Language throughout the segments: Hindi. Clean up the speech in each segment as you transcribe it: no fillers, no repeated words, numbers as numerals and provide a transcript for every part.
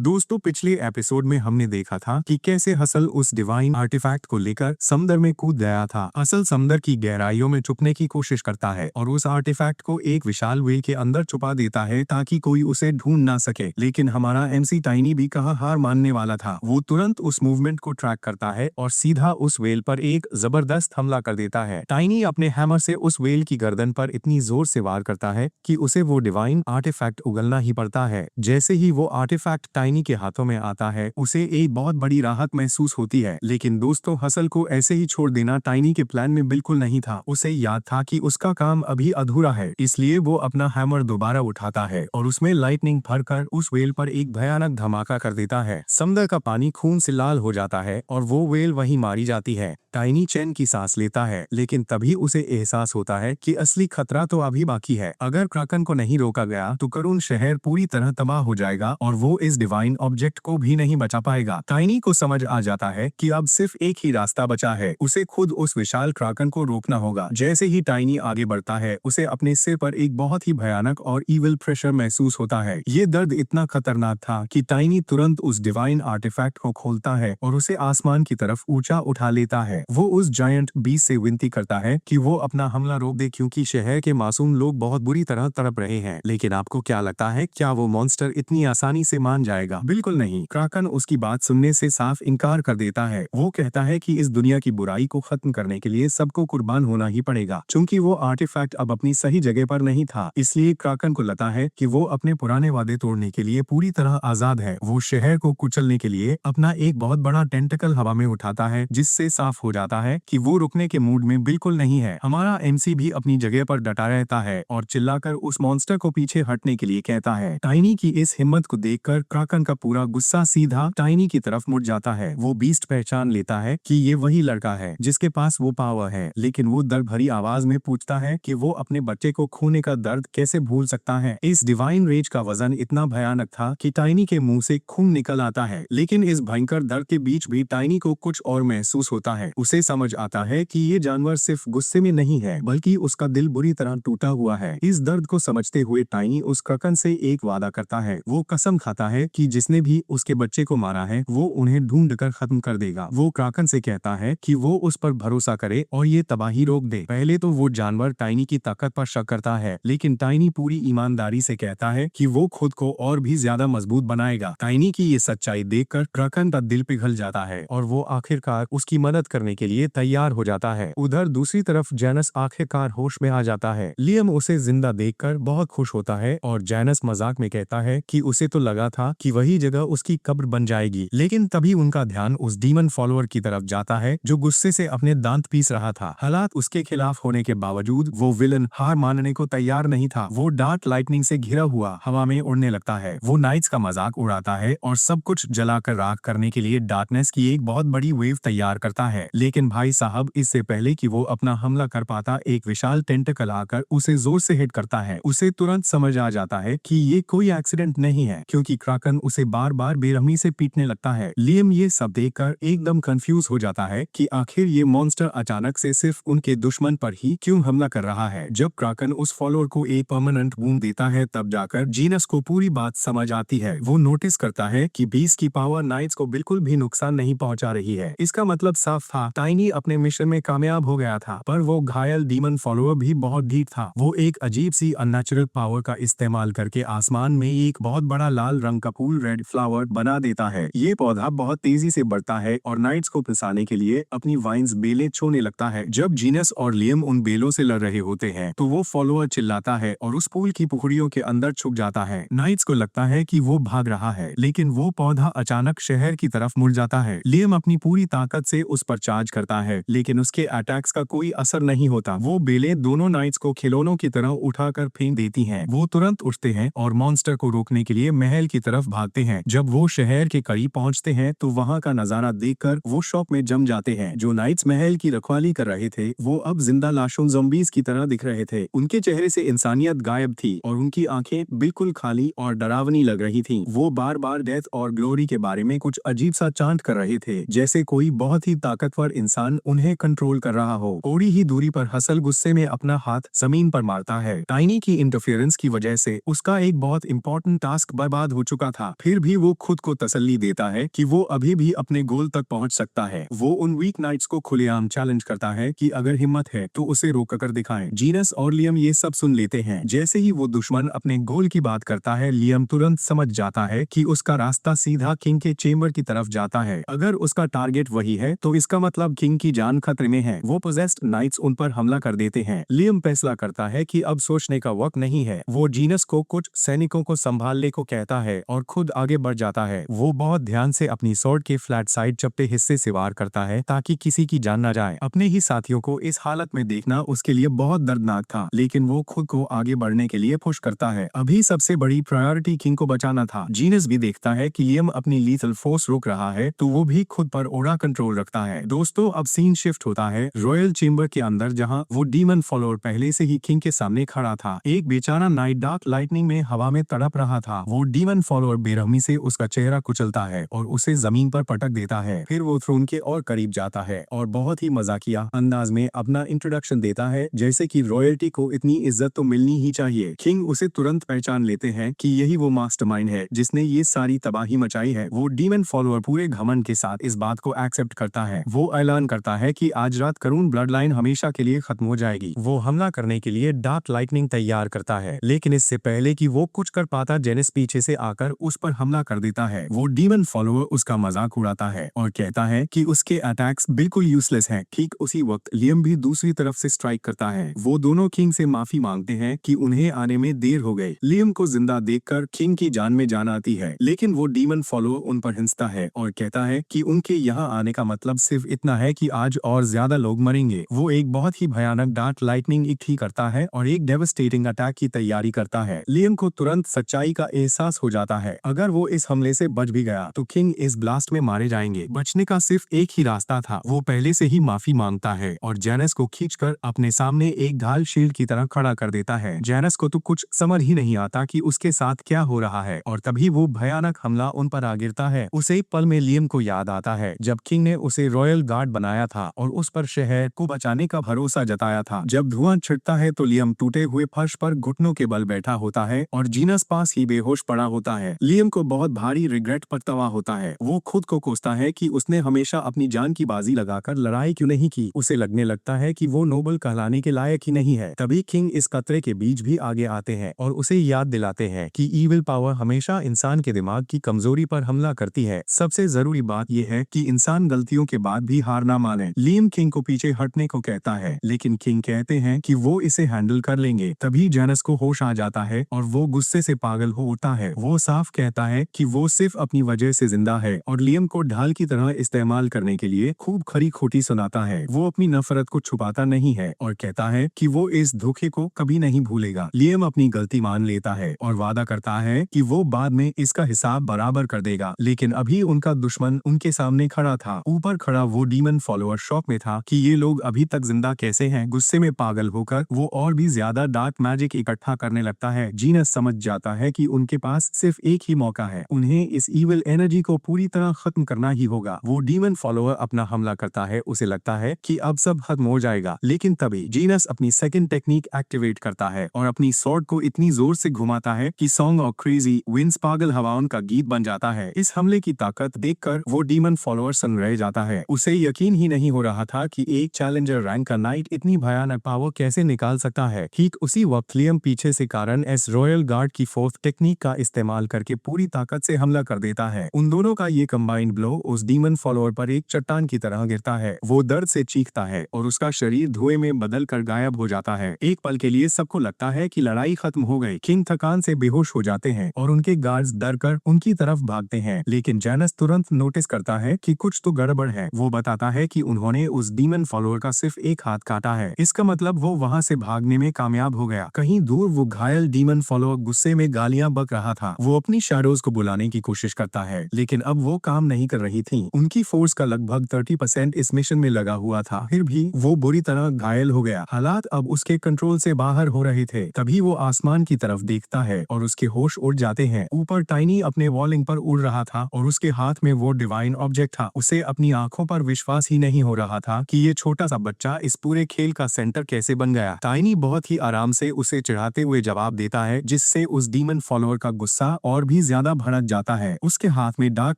दोस्तों, पिछले एपिसोड में हमने देखा था कि कैसे हसल उस डिवाइन आर्टिफैक्ट को लेकर समुद्र में कूद गया था। असल समुद्र की गहराइयों में छुपने की कोशिश करता है और उस आर्टिफैक्ट को एक विशाल व्हेल के अंदर छुपा देता है ताकि कोई उसे ढूंढ ना सके। लेकिन हमारा एमसी टाइनी भी कहाँ हार मानने वाला था। वो तुरंत उस मूवमेंट को ट्रैक करता है और सीधा उस व्हेल पर एक जबरदस्त हमला कर देता है। टाइनी अपने हैमर से उस व्हेल की गर्दन पर इतनी जोर से वार करता है कि उसे वो डिवाइन आर्टिफैक्ट उगलना ही पड़ता है। जैसे ही वो आर्टिफैक्ट टाइनी के हाथों में आता है, उसे एक बहुत बड़ी राहत महसूस होती है। लेकिन दोस्तों, हसल को ऐसे ही छोड़ देना टाइनी के प्लान में बिल्कुल नहीं था। उसे याद था कि उसका काम अभी अधूरा है, इसलिए वो अपना हैमर दोबारा उठाता है और उसमें लाइटनिंग भरकर उस व्हेल पर एक भयानक धमाका कर देता है। समुद्र का पानी खून से लाल हो जाता है और वो व्हेल वहीं मारी जाती है। टाइनी चैन की सांस लेता है, लेकिन तभी उसे एहसास होता है कि असली खतरा तो अभी बाकी है। अगर kraken को नहीं रोका गया तो करुण शहर पूरी तरह तबाह हो जाएगा और वो इस डिवाइन ऑब्जेक्ट को भी नहीं बचा पाएगा। टाइनी को समझ आ जाता है कि अब सिर्फ एक ही रास्ता बचा है, उसे खुद उस विशाल kraken को रोकना होगा। जैसे ही टाइनी आगे बढ़ता है, उसे अपने सिर पर एक बहुत ही भयानक और ईविल प्रेशर महसूस होता है। ये दर्द इतना खतरनाक था कि टाइनी तुरंत उस डिवाइन आर्टिफैक्ट को खोलता है और उसे आसमान की तरफ ऊंचा उठा लेता है। वो उस जायंट बीस्ट से विनती करता है कि वो अपना हमला रोक दे, क्योंकि शहर के मासूम लोग बहुत बुरी तरह तड़प रहे हैं। लेकिन आपको क्या लगता है, क्या वो मॉन्स्टर इतनी आसानी से मान जाएगा? बिल्कुल नहीं। kraken उसकी बात सुनने से साफ इनकार कर देता है। वो कहता है कि इस दुनिया की बुराई को खत्म करने के लिए सबको कुर्बान होना ही पड़ेगा। चूंकि वो आर्टिफैक्ट अब अपनी सही जगह पर नहीं था, इसलिए kraken को लगता है कि वो अपने पुराने वादे तोड़ने के लिए पूरी तरह आजाद है। वो शहर को कुचलने के लिए अपना एक बहुत बड़ा टेंटिकल हवा में उठाता है, जिससे साफ हो जाता है कि वो रुकने के मूड में बिल्कुल नहीं है। हमारा एमसी भी अपनी जगह पर डटा रहता है और चिल्लाकर उस मॉन्स्टर को पीछे हटने के लिए कहता है। टाइनी की इस हिम्मत को देखकर kraken का पूरा गुस्सा सीधा टाइनी की तरफ मुड़ जाता है। वो बीस्ट पहचान लेता है कि ये वही लड़का है जिसके पास वो पावर है, लेकिन वो दर्द भरी आवाज में पूछता है कि वो अपने बच्चे को खोने का दर्द कैसे भूल सकता है। इस डिवाइन रेज का वजन इतना भयानक था कि टाइनी के मुंह से खून निकल आता है। लेकिन इस भयंकर दर्द के बीच भी टाइनी को कुछ और महसूस होता है। उसे समझ आता है कि ये जानवर सिर्फ गुस्से में नहीं है, बल्कि उसका दिल बुरी तरह टूटा हुआ है। इस दर्द को समझते हुए टाइनी उस kraken से एक वादा करता है। वो कसम खाता है कि जिसने भी उसके बच्चे को मारा है, वो उन्हें ढूंढ कर खत्म कर देगा। वो kraken से कहता है कि वो उस पर भरोसा करे और ये तबाही रोक दे। पहले तो वो जानवर टाइनी की ताकत पर शक करता है, लेकिन टाइनी पूरी ईमानदारी से कहता है कि वो खुद को और भी ज्यादा मजबूत बनाएगा। टाइनी की ये सच्चाई देखकर kraken का दिल पिघल जाता है और वो आखिरकार उसकी मदद करने के लिए तैयार हो जाता है। उधर दूसरी तरफ जैनस आखिरकार होश में आ जाता है। लियम उसे जिंदा देखकर बहुत खुश होता है और जैनस मजाक में कहता है कि उसे तो लगा था कि वही जगह उसकी कब्र बन जाएगी। लेकिन तभी उनका ध्यान उस डीमन फॉलोअर की तरफ जाता है जो गुस्से से अपने दांत पीस रहा था। हालात उसके खिलाफ होने के बावजूद वो विलन हार मानने को तैयार नहीं था। वो डार्क लाइटनिंग से घिरा हुआ हवा में उड़ने लगता है। वो नाइट्स का मजाक उड़ाता है और सब कुछ जलाकर राख करने के लिए डार्कनेस की एक बहुत बड़ी वेव तैयार करता है। लेकिन भाई साहब, इससे पहले कि वो अपना हमला कर पाता, एक विशाल टेंटिकल आकर उसे जोर से हिट करता है। उसे तुरंत समझ आ जाता है कि ये कोई एक्सीडेंट नहीं है, क्योंकि kraken उसे बार बार बेरहमी से पीटने लगता है। लियम ये सब देखकर एकदम कंफ्यूज हो जाता है कि आखिर ये मॉन्स्टर अचानक से सिर्फ उनके दुश्मन पर ही क्यों हमला कर रहा है। जब kraken उस फॉलोअर को एक परमानेंट वुंड देता है, तब जाकर जीनस को पूरी बात समझ आती है। वो नोटिस करता है कि बीस्ट की पावर नाइट्स को बिल्कुल भी नुकसान नहीं पहुंचा रही है। इसका मतलब साफ था, टाइनी अपने मिशन में कामयाब हो गया था, पर वो घायल डीमन फॉलोअर भी बहुत ढीठ था। वो एक अजीब सी अननेचुरल पावर का इस्तेमाल करके आसमान में एक बहुत बड़ा लाल रंग का फूल रेड फ्लावर बना देता है। ये पौधा बहुत तेजी से बढ़ता है और नाइट्स को फंसाने के लिए अपनी वाइन्स बेलें छोड़ने लगता है। जब जीनस और लियम उन बेलों से लड़ रहे होते हैं, तो वो फॉलोअर चिल्लाता है और उस फूल की पुखड़ियों के अंदर छुप जाता है। नाइट्स को लगता है कि वो भाग रहा है, लेकिन वो पौधा अचानक शहर की तरफ मुड़ जाता है। लियम अपनी पूरी ताकत से उस पर चार्ज करता है, लेकिन उसके अटैक्स का कोई असर नहीं होता। वो बेलें दोनों नाइट्स को खिलौनों की तरह उठाकर फेंक देती हैं। वो तुरंत उठते हैं और मॉन्स्टर को रोकने के लिए महल की तरफ भागते हैं। जब वो शहर के करीब पहुंचते हैं, तो वहां का नजारा देखकर वो शॉक में जम जाते हैं। जो नाइट्स महल की रखवाली कर रहे थे, वो अब जिंदा लाशों ज़ॉम्बीज़ की तरह दिख रहे थे। उनके चेहरे से इंसानियत गायब थी और उनकी आंखें बिल्कुल खाली और डरावनी लग रही थीं। वो बार बार डेथ और ग्लोरी के बारे में कुछ अजीब सा चांट कर रहे थे, जैसे कोई बहुत ही ताकतवर ताकतवर इंसान उन्हें कंट्रोल कर रहा हो। थोड़ी ही दूरी पर हसल गुस्से में अपना हाथ जमीन पर मारता है। टाइनी की इंटरफेरेंस की वजह से उसका एक बहुत इंपॉर्टेंट टास्क बर्बाद हो चुका था। फिर भी वो खुद को तसल्ली देता है कि वो अभी भी अपने गोल तक पहुंच सकता है। वो उन वीक नाइट्स को खुलेआम चैलेंज करता है कि अगर हिम्मत है तो उसे रोक कर दिखाएं। जीनस और लियम ये सब सुन लेते हैं। जैसे ही वो दुश्मन अपने गोल की बात करता है, लियम तुरंत समझ जाता है कि उसका रास्ता सीधा किंग के चेम्बर की तरफ जाता है। अगर उसका टारगेट वही है तो इसका मतलब किंग की जान खतरे में है। वो पोजेस्ड नाइट्स उन पर हमला कर देते हैं। लियम फैसला करता है कि अब सोचने का वक्त नहीं है। वो जीनस को कुछ सैनिकों को संभालने को कहता है और खुद आगे बढ़ जाता है। वो बहुत ध्यान से अपनी स्वॉर्ड के फ्लैट साइड चपटे हिस्से से वार करता है ताकि किसी की जान न जाए। अपने ही साथियों को इस हालत में देखना उसके लिए बहुत दर्दनाक था, लेकिन वो खुद को आगे बढ़ने के लिए पुश करता है। अभी सबसे बड़ी प्रायोरिटी किंग को बचाना था। जीनस भी देखता है कि लियम अपनी लीथल फोर्स रोक रहा है तो वो भी खुद पर ओड़ा कंट्रोल रखता है। दोस्तों, अब सीन शिफ्ट होता है रॉयल चेम्बर के अंदर, जहां वो डीमन फॉलोअर पहले से ही किंग के सामने खड़ा था। एक बेचारा नाइट डार्क लाइटनिंग में हवा में तड़प रहा था। वो डीमन फॉलोअर बेरहमी से उसका चेहरा कुचलता है और उसे जमीन पर पटक देता है। फिर वो थ्रोन के और करीब जाता है और बहुत ही मजाकिया अंदाज में अपना इंट्रोडक्शन देता है, जैसे कि रॉयल्टी को इतनी इज्जत तो मिलनी ही चाहिए। किंग उसे तुरंत पहचान लेते हैं कि यही वो मास्टरमाइंड है जिसने ये सारी तबाही मचाई है। वो डीमन फॉलोअर पूरे घमंड के साथ इस बात को एक्सेप्ट करता है। वो ऐलान करता है कि आज रात करून ब्लड लाइन हमेशा के लिए खत्म हो जाएगी। वो हमला करने के लिए डार्क लाइटनिंग तैयार करता है, लेकिन इससे पहले कि वो कुछ कर पाता, जेनिस पीछे से आकर उस पर हमला कर देता है। वो डीमन फॉलोअर उसका मजाक उड़ाता है और कहता है कि उसके अटैक्स बिल्कुल यूजलेस हैं। ठीक उसी वक्त लियम भी दूसरी तरफ से स्ट्राइक करता है। वो दोनों किंग से माफी मांगते हैं कि उन्हें आने में देर हो गई। लियम को जिंदा देखकर किंग की जान में जान आती है, लेकिन वो डीमन फॉलोअर उन पर हिंसता है और कहता है कि उनके यहाँ आने का मतलब सिर्फ इतना है कि आज और ज्यादा लोग मरेंगे। वो एक बहुत ही भयानक डार्क लाइटनिंग इकट्ठी करता है और एक डेवास्टेटिंग अटैक की तैयारी करता है। लियम को तुरंत सच्चाई का एहसास हो जाता है। अगर वो इस हमले से बच भी गया तो किंग इस ब्लास्ट में मारे जाएंगे। बचने का सिर्फ एक ही रास्ता था। वो पहले से ही माफी मांगता है और जेनस को खींचकर अपने सामने एक ढाल शील्ड की तरह खड़ा कर देता है। जेनस को तो कुछ समझ ही नहीं आता कि उसके साथ क्या हो रहा है और तभी वो भयानक हमला उन पर आ गिरता है। उसे एक पल में लियम को याद आता है जब किंग ने उसे रॉयल गार्ड बनाया था और उस पर शहर को बचाने का भरोसा जताया था। जब धुआं छिड़ता है तो लियम टूटे हुए फर्श पर घुटनों के बल बैठा होता है और जीनस पास ही बेहोश पड़ा होता है। लियम को बहुत भारी रिग्रेट पछतावा होता है। वो खुद को कोसता है कि उसने हमेशा अपनी जान की बाजी लगाकर लड़ाई क्यों नहीं की। उसे लगने लगता है कि वो नोबल कहलाने के लायक ही नहीं है। तभी किंग इस खतरे के बीच भी आगे आते हैं और उसे याद दिलाते हैं कि ईविल पावर हमेशा इंसान के दिमाग की कमजोरी पर हमला करती है। सबसे जरूरी बात यह है कि इंसान गलतियों के बाद भी हार ना माने। लियम किंग को पीछे हटने को कहता है, लेकिन किंग कहते हैं कि वो इसे हैंडल कर लेंगे। तभी जेनस को होश आ जाता है और वो गुस्से से पागल हो उठता है। वो साफ कहता है कि वो सिर्फ अपनी वजह से जिंदा है और लियम को ढाल की तरह इस्तेमाल करने के लिए खूब खरी खोटी सुनाता है। वो अपनी नफरत को छुपाता नहीं है और कहता है कि वो इस धोखे को कभी नहीं भूलेगा। लियम अपनी गलती मान लेता है और वादा करता है कि वो बाद में इसका हिसाब बराबर कर देगा, लेकिन अभी उनका दुश्मन उनके सामने खड़ा था। ऊपर खड़ा वो डीमन फॉलोअर शॉक में था कि ये लोग अभी तक जिंदा कैसे हैं। गुस्से में पागल होकर वो और भी ज्यादा डार्क मैजिक इकट्ठा करने लगता है। जीनस समझ जाता है कि उनके पास सिर्फ एक ही मौका है, उन्हें इस ईविल एनर्जी को पूरी तरह खत्म करना ही होगा। वो डीमन फॉलोअर अपना हमला करता है। उसे लगता है कि अब सब खत्म हो जाएगा, लेकिन तभी जीनस अपनी सेकंड टेक्निक एक्टिवेट करता है और अपनी स्वॉर्ड को इतनी जोर से घुमाता है कि सॉन्ग ऑफ क्रेजी विंड्स पागल हवाओं का गीत बन जाता है। इस हमले की ताकत देखकर वो डीमन फॉलोअर सन रह जाता है। उसे यकीन ही नहीं हो रहा था कि एक चैलेंजर रैंक का नाइट इतनी भयानक पावर कैसे निकाल सकता है। ठीक उसी वक्त लियम पीछे से कारण एस रॉयल गार्ड की फोर्थ टेक्निक का इस्तेमाल करके पूरी ताकत से हमला कर देता है। उन दोनों का ये कंबाइंड ब्लो उस डीमन फॉलोअर पर एक चट्टान की तरह गिरता है। वो दर्द से चीखता है और उसका शरीर धुएं में बदल कर गायब हो जाता है। एक पल के लिए सबको लगता है कि लड़ाई खत्म हो गई। किंग थकान से बेहोश हो जाते हैं और उनके गार्ड्स डर कर उनकी तरफ भागते हैं, लेकिन जेनस तुरंत नोटिस करता है कि कुछ तो गड़बड़ है। वो बताता है कि उन्होंने उस डीमन फॉलोअर का सिर्फ एक हाथ काटा है। इसका मतलब वो वहाँ से भागने में कामयाब हो गया। कहीं दूर वो घायल डीमन फॉलोअर गुस्से में गालियां बक रहा था। वो अपनी शैडोज को बुलाने की कोशिश करता है, लेकिन अब वो काम नहीं कर रही थी। उनकी फोर्स का लगभग 30% इस मिशन में लगा हुआ था। फिर भी वो बुरी तरह घायल हो गया। हालात अब उसके कंट्रोल से बाहर हो रहे थे। तभी वो आसमान की तरफ देखता है और उसके होश उड़ जाते हैं। ऊपर टाइनी अपने वॉलिंग पर उड़ रहा था और उसके हाथ में वो डिवाइन ऑब्जेक्ट था। उसे अपनी आंखों पर विश्वास ही नहीं हो रहा था कि ये छोटा सा बच्चा इस पूरे खेल का सेंटर कैसे बन गया। टाइनी बहुत ही आराम से उसे चिढ़ाते हुए जवाब देता है, जिससे उस डीमन फॉलोअर का गुस्सा और भी ज्यादा भड़क जाता है। उसके हाथ में डार्क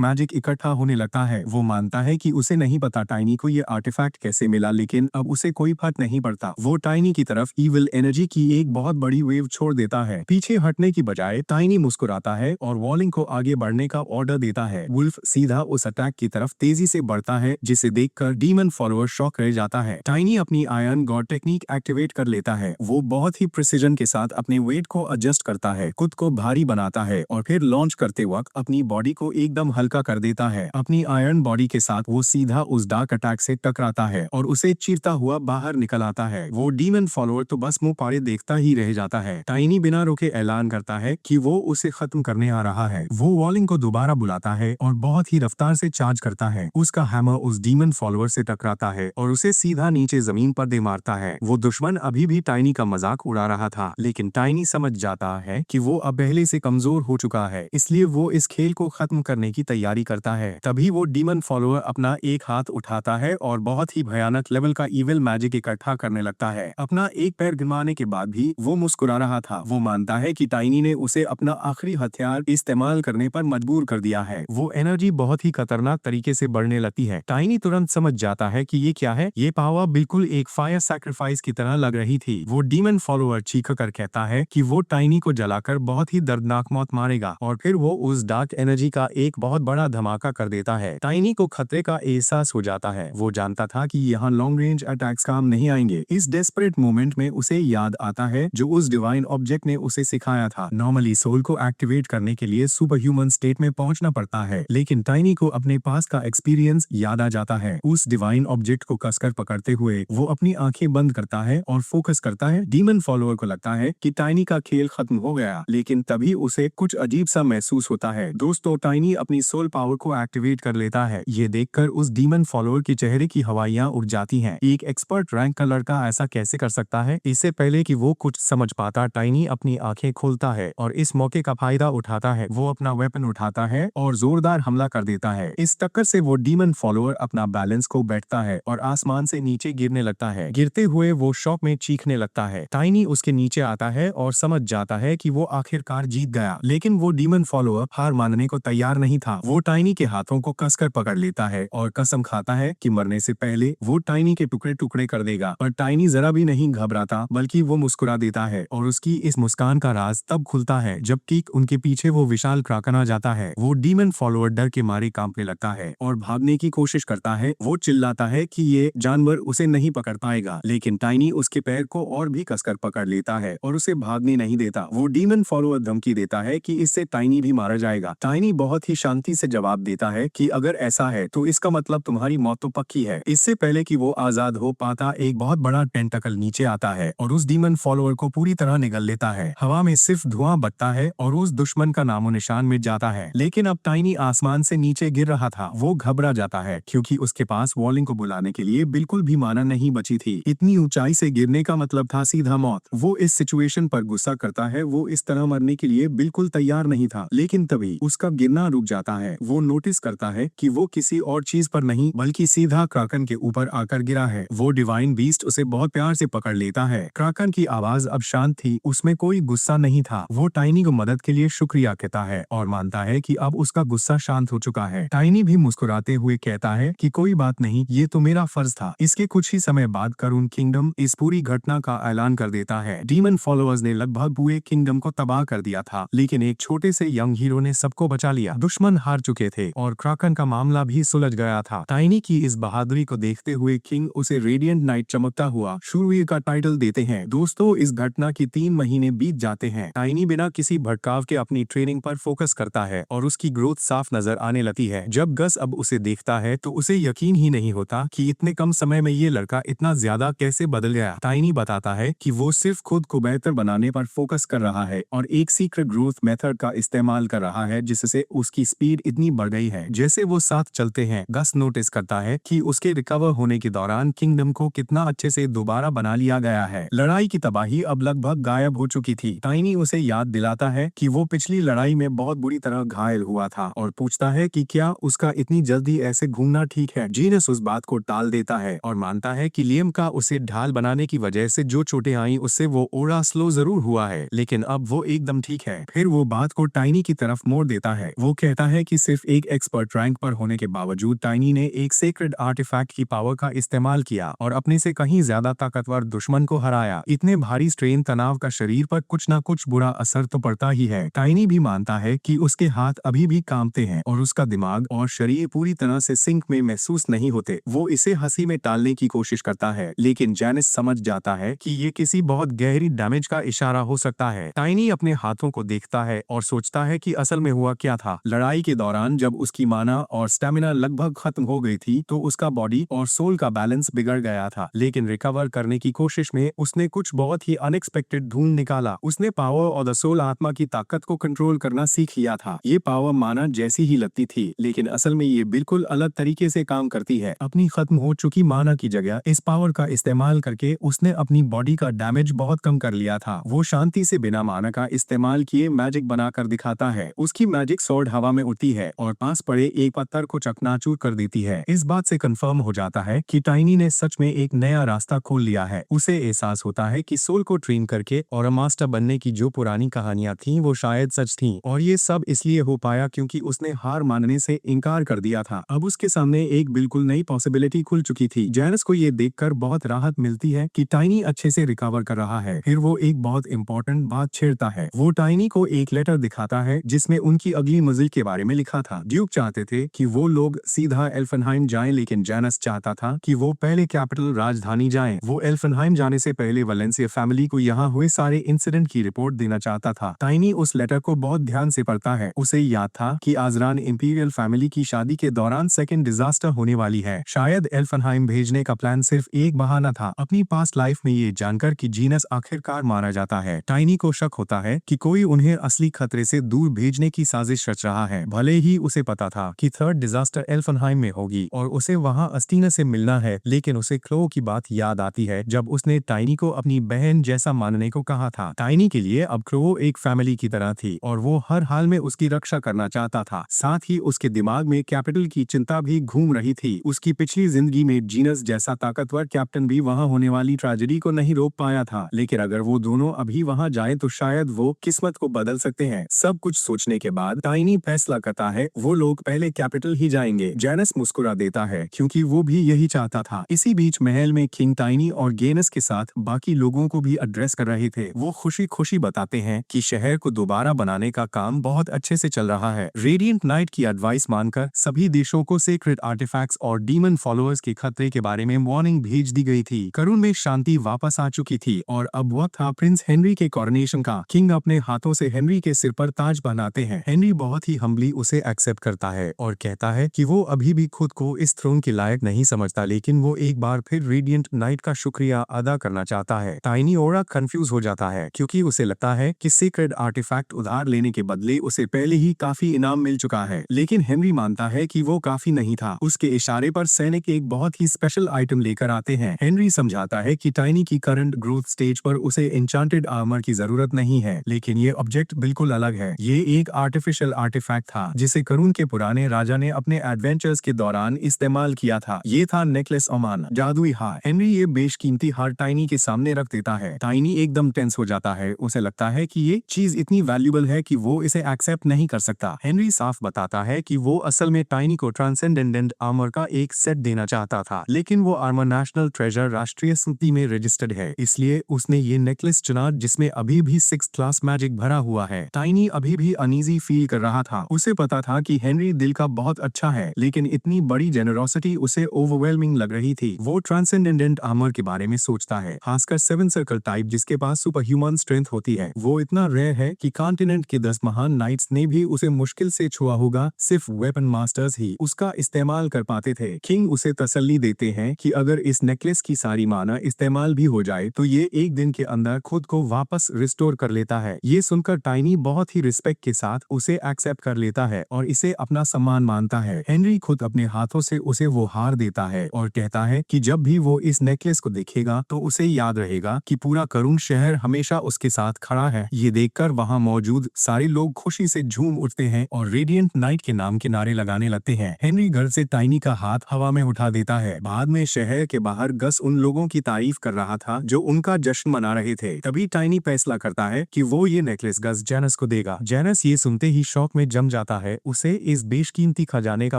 मैजिक इकट्ठा होने लगता है। वो मानता है कि उसे नहीं पता टाइनी को ये आर्टिफैक्ट कैसे मिला, लेकिन अब उसे कोई फर्क नहीं पड़ता। वो टाइनी की तरफ इविल एनर्जी की एक बहुत बड़ी वेव छोड़ देता है। पीछे हटने की बजाय टाइनी मुस्कुराता है और वॉलिंग को आगे बढ़ने का ऑर्डर देता है। वुल्फ सीधा उस अटैक की तरफ तेजी से बढ़ता है, जिसे देखकर डीमन फॉलोअर शॉक रह जाता है। टाइनी अपनी आयरन गॉड टेक्निक एक्टिवेट कर लेता है। वो बहुत ही प्रिसीजन के साथ अपने वेट को एडजस्ट करता है, खुद को भारी बनाता है और फिर लॉन्च करते वक्त अपनी बॉडी को एकदम हल्का कर देता है। अपनी आयरन बॉडी के साथ वो सीधा उस डार्क अटैक से टकराता है और उसे चीरता हुआ बाहर निकल आता है। वो डीमन फॉलोअर तो बस मुंह फाड़े देखता ही रह जाता है। टाइनी बिना रोके ऐलान करता है कि वो उसे खत्म करने आ रहा है। वो वॉलिंग को दोबारा बुलाता है और बहुत ही रफ्तार से चार्ज करता है। उसका हैमर उस डीमन फॉलोअर से टकराता है और उसे सीधा नीचे जमीन पर दे मारता है। वो दुश्मन अभी भी टाइनी का मजाक उड़ा रहा था, लेकिन टाइनी समझ जाता है कि वो अब पहले से कमजोर हो चुका है, इसलिए वो इस खेल को खत्म करने की तैयारी करता है। तभी वो डीमन फॉलोअर अपना एक हाथ उठाता है और बहुत ही भयानक लेवल का इविल मैजिक इकट्ठा करने लगता है। अपना एक पैर घुमाने के बाद भी वो मुस्कुरा रहा था। वो मानता है कि टाइनी ने उसे अपना आखिरी हथियार इस्तेमाल करने पर मजबूर कर दिया है। वो एनर्जी बहुत ही खतरनाक तरीके से बढ़ने लगती है। टाइनी तुरंत समझ जाता है कि ये क्या है। ये पावर बिल्कुल एक फायर सैक्रिफाइस की तरह लग रही थी। वो डीमन फॉलोअर चीख कर कहता है कि वो टाइनी को जलाकर बहुत ही दर्दनाक मौत मारेगा और फिर वो उस डार्क एनर्जी का एक बहुत बड़ा धमाका कर देता है। टाइनी को खतरे का एहसास हो जाता है। वो जानता था कि यहाँ लॉन्ग रेंज अटैक्स काम नहीं आएंगे। इस डेस्परेट मोमेंट में उसे याद आता है जो उस डिवाइन ऑब्जेक्ट ने उसे सिखाया था। नॉर्मली सोल को एक्टिवेट करने के लिए सुपर ह्यूमन स्टेट में पहुंचना पड़ता है, लेकिन टाइनी को अपने पास का एक्सपीरियंस याद आ जाता है। उस डिवाइन ऑब्जेक्ट को कसकर पकड़ते हुए वो अपनी आंखें बंद करता है और फोकस करता है। डीमन फॉलोअर को लगता है कि टाइनी का खेल खत्म हो गया, लेकिन तभी उसे कुछ अजीब सा महसूस होता है। दोस्तों, टाइनी अपनी सोल पावर को एक्टिवेट कर लेता है। ये देखकर उस डीमन फॉलोअर के चेहरे की हवाइयां उड़ जाती हैं। एक एक्सपर्ट रैंक का लड़का ऐसा कैसे कर सकता है? इससे पहले कि वो कुछ समझ पाता, टाइनी अपनी आंखें खोलता है और इस मौके का फायदा उठाता है। वो अपना वेपन उठाता है और जोरदार हमला कर देता है। इस टक्कर से वो डीमन फॉलोअर अपना बैलेंस खो बैठता है और आसमान से नीचे गिरने लगता है। गिरते हुए वो शॉक में चीखने लगता है। टाइनी उसके नीचे आता है और समझ जाता है कि वो आखिरकार जीत गया, लेकिन वो डीमन फॉलोअर हार मानने को तैयार नहीं था। वो टाइनी के हाथों को कसकर पकड़ लेता है और कसम खाता है कि मरने से पहले वो टाइनी के टुकड़े टुकड़े कर देगा। पर टाइनी जरा भी नहीं घबराता, बल्कि वो मुस्कुरा देता है और उसकी इस मुस्कान का राज तब खुलता है जब ठीक उनके पीछे वो विशाल क्राकन आ जाता है। वो डीमन फॉलोअर डर के मारे कांपने लगता है और भागने की कोशिश करता है। वो चिल्लाता है कि ये जानवर उसे नहीं पकड़ पाएगा, लेकिन टाइनी उसके पैर को और भी कसकर पकड़ लेता है और उसे भागने नहीं देता। वो डीमन फॉलोअर धमकी देता है कि इससे टाइनी भी मारा जाएगा। टाइनी बहुत ही शांति से जवाब देता है कि अगर ऐसा है तो इसका मतलब तुम्हारी मौत तो पक्की है। इससे पहले कि वो आजाद हो पाता, एक बहुत बड़ा टेंटकल नीचे आता है और उस डीमन फॉलोअर को पूरी तरह निगल लेता है। हवा में सिर्फ धुआं बचता है और उस दुश्मन का नामो निशान मिट जाता है। लेकिन अब टाइनी आसमान से नीचे गिर रहा था। वो घबरा जाता है क्योंकि उसके पास वॉलिंग को बुलाने के लिए बिल्कुल भी माना नहीं बची थी। इतनी ऊंचाई से गिरने का मतलब था सीधा मौत। वो इस सिचुएशन पर गुस्सा करता है। वो इस तरह मरने के लिए बिल्कुल तैयार नहीं था, लेकिन तभी उसका गिरना रुक जाता है। वो नोटिस करता है कि वो किसी और चीज पर नहीं बल्कि सीधा क्राकन के ऊपर आकर गिरा है। वो डिवाइन बीस्ट उसे बहुत प्यार से पकड़ लेता है। क्राकन की आवाज अब शांत थी, उसमें कोई गुस्सा नहीं था। वो टाइनी को मदद के लिए शुक्रिया कहता है और मानता है कि अब उसका गुस्सा शांत हो चुका है। टाइनी भी मुस्कुराते हुए कहता है कि कोई बात नहीं, ये तो मेरा फर्ज था। इसके कुछ ही समय बाद करून किंगडम इस पूरी घटना का ऐलान कर देता है। डीमन फॉलोअर्स ने लगभग पूरे किंगडम को तबाह कर दिया था, लेकिन एक छोटे से यंग हीरो ने सबको बचा लिया। दुश्मन हार चुके थे और क्राकन का मामला भी सुलझ गया था। टाइनी की इस बहादुरी को देखते हुए किंग उसे रेडिएंट नाइट चमकता हुआ शूरवीर का टाइटल देते हैं। दोस्तों, इस घटना की 3 महीने बीत जाते हैं। टाइनी बिना किसी भटकाव के अपनी ट्रेनिंग पर फोकस करता है और उसकी ग्रोथ साफ नजर आने लगती है। जब गस अब उसे देखता है तो उसे यकीन ही नहीं होता कि इतने कम समय में ये लड़का इतना ज्यादा कैसे बदल गया। टाइनी बताता है कि वो सिर्फ खुद को बेहतर बनाने पर फोकस कर रहा है और एक सीक्रेट ग्रोथ मेथड का इस्तेमाल कर रहा है, जिससे उसकी स्पीड इतनी बढ़ गई है। जैसे वो साथ चलते हैं, गस नोटिस करता है कि उसके रिकवर होने के दौरान किंगडम को कितना अच्छे से दोबारा बना लिया गया है। लड़ाई की तबाही अब लगभग गायब हो चुकी थी। टाइनी उसे याद दिलाता है कि वो पिछली लड़ाई में बहुत बुरी तरह घायल हुआ था और पूछता है कि क्या उसका इतनी जल्दी ऐसे घूमना ठीक ठीक है। जीनस उस बात को टाल देता है और मानता है कि लियम का उसे ढाल बनाने की वजह से जो चोटें आई उससे वो ओरा स्लो जरूर हुआ है, लेकिन अब वो एकदम ठीक है। फिर वो बात को टाइनी की तरफ मोड़ देता है। वो कहता है कि सिर्फ एक एक्सपर्ट रैंक पर होने के बावजूद टाइनी ने एक सेक्रेड आर्टिफैक्ट की पावर का इस्तेमाल किया और अपने से कहीं ज्यादा ताकतवर दुश्मन को हराया। इतने भारी स्ट्रेन तनाव का शरीर पर कुछ न कुछ बुरा असर तो पड़ता ही है। टाइनी भी मानता है कि उसके हाथ अभी भी कांपते हैं और उसका दिमाग और शरीर पूरी तरह से सिंक में महसूस नहीं होते। वो इसे हंसी में टालने की कोशिश करता है, लेकिन जैनिस समझ जाता है कि ये किसी बहुत गहरी डैमेज का इशारा हो सकता है। टाइनी अपने हाथों को देखता है और सोचता है कि असल में हुआ क्या था। लड़ाई के दौरान जब उसकी माना और स्टेमिना लगभग खत्म हो गई थी तो उसका बॉडी और सोल का बैलेंस बिगड़ गया था, लेकिन रिकवर करने की कोशिश में उसने कुछ बहुत ही अनएक्सपेक्टेड ढूंढ निकाला। उसने पावर और द सोल आत्मा की ताकत को कंट्रोल करना सीख लिया था। ये पावर माना जैसी ही लगती थी, लेकिन असल में ये बिल्कुल अलग तरीके से काम करती है। अपनी खत्म हो चुकी माना की जगह इस पावर का इस्तेमाल करके उसने अपनी बॉडी का डैमेज बहुत कम कर लिया था। वो शांति से बिना माना का इस्तेमाल किए मैजिक बनाकर दिखाता है। उसकी मैजिक स्वॉर्ड हवा में उड़ती है और पास पड़े एक पत्थर को चकनाचूर कर देती है। इस बात से कंफर्म हो जाता है कि टाइनी ने सच में एक नया रास्ता खोल लिया है। उसे एहसास होता है कि सोल को ट्रेन करके और अ मास्टर बनने की जो पुरानी कहानियां थीं वो शायद सच थीं, और ये सब इसलिए हो पाया क्योंकि उसने हार मानने से इनकार कर दिया था। अब उसके सामने एक बिल्कुल नई पॉसिबिलिटी खुल चुकी थी। जैनस को ये देखकर बहुत राहत मिलती है कि टाइनी अच्छे से रिकवर कर रहा है। फिर वो एक बहुत इंपॉर्टेंट बात छेड़ता है। वो टाइनी को एक लेटर दिखाता है जिसमें उनकी अगली मंजिल के बारे में लिखा था। ड्यूक चाहते थे कि वो लोग सीधा एल्फनहाइम जाएं, लेकिन जैनस चाहता था कि वो पहले कैपिटल राजधानी जाएं। वो एल्फनहाइम जाने से पहले वलेंसिया फैमिली को यहाँ हुए सारे इंसिडेंट की रिपोर्ट देना चाहता था। टाइनी उस लेटर को बहुत ध्यान से पढ़ता है। उसे याद था कि आजरान इंपीरियल फैमिली की शादी के दौरान सेकंड डिजास्टर होने वाली है। शायद एल्फनहाइम भेजने का प्लान सिर्फ एक बहाना था। अपनी पास्ट लाइफ में ये जानकर कि जीनस आखिरकार मारा जाता है, टाइनी को शक होता है कि कोई उन्हें असली खतरे से दूर भेजने की साजिश रच रहा है। भले ही उसे पता था कि थर्ड डिजास्टर एल्फनहाइम में होगी और उसे वहां अस्टीना से मिलना है, लेकिन उसे क्लो की बात याद आती है जब उसने टाइनी को अपनी बहन जैसा मानने को कहा था। टाइनी के लिए अब क्लो एक फैमिली की तरह थी और वो हर हाल में उसकी रक्षा करना चाहता था। साथ ही उसके दिमाग में कैपिटल की चिंता भी घूम रही थी। उसकी पिछली जिंदगी में जीनस जैसा ताकतवर कैप्टन भी वहां होने वाली ट्रेजेडी को नहीं रोक पाया था, लेकिन अगर वो दोनों अभी वहां जाएं तो शायद वो किस्मत को बदल सकते हैं। सब कुछ सोचने के बाद टाइनी फैसला करता है वो लोग पहले कैपिटल ही जाएंगे। जैनस मुस्कुरा देता है क्योंकि वो भी यही चाहता था। इसी बीच महल में किंग टाइनी और गेनस के साथ बाकी लोगों को भी एड्रेस कर रहे थे। वो खुशी खुशी बताते हैं कि शहर को दोबारा बनाने का काम बहुत अच्छे से चल रहा है। रेडिएंट नाइट की एडवाइस मानकर सभी देशों को सीक्रेट आर्टिफैक्ट्स और डीमन फॉलोअर्स के खतरे के बारे में वार्निंग भेज दी गई थी। करुण में शांति वापस आ चुकी थी और अब वक्त था प्रिंस हेनरी के कॉरोनेशन का। किंग अपने हाथों से हेनरी के सिर पर ताज पहनाते हैं। हेनरी बहुत ही हम्बली उसे एक्सेप्ट करता है और कहता है कि वो अभी भी खुद को इस थ्रोन के लायक नहीं समझता, लेकिन वो एक बार फिर रेडिएंट नाइट का शुक्रिया अदा करना चाहता है। टाइनी ओरा कंफ्यूज हो जाता है क्योंकि उसे लगता है कि सीक्रेट आर्टिफैक्ट उधार लेने के बदले उसे पहले ही काफी इनाम मिल चुका है, लेकिन हेनरी मानता है कि वो काफी नहीं था। उसके इशारे पर सैनिक एक बहुत ही स्पेशल आइटम लेकर आते हैं। हेनरी समझाता है कि टाइनी की करंट ग्रोथ स्टेज पर उसे एन्चांटेड आर्मर की जरूरत नहीं है, लेकिन ये ऑब्जेक्ट बिल्कुल अलग है। ये एक आर्टिफिशियल आर्टिफैक्ट था जिसे करुण के पुराने राजा ने अपने एडवेंचर्स के दौरान इस्तेमाल किया था। ये था नेकलेस ओमान, जादुई हार। हेनरी ये बेशकीमती हार टाइनी के सामने रख देता है। टाइनी एकदम टेंस हो जाता है। उसे लगता है कि ये चीज इतनी वैल्यूएबल है कि वो इसे एक्सेप्ट नहीं कर सकता। हेनरी साफ बताता है कि वो असल में टाइनी को ट्रांसेंडेंडेंट आर्मर का एक सेट देना चाहता था, लेकिन वो आर्मर नेशनल ट्रेजर राष्ट्रीय स्मृति में रजिस्टर्ड है, इसलिए उसने ये नेकलेस चुना जिसमें अभी भी 6th क्लास मैजिक भरा हुआ है। टाइनी अभी भी अनईजी फील कर रहा था। उसे पता था कि हेनरी दिल का बहुत अच्छा है, लेकिन इतनी बड़ी जेनरोसिटी उसे ओवरवेलमिंग लग रही थी। वो ट्रांसेंडेंडेंट आर्मर के बारे में सोचता है, खासकर 7 सर्कल टाइप जिसके पास सुपर ह्यूमन स्ट्रेंथ होती है। वो इतना रेयर है कि कॉन्टिनेंट के 10 महान नाइट्स ने भी उसे मुश्किल से छुआ होगा। सिर्फ वेपन मास्टर्स ही उसका इस्तेमाल कर पाते थे। किंग उसे तसल्ली देते हैं कि अगर इस नेकलेस की सारी माना इस्तेमाल भी हो जाए तो ये एक दिन के अंदर खुद को वापस रिस्टोर कर लेता है। ये सुनकर टाइनी बहुत ही रिस्पेक्ट के साथ उसे एक्सेप्ट कर लेता है और इसे अपना सम्मान मानता है। हेनरी खुद अपने हाथों से उसे वो हार देता है और कहता है कि जब भी वो इस नेकलेस को देखेगा तो उसे याद रहेगा कि पूरा करुण शहर हमेशा उसके साथ खड़ा है। ये देखकर वहाँ मौजूद सारे लोग खुशी से झूम उठते हैं और रेडिएंट नाइट के नाम के नारे लगाने लगते हैं। हेनरी घर से टाइनी का हाथ हवा में उठा देता है। बाद में शहर के बाहर गस उन लोगों की तारीफ कर रहा था जो उनका जश्न मना रहे थे। तभी टाइनी फैसला करता है कि वो ये नेकलेस गस जेनस को देगा। जेनस ये सुनते ही शौक में जम जाता है। उसे इस बेशकीमती खजाने का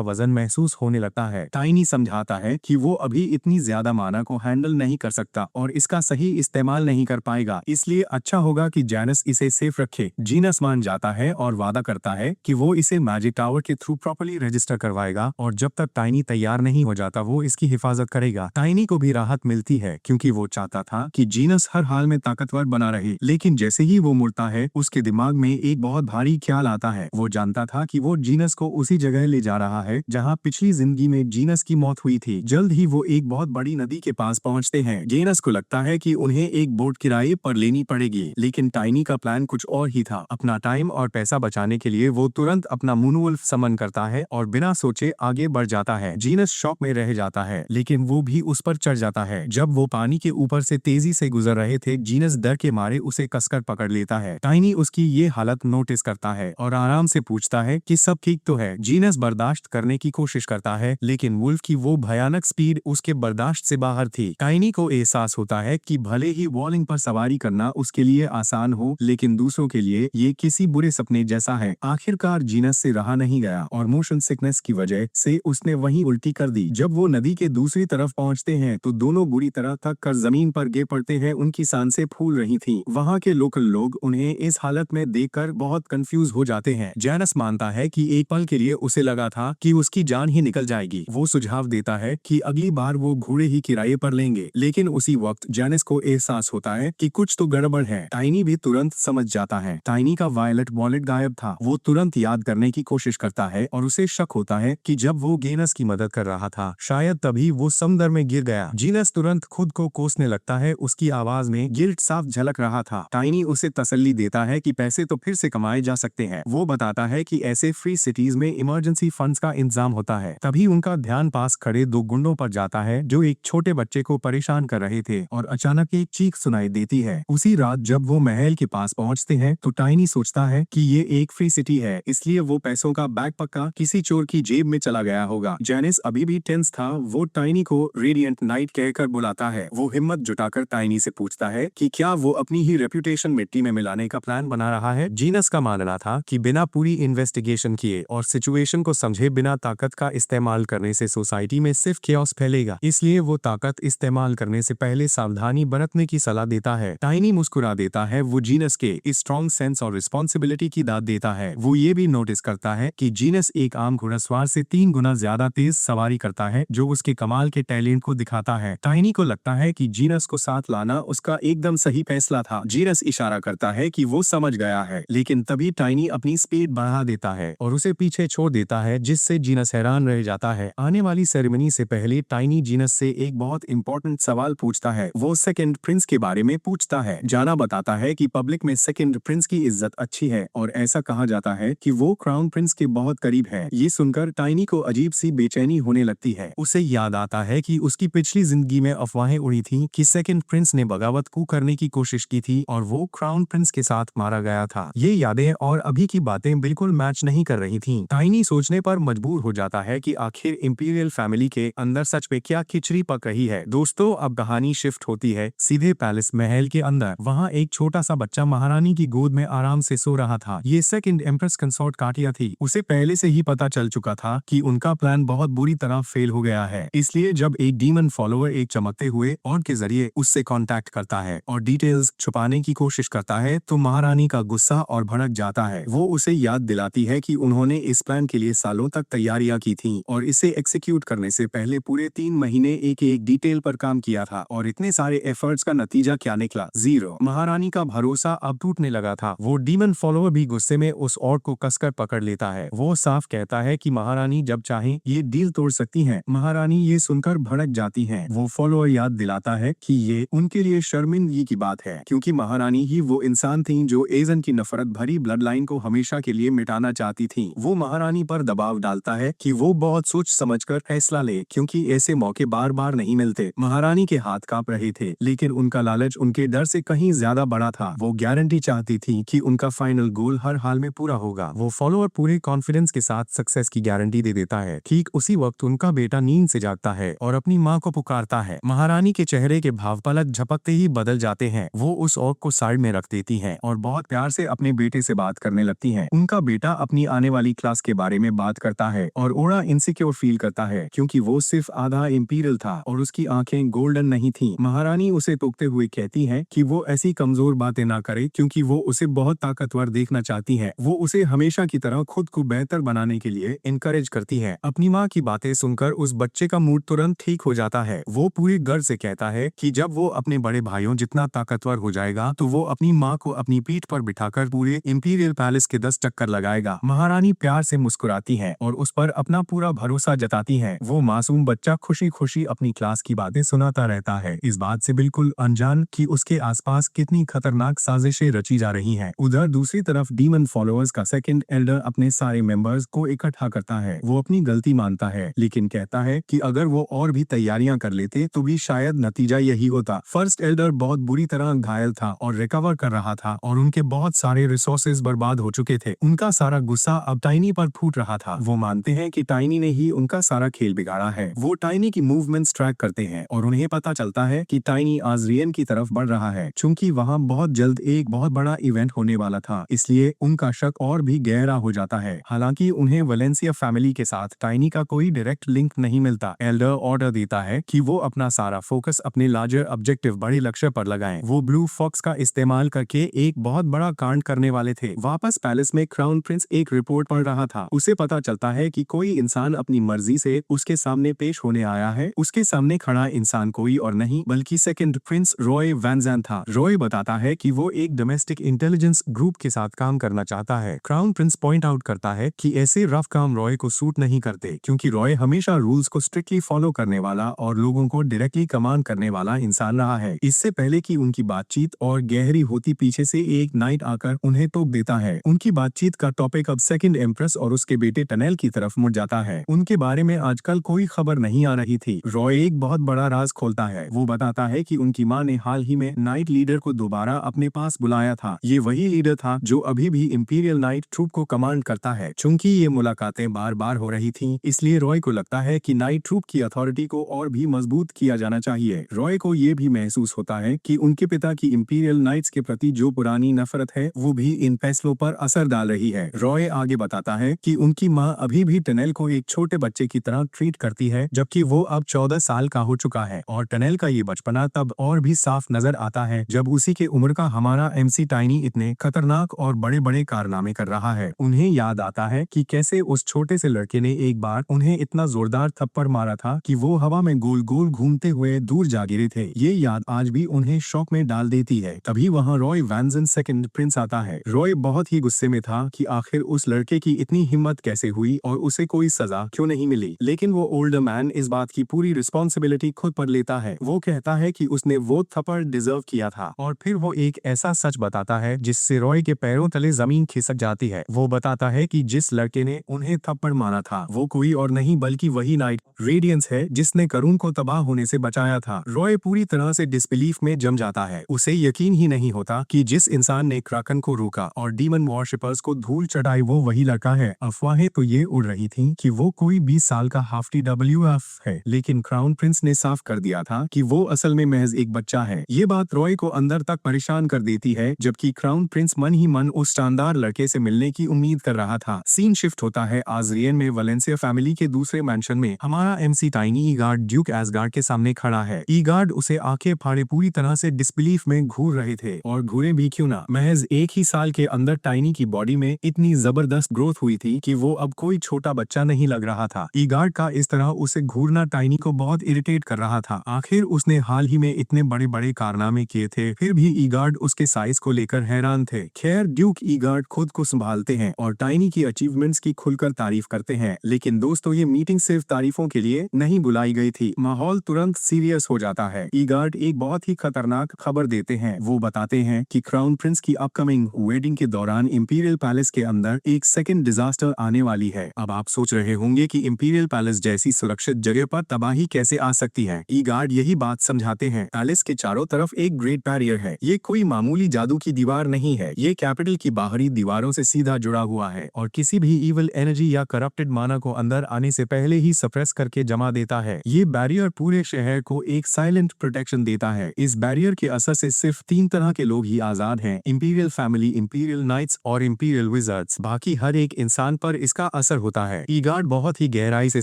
वजन महसूस होने लगता है। टाइनी समझाता है कि वो अभी इतनी ज्यादा माना को हैंडल नहीं कर सकता और इसका सही इस्तेमाल नहीं कर पाएगा, इसलिए अच्छा होगा कि जेनस इसे सेफ रखे। जीनस मान जाता है और वादा करता है कि वो इसे मैजिक टावर के थ्रू प्रॉपर्ली रजिस्टर करवाएगा और जब तक टाइनी तैयार नहीं हो जाता वो इसकी हिफाजत करेगा। टाइनी को भी राहत मिलती है क्योंकि वो चाहता था कि जीनस हर हाल में ताकतवर बना रहे, लेकिन जैसे ही वो मुड़ता है उसके दिमाग में एक बहुत भारी ख्याल आता है। वो जानता था कि वो जीनस को उसी जगह ले जा रहा है जहाँ पिछली जिंदगी में जीनस की मौत हुई थी। जल्द ही वो एक बहुत बड़ी नदी के पास पहुँचते हैं। जीनस को लगता है कि उन्हें एक बोट किराए पर लेनी पड़ेगी, लेकिन टाइनी का प्लान कुछ और ही था। अपना टाइम और पैसा बचाने के लिए वो तुरंत अपना मूनवुल्फ समन करता है और बिना सोचे आगे बढ़ जाता है। जीनस शॉक में रह जाता है, लेकिन वो भी उस पर चढ़ जाता है। जब वो पानी के ऊपर से तेजी से गुजर रहे थे, जीनस डर के मारे उसे कसकर पकड़ लेता है। टाइनी उसकी ये हालत नोटिस करता है और आराम से पूछता है कि सब ठीक तो है। जीनस बर्दाश्त करने की कोशिश करता है, लेकिन वुल्फ की वो भयानक स्पीड उसके बर्दाश्त से बाहर थी। टाइनी को एहसास होता है कि भले ही वॉलिंग पर सवारी करना उसके लिए आसान हो, लेकिन दूसरों के लिए ये किसी बुरे सपने जैसा है। आखिरकार जीनस से रहा नहीं गया और मोशन सिकनेस की वजह से उसने वहीं उल्टी कर दी। जब वो नदी के दूसरी तरफ पहुंचते हैं तो दोनों बुरी तरह थक कर जमीन पर गिर पड़ते हैं। उनकी सांसें फूल रही थीं। वहां के लोकल लोग उन्हें इस हालत में देखकर बहुत कंफ्यूज हो जाते हैं। जेनस मानता है कि एक पल के लिए उसे लगा था कि उसकी जान ही निकल जाएगी। वो सुझाव देता है कि अगली बार वो घोड़े ही किराए पर लेंगे, लेकिन उसी वक्त जेनस को एहसास होता है कि कुछ तो गड़बड़ है। टाइनी भी तुरंत समझ जाता है। टाइनी का वायलेट वॉलेट गायब था। वो तुरंत याद करने की कोशिश करता है और उसे शक होता है कि जब वो जीनस की मदद कर रहा था शायद तभी वो समुद्र में गिर गया। जीनस तुरंत खुद को कोसने लगता है। उसकी आवाज में गिल्ट साफ झलक रहा था। टाइनी उसे तसल्ली देता है कि पैसे तो फिर से कमाए जा सकते हैं। वो बताता है कि ऐसे फ्री सिटीज में इमरजेंसी फंड्स का इंतजाम होता है। तभी उनका ध्यान पास खड़े दो गुंडों पर जाता है जो एक छोटे बच्चे को परेशान कर रहे थे और अचानक एक चीख सुनाई देती है। उसी रात जब वो महल के पास पहुंचते हैं तो टाइनी सोचता है कि ये एक फ्री सिटी है, इसलिए वो पैसों का बैग पक्का किसी चोर की जेब में चला गया होगा। जेनिस अभी भी टेंस था। वो टाइनी को रेडिएंट नाइट कहकर बुलाता है। वो हिम्मत जुटाकर टाइनी से पूछता है कि क्या वो अपनी ही रेपुटेशन मिट्टी में मिलाने का प्लान बना रहा है। जीनस का मानना था कि बिना पूरी इन्वेस्टिगेशन किए और सिचुएशन को समझे बिना ताकत का इस्तेमाल करने से सोसाइटी में सिर्फ केओस फैलेगा, इसलिए वो ताकत इस्तेमाल करने से पहले सावधानी बरतने की सलाह देता है। टाइनी मुस्कुरा देता है। वो जीनस के इस स्ट्रॉन्ग सेंस और रिस्पॉन्सिबिलिटी की दाद देता है। वो ये भी नोटिस करता है कि जीनस एक आम घुड़सवार से 3 गुना ज्यादा तेज सवारी करता है, जो उसके कमाल के टैलेंट को दिखाता है। टाइनी को लगता है कि जीनस को साथ लाना उसका एकदम सही फैसला था। जीनस इशारा करता है कि वो समझ गया है, लेकिन तभी टाइनी अपनी स्पीड बढ़ा देता है और उसे पीछे छोड़ देता है, जिससे जीनस हैरान रह जाता है। आने वाली सेरेमनी से पहले टाइनी जीनस से एक बहुत इंपॉर्टेंट सवाल पूछता है। वो सेकंड प्रिंस के बारे में पूछता है। जाना बताता है कि पब्लिक में सेकंड प्रिंस की इज्जत अच्छी है और ऐसा कहा जाता है कि वो क्राउन प्रिंस के बहुत करीब है। ये सुनकर टाइनी को अजीब सी बेचैनी होने लगती है। उसे याद आता है कि उसकी पिछली जिंदगी में अफवाहें उड़ी थी कि सेकंड प्रिंस ने बगावत को करने की कोशिश की थी और वो क्राउन प्रिंस के साथ मारा गया था। ये यादें और अभी की बातें बिल्कुल मैच नहीं कर रही थीं। टाइनी सोचने पर मजबूर हो जाता है कि आखिर इंपीरियल फैमिली के अंदर सच में क्या खिचड़ी पक रही है। दोस्तों, अब कहानी शिफ्ट होती है सीधे पैलेस महल के अंदर। वहाँ एक छोटा सा बच्चा महारानी की गोद में आराम से सो रहा था। ये सेकंड एम्प्रेस कंसोर्ट काटिया थी। उसे पहले से ही पता चल चुका था कि उनका प्लान बहुत बुरी तरह फेल हो गया है। इसलिए जब एक डीमन फॉलोअर एक चमकते हुए ऑर्ड के जरिए उससे कांटेक्ट करता है और डिटेल्स छुपाने की कोशिश करता है तो महारानी का गुस्सा और भड़क जाता है। वो उसे याद दिलाती है कि उन्होंने इस प्लान के लिए सालों तक तैयारियां की थीं और इसे एक्सिक्यूट करने से पहले पूरे 3 महीने एक एक डिटेल पर काम किया था और इतने सारे एफर्ट्स का नतीजा क्या निकला? 0। महारानी का भरोसा अब टूटने लगा था। वो डीमन फॉलोअर भी गुस्से में उस ऑर्ड को कसकर पकड़ लेता है। वो साफ कहता है कि महारानी जब चाहे ये डील तोड़ सकती हैं। महारानी ये सुनकर भड़क जाती हैं। वो फॉलोअर याद दिलाता है कि ये उनके लिए शर्मिंदगी की बात है, क्योंकि महारानी ही वो इंसान थीं जो एजन की नफरत भरी ब्लड लाइन को हमेशा के लिए मिटाना चाहती थीं। वो महारानी पर दबाव डालता है कि वो बहुत सोच समझकर फैसला ले, क्योंकि ऐसे मौके बार बार नहीं मिलते। महारानी के हाथ कांप रहे थे, लेकिन उनका लालच उनके डर से कहीं ज्यादा बड़ा था। वो गारंटी चाहती थी कि उनका फाइनल गोल हर हाल में पूरा होगा। वो फॉलोअर पूरे कॉन्फिडेंस के साथ सक्सेस की गारंटी दे देता है। है। ठीक उसी वक्त उनका बेटा नींद से जागता है और अपनी माँ को पुकारता है। महारानी के चेहरे के भाव पलक झपकते ही बदल जाते हैं। वो उस ऑक को साइड में रख देती हैं और बहुत प्यार से अपने बेटे से बात करने लगती हैं। उनका बेटा अपनी आने वाली क्लास के बारे में बात करता है और ओरा इनसिक्योर फील करता है क्योंकि वो सिर्फ आधा इंपीरियल था और उसकी आंखें गोल्डन नहीं थीं। महारानी उसे टोकते हुए कहती है कि वो ऐसी कमजोर बातें ना करे क्योंकि वो उसे बहुत ताकतवर देखना चाहती है। वो उसे हमेशा की तरह खुद को बेहतर बनाने के लिए इनकरेज करती है। अपनी माँ की बातें सुनकर उस बच्चे का मूड तुरंत ठीक हो जाता है। वो पूरे गर्व से कहता है कि जब वो अपने बड़े भाइयों जितना ताकतवर हो जाएगा तो वो अपनी माँ को अपनी पीठ पर बिठाकर पूरे इंपीरियल पैलेस के 10 चक्कर लगाएगा। महारानी प्यार से मुस्कुराती है और उस पर अपना पूरा भरोसा जताती है। वो मासूम बच्चा खुशी खुशी अपनी क्लास की बातें सुनाता रहता है, इस बात से बिल्कुल अनजान कि उसके आसपास कितनी खतरनाक साजिशें रची जा रही हैं। उधर दूसरी तरफ डीमन फॉलोअर्स का सेकंड एल्डर अपने सारे मेंबर्स को इकट्ठा करता है। वो अपनी गलती मानता है लेकिन कहता है कि अगर वो और भी तैयारियां कर लेते तो भी शायद नतीजा यही होता। फर्स्ट एल्डर बहुत बुरी तरह घायल था और रिकवर कर रहा था और उनके बहुत सारे रिसोर्सेज बर्बाद हो चुके थे। उनका सारा गुस्सा अब टाइनी पर फूट रहा था। वो मानते हैं कि टाइनी ने ही उनका सारा खेल बिगाड़ा है। वो टाइनी की मूवमेंट्स ट्रैक करते हैं और उन्हें पता चलता है कि टाइनी आज़रियन की तरफ बढ़ रहा है। चूंकि वहाँ बहुत जल्द एक बहुत बड़ा इवेंट होने वाला था, इसलिए उनका शक और भी गहरा हो जाता है। हालांकि उन्हें वेलेंसिया फैमिली के साथ टाइनी का कोई डायरेक्ट लिंक नहीं मिलता। एल्डर ऑर्डर देता है कि वो अपना सारा फोकस अपने लार्जर ऑब्जेक्टिव, बड़े लक्ष्य पर लगाएं। वो ब्लू फॉक्स का इस्तेमाल करके एक बहुत बड़ा कांड करने वाले थे। वापस पैलेस में क्राउन प्रिंस एक रिपोर्ट पढ़ रहा था। उसे पता चलता है कि कोई इंसान अपनी मर्जी से उसके सामने पेश होने आया है। उसके सामने खड़ा इंसान कोई और नहीं बल्कि सेकंड प्रिंस रॉय वैनज़ैन था। रॉय बताता है कि वो एक डोमेस्टिक इंटेलिजेंस ग्रुप के साथ काम करना चाहता है। क्राउन प्रिंस पॉइंट आउट करता है कि ऐसे रफ काम रॉय को सूट नहीं करते क्योंकि रॉय हमेशा रूल्स को स्ट्रिक्टली फॉलो करने वाला और लोगों को डायरेक्टली कमांड करने वाला इंसान रहा है। इससे पहले कि उनकी बातचीत और गहरी होती, पीछे से एक नाइट आकर उन्हें टोक देता है। उनकी बातचीत का टॉपिक अब सेकंड एम्प्रेस और उसके बेटे टनेल की तरफ मुड़ जाता है। उनके बारे में आजकल कोई खबर नहीं आ रही थी। रॉय एक बहुत बड़ा राज खोलता है। वो बताता है कि उनकी माँ ने हाल ही में नाइट लीडर को दोबारा अपने पास बुलाया था। ये वही लीडर था जो अभी भी इंपीरियल नाइट ट्रूप को कमांड करता है। चूंकि ये मुलाकातें बार बार हो रही थी, इसलिए रॉय को लगता है कि नाइट ट्रूप की अथॉरिटी को और भी मजबूत किया जाना चाहिए। रॉय को ये भी महसूस होता है कि उनके पिता की इंपीरियल नाइट्स के प्रति जो पुरानी नफरत है वो भी इन फैसलों पर असर डाल रही है। रॉय आगे बताता है कि उनकी माँ अभी भी टनेल को एक छोटे बच्चे की तरह ट्रीट करती है, जबकि वो अब 14 साल का हो चुका है और टनेल का ये बचपना तब और भी साफ नजर आता है जब उसी के उम्र का हमारा एमसी टाइनी इतने खतरनाक और बड़े बड़े कारनामे कर रहा है। उन्हें याद आता है कि कैसे उस छोटे से लड़के ने एक बार उन्हें इतना जोरदार थप्पड़ मारा था कि वो हवा में गोल गोल घूमते हुए दूर जा गिरे थे। ये याद आज भी उन्हें शौक में डाल देती है। तभी वहाँ रॉय वैनज़न सेकंड प्रिंस आता है। रॉय बहुत ही गुस्से में था कि आखिर उस लड़के की इतनी हिम्मत कैसे हुई और उसे कोई सजा क्यों नहीं मिली, लेकिन वो ओल्डर मैन इस बात की पूरी रिस्पॉन्सिबिलिटी खुद पर लेता है। वो कहता है कि उसने वो थप्पड़ डिजर्व किया था और फिर वो एक ऐसा सच बताता है जिससे रॉय के पैरों तले जमीन खिसक जाती है। वो बताता है कि जिस लड़के ने उन्हें थप्पड़ मारा था वो कोई और नहीं बल्कि वही नाइट रेडियंस है जिसने करुण को तबाह होने से बचाया था। रॉय पूरी तरह से डिसबिलीफ में जम जाता है। उसे यकीन ही नहीं होता कि जिस इंसान ने क्राकन को रोका और डीमन वॉरशिपर्स को धूल चटाई वो वही लड़का है। अफवाहें तो ये उड़ रही थीं कि वो कोई 20 साल का हाफ TWF है, लेकिन क्राउन प्रिंस ने साफ कर दिया था कि वो असल में महज एक बच्चा है। ये बात रॉय को अंदर तक परेशान कर देती है, जबकि क्राउन प्रिंस मन ही मन उस शानदार लड़के से मिलने की उम्मीद कर रहा था। सीन शिफ्ट होता है आज़रियन में। वेलेंसिया फैमिली के दूसरे मैंशन में हमारा एमसी टाइनी ईगार्ड ड्यूक एसगार्ड के सामने खड़ा है। ईगार्ड उसे आंखें फाड़े पूरी तरह से डिसबिलीफ में घूर रहे थे, और घूरे भी क्यों ना, महज एक ही साल के अंदर टाइनी की बॉडी में इतनी जबरदस्त ग्रोथ हुई थी कि वो अब कोई छोटा बच्चा नहीं लग रहा था। ईगार्ड का इस तरह उसे घूरना टाइनी को बहुत इरिटेट कर रहा था। आखिर उसने हाल ही में इतने बड़े बड़े कारनामे किए थे, फिर भी ईगार्ड उसके साइज को लेकर हैरान थे। खैर, ड्यूक ईगार्ड खुद को संभालते हैं और टाइनी की अचीवमेंट्स की खुलकर तारीफ करते हैं। लेकिन दोस्तों, ये मीटिंग सिर्फ तारीफों के लिए नहीं बुलाई गई थी। माहौल तुरंत सीरियस हो जाता है। ईगार्ड एक बहुत ही खतरनाक खबर देते हैं। वो बताते हैं कि क्राउन प्रिंस की अपकमिंग वेडिंग के दौरान इंपीरियल पैलेस के अंदर एक सेकंड डिजास्टर आने वाली है। अब आप सोच रहे होंगे कि इंपीरियल पैलेस जैसी सुरक्षित जगह पर तबाही कैसे आ सकती है। ईगार्ड यही बात समझाते हैं। पैलेस के चारों तरफ एक ग्रेट बैरियर है। ये कोई मामूली जादू की दीवार नहीं है। ये कैपिटल की बाहरी दीवारों से सीधा जुड़ा हुआ है और किसी भी इविल एनर्जी या करप्टेड माना को अंदर आने से पहले ही सप्रेस करके जमा देता है। ये बैरियर पूरे शहर को एक साइलेंट प्रोटेक्शन देता है। इस बैरियर के असर से सिर्फ 3 तरह के लोग ही आजाद हैं, इंपीरियल फैमिली, इंपीरियल नाइट्स और इंपीरियल विजार्ड्स। बाकी हर एक इंसान पर इसका असर होता है। ईगार्ड बहुत ही गहराई से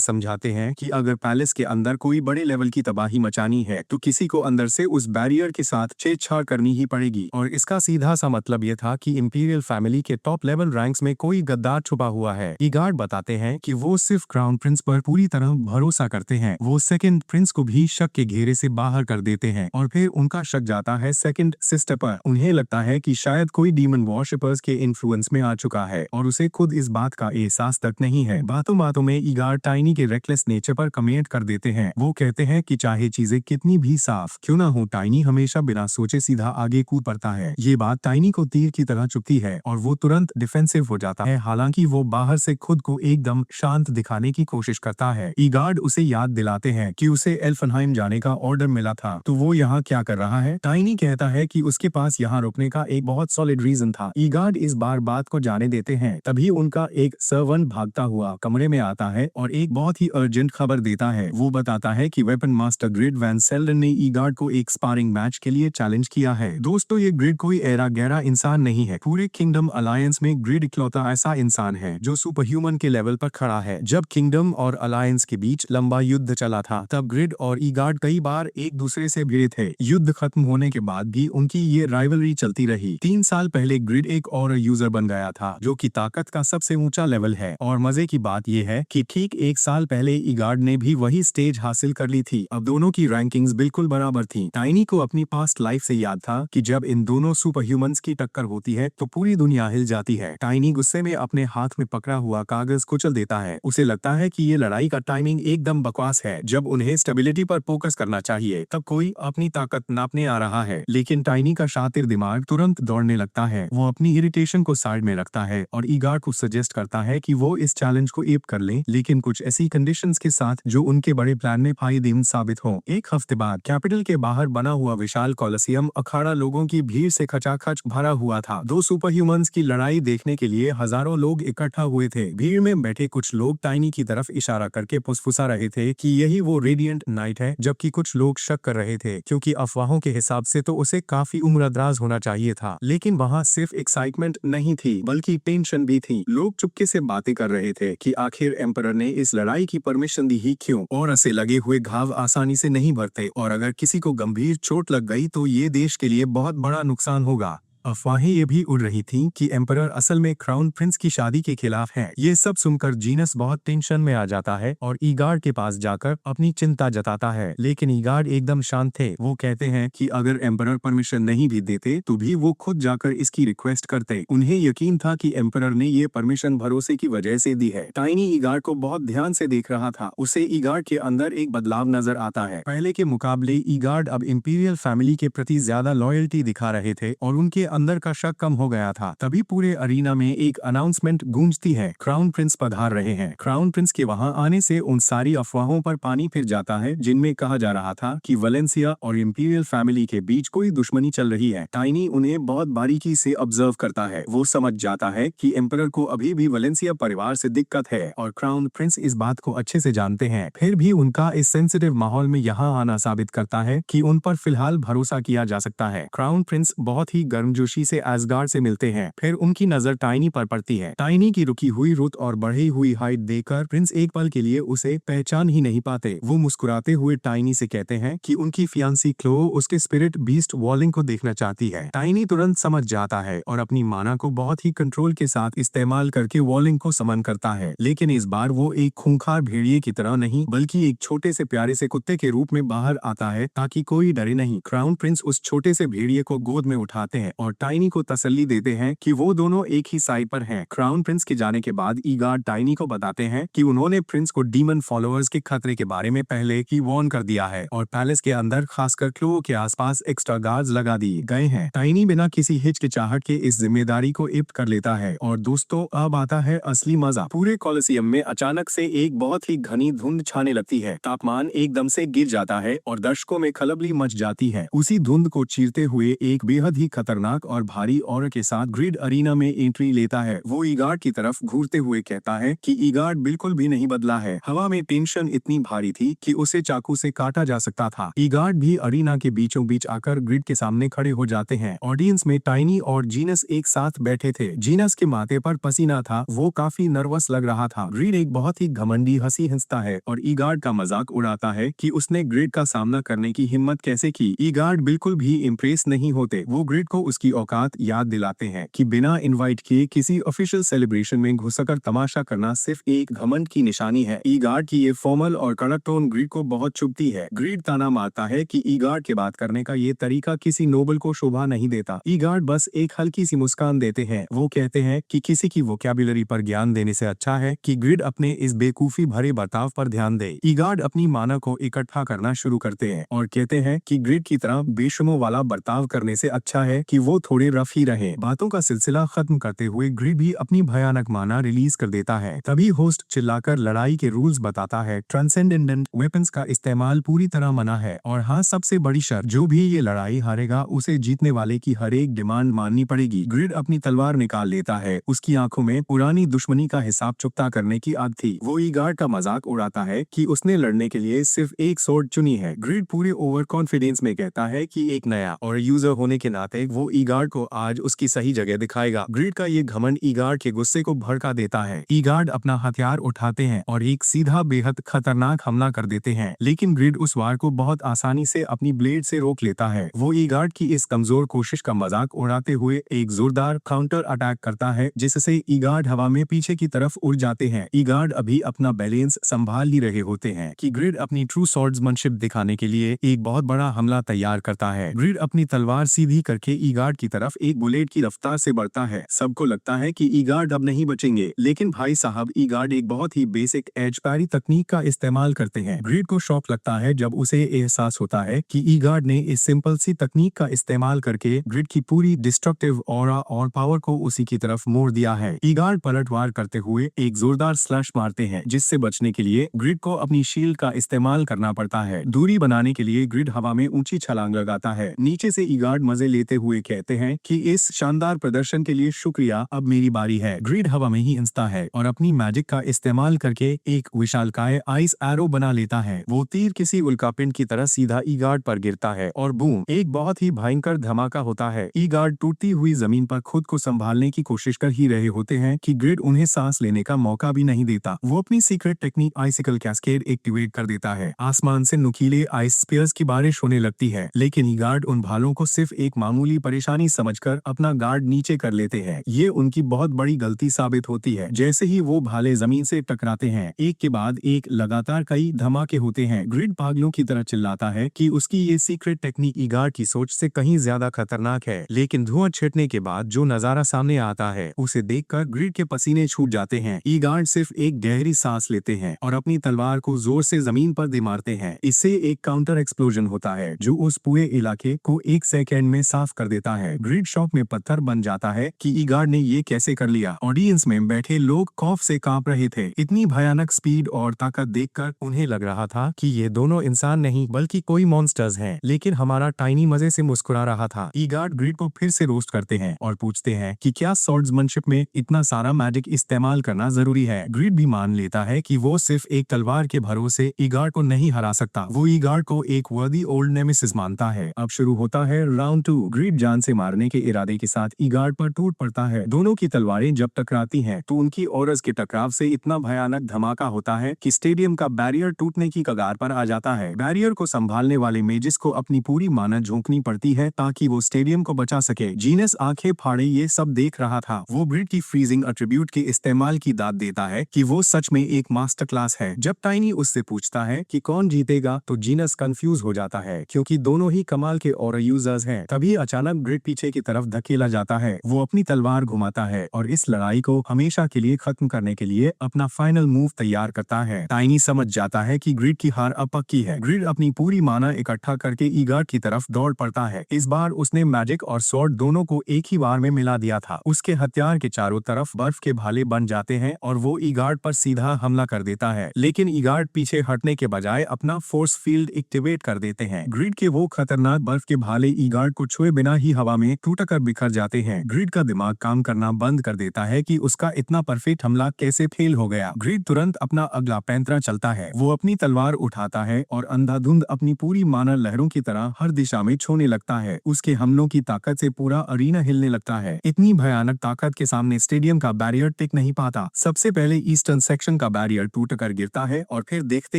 समझाते हैं कि अगर पैलेस के अंदर कोई बड़े लेवल की तबाही मचानी है तो किसी को अंदर से उस बैरियर के साथ छेड़छाड़ करनी ही पड़ेगी। और इसका सीधा सा मतलब ये था कि इंपीरियल फैमिली के टॉप लेवल रैंक्स में कोई गद्दार छुपा हुआ है। ईगार्ड बताते हैं कि वो सिर्फ क्राउन प्रिंस पर पूरी तरह भरोसा करते हैं। वो सेकंड प्रिंस को भी शक के घेरे से बाहर कर देते हैं और फिर उनका शक जाता है सेकंड सिस्टर पर। उन्हें लगता है कि शायद कोई डीमन वॉरशिपर्स के इन्फ्लुएंस में आ चुका है और उसे खुद इस बात का एहसास तक नहीं है। बातों बातों में ईगार्ड टाइनी के रेकलेस नेचर पर कमेंट कर देते हैं। वो कहते हैं कि चाहे चीजें कितनी भी साफ क्यों ना हो, टाइनी हमेशा बिना सोचे सीधा आगे कूद पड़ता है। ये बात टाइनी को तीर की तरह चुभती है और वो तुरंत डिफेंसिव हो जाता है। हालांकि वो बाहर से खुद को एकदम शांत दिखाने की कोशिश करता है। ईगार्ड उसे याद दिलाते हैं कि उसे एल्फनहाइम जाने का ऑर्डर मिला था, तो वो यहाँ क्या कर रहा है। टाइनी कहता है कि उसके पास यहाँ रुकने का एक बहुत सॉलिड रीजन था। ईगार्ड इस बार बात को जाने देते हैं। तभी उनका एक सर्वेंट भागता हुआ कमरे में आता है और एक बहुत ही अर्जेंट खबर देता है। वो बताता है कि weapon master Grid van Seldon ने ईगार्ड को एक स्पारिंग मैच के लिए चैलेंज किया है। दोस्तों, ये ग्रिड कोई ऐरा गहरा इंसान नहीं है। पूरे किंगडम अलायंस में ग्रिड इकलौता ऐसा इंसान है जो सुपर ह्यूमन के लेवल पर खड़ा है। जब किंगडम और अलायंस के बीच लंबा युद्ध चला था तब ग्रिड और ईगार्ड कई बार एक दूसरे से भिड़े थे। युद्ध खत्म होने के बाद भी उनकी ये राइवलरी चलती रही। 3 साल पहले ग्रिड एक और यूजर बन गया था जो कि ताकत का सबसे ऊंचा लेवल है। और मजे की बात यह है कि ठीक 1 साल पहले ईगार्ड ने भी वही स्टेज हासिल कर ली थी। अब दोनों की रैंकिंग्स बिल्कुल बराबर थी। टाइनी को अपनी पास्ट लाइफ से याद था कि जब इन दोनों सुपर ह्यूमंस की टक्कर होती है तो पूरी दुनिया हिल जाती है। टाइनी गुस्से में अपने हाथ में पकड़ा हुआ कागज कुचल देता है। उसे लगता है कि ये लड़ाई का टाइमिंग एकदम बकवास है। जब उन्हें स्टेबिलिटी पर फोकस करना चाहिए तब कोई अपनी ताकत नापने आ रहा है। लेकिन टाइनी का शातिर दिमाग तुरंत दौड़ने लगता है। वो अपनी इरिटेशन को साइड में रखता है और ईगार्ड को सजेस्ट करता है कि वो इस चैलेंज को एप कर ले, लेकिन कुछ ऐसी कंडीशंस के साथ जो उनके बड़े प्लान में फायदेमंद साबित हो। एक हफ्ते बाद कैपिटल के बाहर बना हुआ विशाल कॉलोसियम अखाड़ा लोगों की भीड़ से खचाखच भरा हुआ था। 2 सुपर ह्यूमंस की लड़ाई देखने के लिए हजारों लोग इकट्ठा हुए थे। भीड़ में बैठे कुछ लोग टाइनी की तरफ इशारा करके फुसफुसा रहे थे कि यही वो रेडिएंट नाइट है, जबकि कुछ लोग शक कर रहे थे क्योंकि अफवाहों के हिसाब से तो उसे काफी उम्रदराज होना चाहिए था। लेकिन वहाँ सिर्फ एक्साइटमेंट नहीं थी बल्कि टेंशन भी थी। लोग चुपके से बातें कर रहे थे कि आखिर एम्परर ने इस लड़ाई की परमिशन दी ही क्यों, और ऐसे लगे हुए घाव आसानी से नहीं भरते, और अगर किसी को गंभीर चोट लग गई तो ये देश के लिए बहुत बड़ा नुकसान होगा। अफवाहें ये भी उड़ रही थीं कि एम्परर असल में क्राउन प्रिंस की शादी के खिलाफ है। ये सब सुनकर जीनस बहुत टेंशन में आ जाता है और ईगार्ड के पास जाकर अपनी चिंता जताता है। लेकिन ईगार्ड एकदम शांत थे। वो कहते हैं कि अगर एम्परर परमिशन नहीं भी देते तो भी वो खुद जाकर इसकी रिक्वेस्ट करते। उन्हें यकीन था कि एम्परर ने ये परमिशन भरोसे की वजह से दी है। टाइनी ईगार्ड को बहुत ध्यान से देख रहा था। उसे ईगार्ड के अंदर एक बदलाव नजर आता है। पहले के मुकाबले ईगार्ड अब इंपीरियल फैमिली के प्रति ज्यादा लॉयल्टी दिखा रहे थे और उनके अंदर का शक कम हो गया था। तभी पूरे अरीना में एक अनाउंसमेंट गूंजती है, क्राउन प्रिंस पधार रहे हैं। क्राउन प्रिंस के वहां आने से उन सारी अफवाहों पर पानी फिर जाता है जिनमें कहा जा रहा था कि वलेंसिया और इंपीरियल फैमिली के बीच कोई दुश्मनी चल रही है। टाइनी उन्हें बहुत बारीकी से ऑब्जर्व करता है। वो समझ जाता है कि एम्परर को अभी भी वलेंसिया परिवार से दिक्कत है और क्राउन प्रिंस इस बात को अच्छे से जानते हैं। फिर भी उनका इस सेंसिटिव माहौल में यहाँ आना साबित करता है कि उन पर फिलहाल भरोसा किया जा सकता है। क्राउन प्रिंस बहुत ही गर्मजोशी से एसगार्ड से मिलते हैं। फिर उनकी नजर टाइनी पर पड़ती है। टाइनी की रुकी हुई रुत और बढ़ी हुई हाइट देखकर प्रिंस एक पल के लिए उसे पहचान ही नहीं पाते। वो मुस्कुराते हुए टाइनी से कहते हैं कि उनकी फियांसी क्लो उसके स्पिरिट बीस्ट वॉलिंग को देखना चाहती है। टाइनी तुरंत समझ जाता है और अपनी माना को बहुत ही कंट्रोल के साथ इस्तेमाल करके वॉलिंग को समन करता है। लेकिन इस बार वो एक खूंखार भेड़िए की तरह नहीं बल्कि एक छोटे से प्यारे से कुत्ते के रूप में बाहर आता है ताकि कोई डरे नहीं। क्राउन प्रिंस उस छोटे से भेड़िए को गोद में उठाते हैं और टाइनी को तसल्ली देते हैं कि वो दोनों एक ही साइड पर हैं। क्राउन प्रिंस के जाने के बाद ईगार्ड टाइनी को बताते हैं कि उन्होंने प्रिंस को डीमन फॉलोअर्स के खतरे के बारे में पहले ही वार्न कर दिया है और पैलेस के अंदर खासकर क्लो के आसपास एक्स्ट्रा गार्ड्स लगा दिए गए हैं। टाइनी बिना किसी हिचकिचाहट के इस जिम्मेदारी को एक्सेप्ट कर लेता है। और दोस्तों, अब आता है असली मजा। पूरे कॉलोसियम में अचानक से एक बहुत ही घनी धुंध छाने लगती है। तापमान एकदम से गिर जाता है और दर्शकों में खलबली मच जाती है। उसी धुंध को चीरते हुए एक बेहद ही खतरनाक खतरनाक और भारी ऑरा के साथ ग्रिड अरीना में एंट्री लेता है। वो ईगार्ड की तरफ घूरते हुए कहता है कि ईगार्ड बिल्कुल भी नहीं बदला है। हवा में टेंशन इतनी भारी थी कि उसे चाकू से काटा जा सकता था। ईगार्ड भी अरीना के बीचों बीच आकर ग्रिड के सामने खड़े हो जाते हैं। ऑडियंस में टाइनी और जीनस एक साथ बैठे थे। जीनस के माथे पर पसीना था, वो काफी नर्वस लग रहा था। ग्रिड एक बहुत ही घमंडी हंसी हंसता है और ईगार्ड का मजाक उड़ाता है कि उसने ग्रिड का सामना करने की हिम्मत कैसे की। ईगार्ड बिल्कुल भी इम्प्रेस नहीं होते। वो ग्रिड को उसकी औकात याद दिलाते हैं कि बिना इनवाइट किए किसी ऑफिशियल सेलिब्रेशन में घुसकर तमाशा करना सिर्फ एक घमंड की निशानी है। ईगार्ड की ये फॉर्मल और कड़क टोन ग्रिड को बहुत चुभती है। ग्रिड ताना मारता है कि ईगार्ड के बात करने का ये तरीका किसी नोबल को शोभा नहीं देता। ईगार्ड बस एक हल्की सी मुस्कान देते हैं। वो कहते हैं कि किसी की वोकैबुलरी पर ज्ञान देने से अच्छा है कि ग्रिड अपने इस बेवकूफी भरे बर्ताव पर ध्यान दे। ईगार्ड अपनी माना को इकट्ठा करना शुरू करते हैं और कहते हैं कि ग्रिड की तरह बेशर्मों वाला बर्ताव करने से अच्छा है कि वो थोड़े रफ ही रहे। बातों का सिलसिला खत्म करते हुए ग्रिड भी अपनी भयानक माना रिलीज कर देता है। तभी होस्ट चिल्लाकर लड़ाई के रूल्स बताता है। ट्रांसेंडेंटेंट वेपन्स का इस्तेमाल पूरी तरह मना है और हाँ, सबसे बड़ी शर्त, जो भी ये लड़ाई हारेगा उसे जीतने वाले की हर एक डिमांड माननी पड़ेगी। ग्रिड अपनी तलवार निकाल लेता है। उसकी आंखों में पुरानी दुश्मनी का हिसाब चुकता करने की आदत थी। वो ईगार्ड का मजाक उड़ाता है कि उसने लड़ने के लिए सिर्फ एक स्वॉर्ड चुनी है। ग्रिड पूरे ओवर कॉन्फिडेंस में कहता है कि एक नया और यूजर होने के नाते वो ईगार्ड को आज उसकी सही जगह दिखाएगा। ग्रिड का ये घमंड ईगार्ड के गुस्से को भड़का देता है। ईगार्ड अपना हथियार उठाते हैं और एक सीधा बेहद खतरनाक हमला कर देते हैं, लेकिन ग्रिड उस वार को बहुत आसानी से अपनी ब्लेड से रोक लेता है। वो ईगार्ड की इस कमजोर कोशिश का मजाक उड़ाते हुए एक जोरदार काउंटर अटैक करता है, जिससे ईगार्ड हवा में पीछे की तरफ उड़ जाते हैं। ईगार्ड अभी अपना बैलेंस संभाल ही रहे होते हैं कि ग्रिड अपनी ट्रू स्वॉर्ड्समैनशिप दिखाने के लिए एक बहुत बड़ा हमला तैयार करता है। ग्रिड अपनी तलवार सीधी करके ईगार्ड की तरफ एक बुलेट की रफ्तार से बढ़ता है। सबको लगता है कि ईगार्ड अब नहीं बचेंगे, लेकिन भाई साहब, ईगार्ड एक बहुत ही बेसिक एज पैरी तकनीक का इस्तेमाल करते हैं। ग्रिड को शौक लगता है जब उसे एहसास होता है कि ईगार्ड ने इस सिंपल सी तकनीक का इस्तेमाल करके ग्रिड की पूरी डिस्ट्रक्टिव ऑरा और पावर को उसी की तरफ मोड़ दिया है। ईगार्ड पलटवार करते हुए एक जोरदार स्लैश मारते हैं, जिससे बचने के लिए ग्रिड को अपनी शील्ड का इस्तेमाल करना पड़ता है। दूरी बनाने के लिए ग्रिड हवा में ऊंची छलांग लगाता है। नीचे से ईगार्ड मजे लेते हुए कहते हैं कि इस शानदार प्रदर्शन के लिए शुक्रिया, अब मेरी बारी है। ग्रिड हवा में ही हंसता है और अपनी मैजिक का इस्तेमाल करके एक विशालकाय आइस एरो बना लेता है। वो तीर किसी उल्कापिंड की तरह सीधा ईगार्ड पर गिरता है और बूम, एक बहुत ही भयंकर धमाका होता है। ईगार्ड टूटती हुई जमीन पर खुद को संभालने की कोशिश कर ही रहे होते हैं कि ग्रिड उन्हें सांस लेने का मौका भी नहीं देता। वो अपनी सीक्रेट टेक्निक आइसिकल कैस्केड एक्टिवेट कर देता है। आसमान से नुकीले आइस स्पीयर्स की बारिश होने लगती है, लेकिन ईगार्ड उन भालों को सिर्फ एक मामूली परेशानी समझकर अपना गार्ड नीचे कर लेते हैं। ये उनकी बहुत बड़ी गलती साबित होती है। जैसे ही वो भाले जमीन से टकराते हैं, एक के बाद एक लगातार कई धमाके होते हैं। ग्रिड पागलों की तरह चिल्लाता है कि उसकी ये सीक्रेट टेक्निक ईगार्ड की सोच से कहीं ज्यादा खतरनाक है, लेकिन धुआं छिड़ने के बाद जो नजारा सामने आता है उसे देखकर ग्रिड के पसीने छूट जाते हैं। ईगार्ड सिर्फ एक गहरी सांस लेते हैं और अपनी तलवार को जोर से जमीन पर दे मारते हैं। इससे एक काउंटर एक्सप्लोजन होता है जो उस पूरे इलाके को एक सेकेंड में साफ कर देता है। ग्रिड शॉक में पत्थर बन जाता है कि ईगार्ड ने ये कैसे कर लिया। ऑडियंस में बैठे लोग खौफ से कांप रहे थे। इतनी भयानक स्पीड और ताकत देखकर उन्हें लग रहा था कि ये दोनों इंसान नहीं बल्कि कोई मॉन्स्टर्स हैं। लेकिन हमारा टाइनी मजे से मुस्कुरा रहा था। ईगार्ड ग्रिड को फिर से रोस्ट करते हैं और पूछते हैं कि क्या स्वॉर्ड्समैनशिप में इतना सारा मैजिक इस्तेमाल करना जरूरी है। ग्रिड भी मान लेता है कि वो सिर्फ एक तलवार के भरोसे ईगार्ड को नहीं हरा सकता। वो ईगार्ड को एक वर्दी ओल्ड नेमेसिस मानता है। अब शुरू होता है राउंड 2। ग्रिड जान से मारने के इरादे के साथ ईगार्ड पर टूट पड़ता है। दोनों की तलवारें जब टकराती हैं तो उनकी औरस के टकराव से इतना भयानक धमाका होता है कि स्टेडियम का बैरियर टूटने की कगार पर आ जाता है। बैरियर को संभालने वाले मेजिस को अपनी पूरी माना झोंकनी पड़ती है ताकि वो स्टेडियम को बचा सके। जीनस आंखें फाड़े ये सब देख रहा था। वो ग्रिड की फ्रीजिंग एट्रीब्यूट के इस्तेमाल की दाद देता है कि वो सच में एक मास्टर क्लास है। जब टाइनी उससे पूछता है कि कौन जीतेगा तो जीनस कंफ्यूज हो जाता है क्योंकि दोनों ही कमाल के ऑरा यूजर्स हैं। तभी अचानक ग्रिड पीछे की तरफ धकेला जाता है। वो अपनी तलवार घुमाता है और इस लड़ाई को हमेशा के लिए खत्म करने के लिए अपना फाइनल मूव तैयार करता है। टाइनी समझ जाता है कि ग्रिड की हार अब पक्की है। ग्रिड अपनी पूरी माना इकट्ठा करके ईगार्ड की तरफ दौड़ पड़ता है। इस बार उसने मैजिक और स्वॉर्ड दोनों को एक ही बार में मिला दिया था। उसके हथियार के चारों तरफ बर्फ के भाले बन जाते हैं और वो ईगार्ड पर सीधा हमला कर देता है, लेकिन ईगार्ड पीछे हटने के बजाय अपना फोर्स फील्ड एक्टिवेट कर देते हैं। ग्रिड के वो खतरनाक बर्फ के भाले ईगार्ड को छुए बिना ही हवा हवा में टूटकर बिखर जाते हैं। ग्रिड का दिमाग काम करना बंद कर देता है कि उसका इतना परफेक्ट हमला कैसे फेल हो गया। ग्रिड तुरंत अपना अगला पैंतरा चलता है। वो अपनी तलवार उठाता है और अंधाधुंध अपनी पूरी माना लहरों की तरह हर दिशा में छोड़ने लगता है। उसके हमलों की ताकत से पूरा अरीना हिलने लगता है। इतनी भयानक ताकत के सामने स्टेडियम का बैरियर टिक नहीं पाता। सबसे पहले ईस्टर्न सेक्शन का बैरियर टूटकर गिरता है और फिर देखते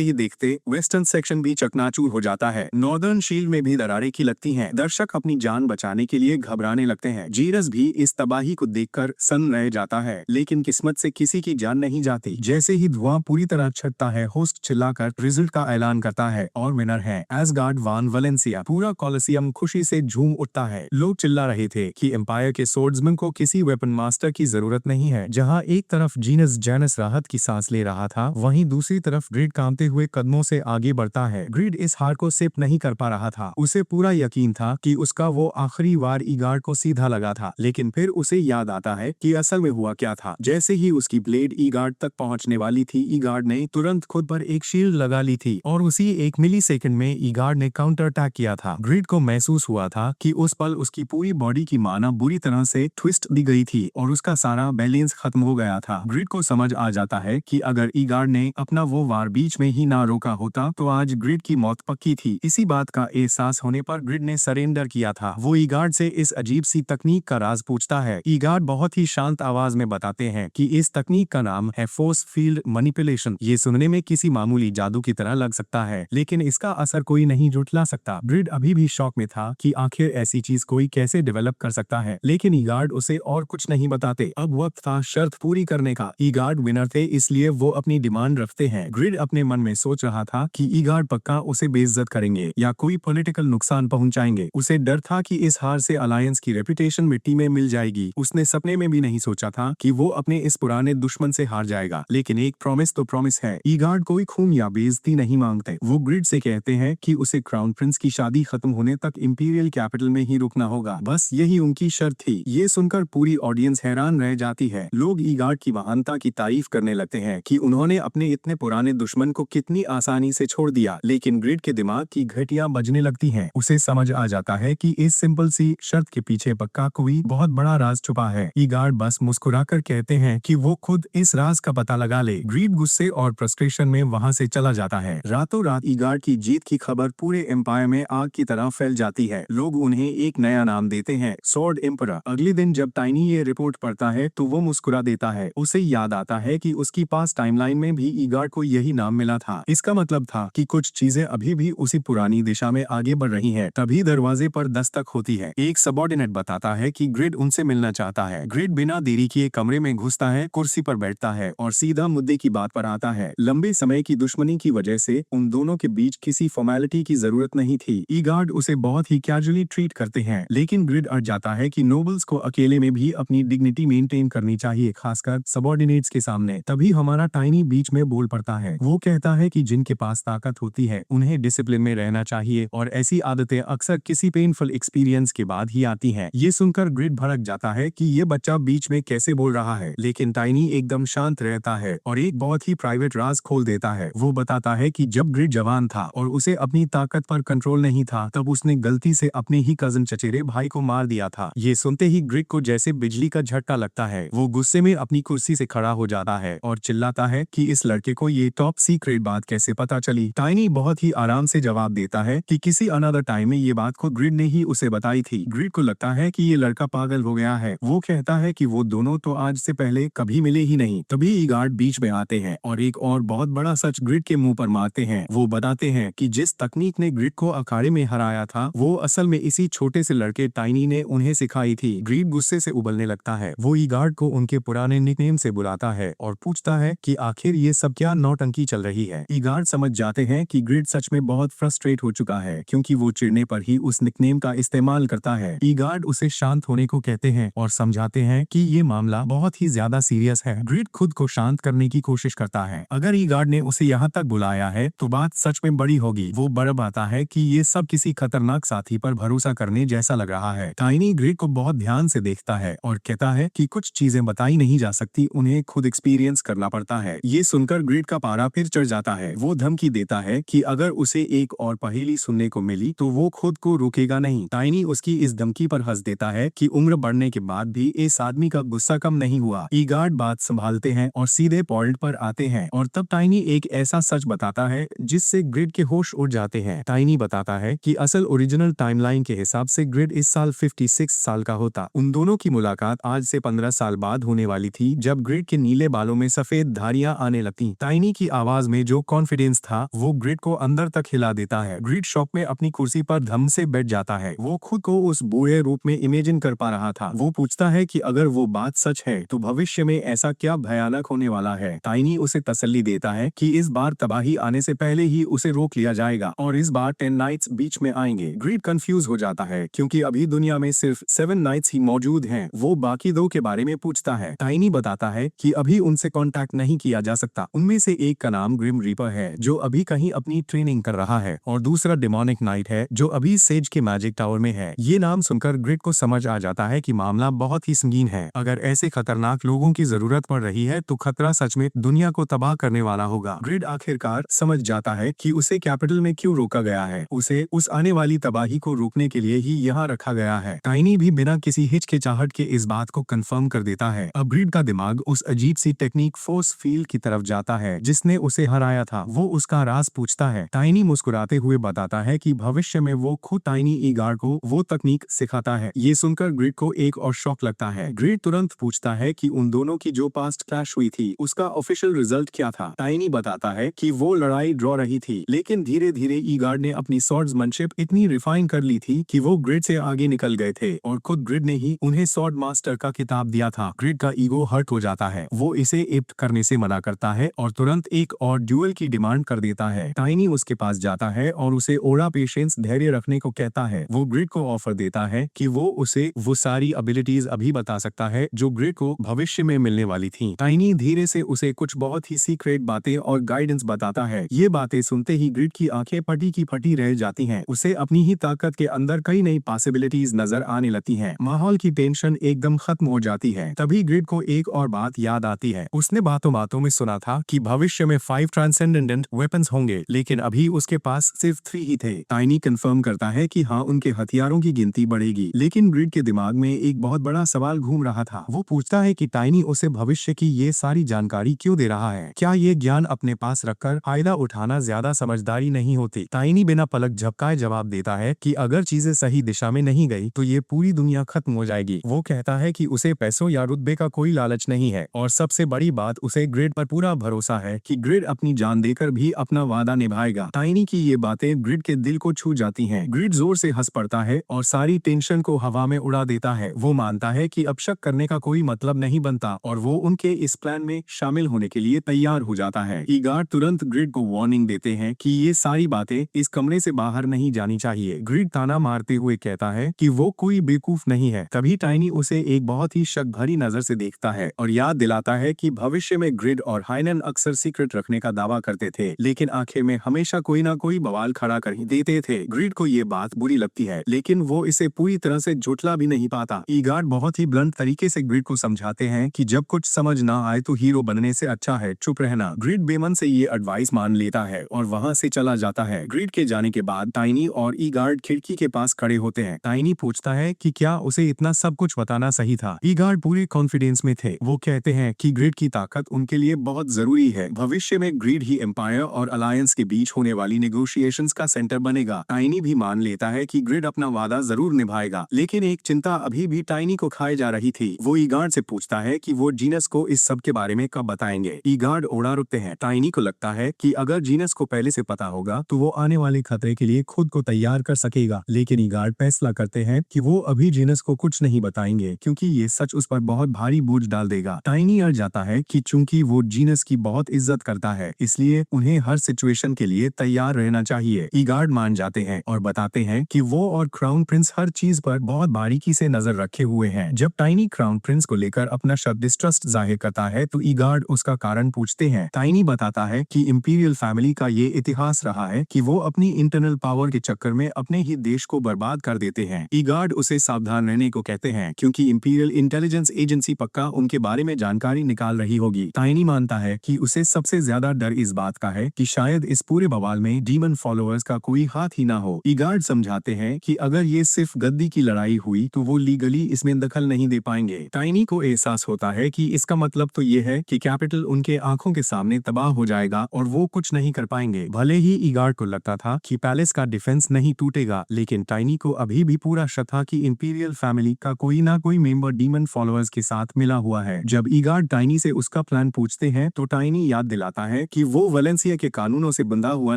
ही देखते वेस्टर्न सेक्शन भी चकनाचूर हो जाता है। नॉर्दर्न शील्ड में भी दरारें की लगती हैं। दर्शक अपनी जान बचाने के लिए घबराने लगते हैं। जीरस भी इस तबाही को देखकर सन्न रह जाता है, लेकिन किस्मत से किसी की जान नहीं जाती। जैसे ही धुआं पूरी तरह छटता है, होस्ट चिल्लाकर रिजल्ट का ऐलान करता है और विनर है एसगार्ड वान वलेंसिया। पूरा कॉलोसियम खुशी से झूम उठता है। लोग चिल्ला रहे थे कि एम्पायर के सोर्ड्समैन को किसी वेपन मास्टर की जरूरत नहीं है। जहां एक तरफ जीनस जैनस राहत की सांस ले रहा था, वहीं दूसरी तरफ ग्रिड कांपते हुए कदमों से आगे बढ़ता है। ग्रिड इस हार को सिप नहीं कर पा रहा था। उसे पूरा यकीन था कि उसका वो आखिरी वार ईगार्ड को सीधा लगा था, लेकिन फिर उसे याद आता है कि असल में हुआ क्या था। जैसे ही उसकी ब्लेड ईगार्ड तक पहुंचने वाली थी, ईगार्ड ने तुरंत खुद पर एक शील्ड लगा ली थी और उसी 1 मिलीसेकंड में ईगार्ड ने काउंटर अटैक किया था। ग्रिड को महसूस हुआ था कि उस पल उसकी पूरी बॉडी की माना बुरी तरह से ट्विस्ट दी गई थी और उसका सारा बैलेंस खत्म हो गया था। ग्रिड को समझ आ जाता है कि अगर ईगार्ड ने अपना वो वार बीच में ही ना रोका होता तो आज ग्रिड की मौत पक्की थी। इसी बात का एहसास होने पर ग्रिड ने सरेंडर किया था। वो ईगार्ड से इस अजीब सी तकनीक का राज पूछता है। ईगार्ड बहुत ही शांत आवाज में बताते हैं कि इस तकनीक का नाम है फोर्स फील्ड मैनिपुलेशन। ये सुनने में किसी मामूली जादू की तरह लग सकता है, लेकिन इसका असर कोई नहीं जुटला सकता। ग्रिड अभी भी शॉक में था कि आखिर ऐसी चीज कोई कैसे डेवलप कर सकता है, लेकिन ईगार्ड उसे और कुछ नहीं बताते। अब वक्त था शर्त पूरी करने का। ईगार्ड विनर थे, इसलिए वो अपनी डिमांड रखते हैं। ग्रिड अपने मन में सोच रहा था कि ईगार्ड पक्का उसे बेइज्जत करेंगे या कोई पॉलिटिकल नुकसान पहुंचाएंगे। उसे डर था कि इस हार से अलायंस की रेपुटेशन मिट्टी में मिल जाएगी। उसने सपने में भी नहीं सोचा था कि वो अपने इस पुराने दुश्मन से हार जाएगा, लेकिन एक प्रॉमिस तो प्रॉमिस है। ईगार्ड कोई खून या बेइज्जती नहीं मांगते। वो ग्रिड से कहते हैं कि उसे क्राउन प्रिंस की शादी खत्म होने तक इंपीरियल कैपिटल में ही रुकना होगा। बस यही उनकी शर्त थी। ये सुनकर पूरी ऑडियंस हैरान रह जाती है। लोग ईगार्ड की महानता की तारीफ करने लगते हैं कि उन्होंने अपने इतने पुराने दुश्मन को कितनी आसानी से छोड़ दिया, लेकिन ग्रिड के दिमाग की घंटियां बजने लगती हैं। उसे समझ आ जाता है कि इस सिंपल सी शर्त के पीछे पक्का कोई बहुत बड़ा राज छुपा है। ईगार्ड बस मुस्कुराकर कहते हैं कि वो खुद इस राज का पता लगा ले। ग्रिड गुस्से और फ्रस्ट्रेशन में वहां से चला जाता है। रातों रात ईगार्ड की जीत की खबर पूरे एम्पायर में आग की तरह फैल जाती है। लोग उन्हें एक नया नाम देते हैं, स्वॉर्ड एम्परर। अगले दिन जब टाइनी ये रिपोर्ट पढ़ता है तो वो मुस्कुरा देता है। उसे याद आता है कि उसकी पास टाइमलाइन में भी ईगार्ड को यही नाम मिला था। इसका मतलब था कि कुछ चीजें अभी भी उसी पुरानी दिशा में आगे बढ़ रही हैं। तभी दरवाजे पर दस्तक होती है। एक सबऑर्डिनेट बताता है कि ग्रिड उनसे मिलना चाहता है। ग्रिड बिना देरी किए कमरे में घुसता है, कुर्सी पर बैठता है और सीधा मुद्दे की बात पर आता है। लंबे समय की दुश्मनी की वजह से उन दोनों के बीच किसी फॉर्मेलिटी की जरूरत नहीं थी। ईगार्ड उसे बहुत ही कैजुअली ट्रीट करते हैं, लेकिन ग्रिड अड़ जाता है कि नोबल्स को अकेले में भी अपनी डिग्निटी मेंटेन करनी चाहिए, खासकर सबऑर्डिनेट्स के सामने। तभी हमारा टाइनी बीच में बोल पड़ता है। वो कहता है कि जिनके पास ताकत होती है उन्हें डिसिप्लिन में रहना चाहिए और ऐसी आदतें अक्सर किसी पेनफुल एक्सपीरियंस के बाद ही आती हैं। ये सुनकर ग्रिड भड़क जाता है कि ये बच्चा बीच में कैसे बोल रहा है, लेकिन टाइनी एकदम शांत रहता है और एक बहुत ही प्राइवेट राज खोल देता है। वो बताता है कि जब ग्रिड जवान था और उसे अपनी ताकत पर कंट्रोल नहीं था, तब उसने गलती से अपने ही कजन चचेरे भाई को मार दिया था। ये सुनते ही ग्रिड को जैसे बिजली का झटका लगता है। वो गुस्से में अपनी कुर्सी से खड़ा हो जाता है और चिल्लाता है कि इस लड़के को ये टॉप सीक्रेट बात कैसे पता चली। टाइनी बहुत ही आराम से जवाब देता है कि किसी अनदर टाइम में ये बात खुद ग्रिड ने ही उसे बताई थी। ग्रिड को लगता है कि ये लड़का पागल हो गया है। वो कहता है कि वो दोनों तो आज से पहले कभी मिले ही नहीं। तभी ईगार्ड बीच में आते हैं और एक और बहुत बड़ा सच ग्रिड के मुंह पर मारते हैं। वो बताते हैं कि जिस तकनीक ने ग्रिड को अखाड़े में हराया था, वो असल में इसी छोटे से लड़के टाइनी ने उन्हें सिखाई थी। ग्रिड गुस्से से उबलने लगता है। वो ईगार्ड को उनके पुराने निकनेम से बुलाता है और पूछता है कि आखिर ये सब क्या नौटंकी चल रही है। ईगार्ड समझ जाते हैं कि ग्रिड सच में बहुत फ्रस्ट्रेट हो चुका है, क्योंकि वो चिढ़ने पर ही उस निकनेम का इस्तेमाल करता है। ईगार्ड उसे शांत होने को कहते हैं और समझाते हैं कि ये मामला बहुत ही ज्यादा सीरियस है। ग्रिड खुद को शांत करने की कोशिश करता है। अगर ईगार्ड ने उसे यहाँ तक बुलाया है तो बात सच में बड़ी होगी। वो बड़बाता है कि ये सब किसी खतरनाक साथी पर भरोसा करने जैसा लग रहा है। टाइनी ग्रिड को बहुत ध्यान से देखता है और कहता है कि कुछ चीजें बताई नहीं जा सकती, उन्हें खुद एक्सपीरियंस करना पड़ता है। ये सुनकर ग्रिड का पारा फिर चढ़ जाता है। वो धमकी देता है कि अगर उसे एक और पहेली सुनने को मिली तो वो खुद को रोकेगा नहीं। टाइनी उसकी इस धमकी पर हंस देता है कि उम्र बढ़ने के बाद भी इस आदमी का गुस्सा कम नहीं हुआ। ईगार्ड बात संभालते हैं और सीधे पॉइंट पर आते हैं और तब टाइनी एक ऐसा सच बताता है जिससे ग्रिड के होश उड़ जाते हैं। टाइनी बताता है कि असल ओरिजिनल टाइमलाइन के हिसाब से ग्रिड इस साल 56 साल का होता। उन दोनों की मुलाकात आज से 15 साल बाद होने वाली थी, जब ग्रिड के नीले बालों में सफेद धारियां आने लगती। टाइनी की आवाज में जो कॉन्फिडेंस था वो ग्रिड को अंदर तक हिला देता है। ग्रिड शॉक में अपनी कुर्सी पर धम से बैठ जाता है। वो खुद को उस बूढ़े रूप में इमेजिन कर पा रहा था। वो पूछता है कि अगर वो बात सच है तो भविष्य में ऐसा क्या भयानक होने वाला है। टाइनी उसे तसल्ली देता है कि इस बार तबाही आने से पहले ही उसे रोक लिया जाएगा और इस बार 10 नाइट्स बीच में आएंगे। ग्रिड कंफ्यूज हो जाता है क्योंकि अभी दुनिया में सिर्फ 7 नाइट्स ही मौजूद हैं। वो बाकी 2 के बारे में पूछता है। टाइनी बताता है कि अभी उनसे कांटेक्ट नहीं किया जा सकता। उनमें से एक का नाम ग्रिम रीपर है जो अभी कहीं अपनी ट्रेनिंग कर रहा है और दूसरा डेमोनिक नाइट है जो अभी सेज के मैजिक टावर में है। ये नाम सुनकर ग्रिड को समझ आ जाता है कि मामला बहुत ही संगीन है। अगर ऐसे खतरनाक लोगों की जरूरत पड़ रही है तो खतरा सच में दुनिया को तबाह करने वाला होगा। ग्रिड आखिरकार समझ जाता है कि उसे कैपिटल में क्यों रोका गया है। उसे उस आने वाली तबाही को रोकने के लिए ही यहाँ रखा गया है। टाइनी भी बिना किसी हिचकिचाहट के इस बात को कंफर्म कर देता है। अब ग्रिड का दिमाग उस अजीब सी टेक्निक फोर्स फील्ड की तरफ जाता है जिसने उसे हराया था। वो उसका राज पूछता है। टाइनी मुस्कुराते हुए बताता है कि भविष्य में वो खुद टाइनी ईगार्ड को वो तकनीक सिखाता है। ये सुनकर ग्रिड को एक और शॉक लगता है। ग्रिड तुरंत पूछता है कि उन दोनों की जो पास्ट क्लैश हुई थी उसका ऑफिशियल रिजल्ट क्या था। टाइनी बताता है कि वो लड़ाई ड्रॉ रही थी, लेकिन धीरे धीरे ईगार्ड ने अपनी स्वॉर्ड्समैनशिप इतनी रिफाइन कर ली थी कि वो ग्रिड से आगे निकल गए थे और खुद ग्रिड ने ही उन्हें स्वॉर्ड मास्टर का खिताब दिया था। ग्रिड का ईगो हर्ट हो जाता है। वो इसे एक्ट करने से मना करता है और तुरंत एक और ड्यूअल की डिमांड कर देता है। टाइनी उसके पास जाता है और उसे ओरा पेशेंस धैर्य रखने को कहता है। वो ग्रिड को ऑफर देता है कि वो उसे वो सारी एबिलिटीज अभी बता सकता है जो ग्रिड को भविष्य में मिलने वाली थी। टाइनी धीरे से उसे कुछ बहुत ही सीक्रेट बातें और गाइडेंस बताता है। ये बातें सुनते ही ग्रिड की आंखें फटी की फटी रह जाती हैं। उसे अपनी ही ताकत के अंदर कई नई पॉसिबिलिटीज नजर आने लगती हैं। माहौल की टेंशन एकदम खत्म हो जाती है। तभी ग्रिड को एक और बात याद आती है। उसने बातों बातों में सुना था कि भविष्य में 5 ट्रांसेंडेंट वेपन्स होंगे, लेकिन अभी उसके पास सिर्फ 3 ही थे। टाइनी कंफर्म करता है कि हाँ, उनके हथियारों की गिनती बढ़ेगी, लेकिन ग्रिड के दिमाग में एक बहुत बड़ा सवाल घूम रहा था। वो पूछता है कि टाइनी उसे भविष्य की ये सारी जानकारी क्यों दे रहा है। क्या ये ज्ञान अपने पास रखकर फायदा उठाना ज्यादा समझदारी नहीं होती। टाइनी बिना पलक झपकाए जवाब देता है कि अगर चीजें सही दिशा में नहीं गई तो ये पूरी दुनिया खत्म हो जाएगी। वो कहता है कि उसे पैसों या रुतबे का कोई लालच नहीं है और सबसे बड़ी बात, उसे ग्रिड पर पूरा भरोसा है कि ग्रिड अपनी जान देकर भी अपना वादा निभाएगा। टाइनी की ये बातें ग्रिड के दिल को छू जाती हैं। ग्रिड जोर से हंस पड़ता है और सारी टेंशन को हवा में उड़ा देता है। वो मानता है कि अब शक करने का कोई मतलब नहीं बनता और वो उनके इस प्लान में शामिल होने के लिए तैयार हो जाता है। ईगार्ड तुरंत ग्रिड को वार्निंग देते हैं कि ये सारी बातें इस कमरे से बाहर नहीं जानी चाहिए। ग्रिड ताना मारते हुए कहता है कि वो कोई बेवकूफ नहीं है। तभी टाइनी उसे एक बहुत ही शक भरी नजर से देखता है और याद दिलाता है कि भविष्य में ग्रिड और हाइनन अक्सर सीक्रेट रखने का दावा करते थे, लेकिन आखिर में हमेशा कोई ना कोई बवाल खड़ा कर ही देते थे। ग्रिड को ये बात बुरी लगती है, लेकिन वो इसे पूरी तरह से झुठला भी नहीं पाता। ईगार्ड बहुत ही ब्लंट तरीके से ग्रिड को समझाते हैं कि जब कुछ समझ ना आए तो हीरो बनने से अच्छा है चुप रहना। ग्रिड बेमन से ये एडवाइस मान लेता है और वहाँ से चला जाता है। ग्रिड के जाने के बाद टाइनी और ईगार्ड खिड़की के पास खड़े होते हैं। टाइनी पूछता है कि क्या उसे इतना सब कुछ बताना सही था। ईगार्ड पूरे कॉन्फिडेंस में थे। वो कहते हैं कि ग्रिड की ताकत उनके लिए बहुत जरूरी है। भविष्य में ग्रिड ही एम्पायर और अलायंस के बीच होने वाली नेगोशिएशंस का सेंटर बनेगा। टाइनी भी मान लेता है कि ग्रिड अपना वादा जरूर निभाएगा, लेकिन एक चिंता अभी भी टाइनी को खाए जा रही थी। वो ईगार्ड से पूछता है कि वो जीनस को इस सब के बारे में कब बताएंगे। ईगार्ड ओढ़ा रुकते हैं। टाइनी को लगता है कि अगर जीनस को पहले से पता होगा तो वो आने वाले खतरे के लिए खुद को तैयार कर सकेगा, लेकिन ईगार्ड फैसला करते हैं कि वो अभी जीनस को कुछ नहीं बताएंगे क्योंकि ये सच उस पर बहुत भारी बोझ डाल देगा। टाइनी अड़ जाता है कि चूंकि वो जीनस की बहुत इज्जत करता है, इसलिए उन्हें हर सिचुएशन के लिए तैयार रहना चाहिए। ईगार्ड मान जाते हैं और बताते हैं कि वो और क्राउन प्रिंस हर चीज पर बहुत बारीकी से नजर रखे हुए हैं। जब टाइनी क्राउन प्रिंस को लेकर अपना डिस्ट्रस्ट जाहिर करता है तो ईगार्ड उसका कारण पूछते हैं। टाइनी बताता है कि इंपीरियल फैमिली का ये इतिहास रहा है कि वो अपनी इंटरनल पावर के चक्कर में अपने ही देश को बर्बाद कर देते हैं। ईगार्ड उसे सावधान रहने को कहते हैं क्योंकि इंपीरियल इंटेलिजेंस एजेंसी पक्का उनके बारे में जानकारी निकाल रही होगी। टाइनी मानता है कि उसे सबसे ज्यादा डर इस बात का है कि शायद इस पूरे बवाल में डीमन फॉलोअर्स का कोई हाथ ही ना हो। ईगार्ड समझाते हैं कि अगर ये सिर्फ गद्दी की लड़ाई हुई तो वो लीगली इसमें दखल नहीं दे पाएंगे। टाइनी को एहसास होता है कि इसका मतलब तो ये है कि कैपिटल उनके आंखों के सामने तबाह हो जाएगा और वो कुछ नहीं कर पाएंगे। भले ही ईगार्ड को लगता था कि पैलेस का डिफेंस नहीं टूटेगा, लेकिन टाइनी को अभी भी पूरा शक था कि इंपीरियल फैमिली का कोई ना कोई मेंबर डीमन फॉलोअर्स के साथ मिला हुआ है। जब ईगार्ड टाइनी से उसका प्लान पूछते हैं तो टाइनी याद दिलाता है कि वो वलेंसिया के कानूनों से बंधा हुआ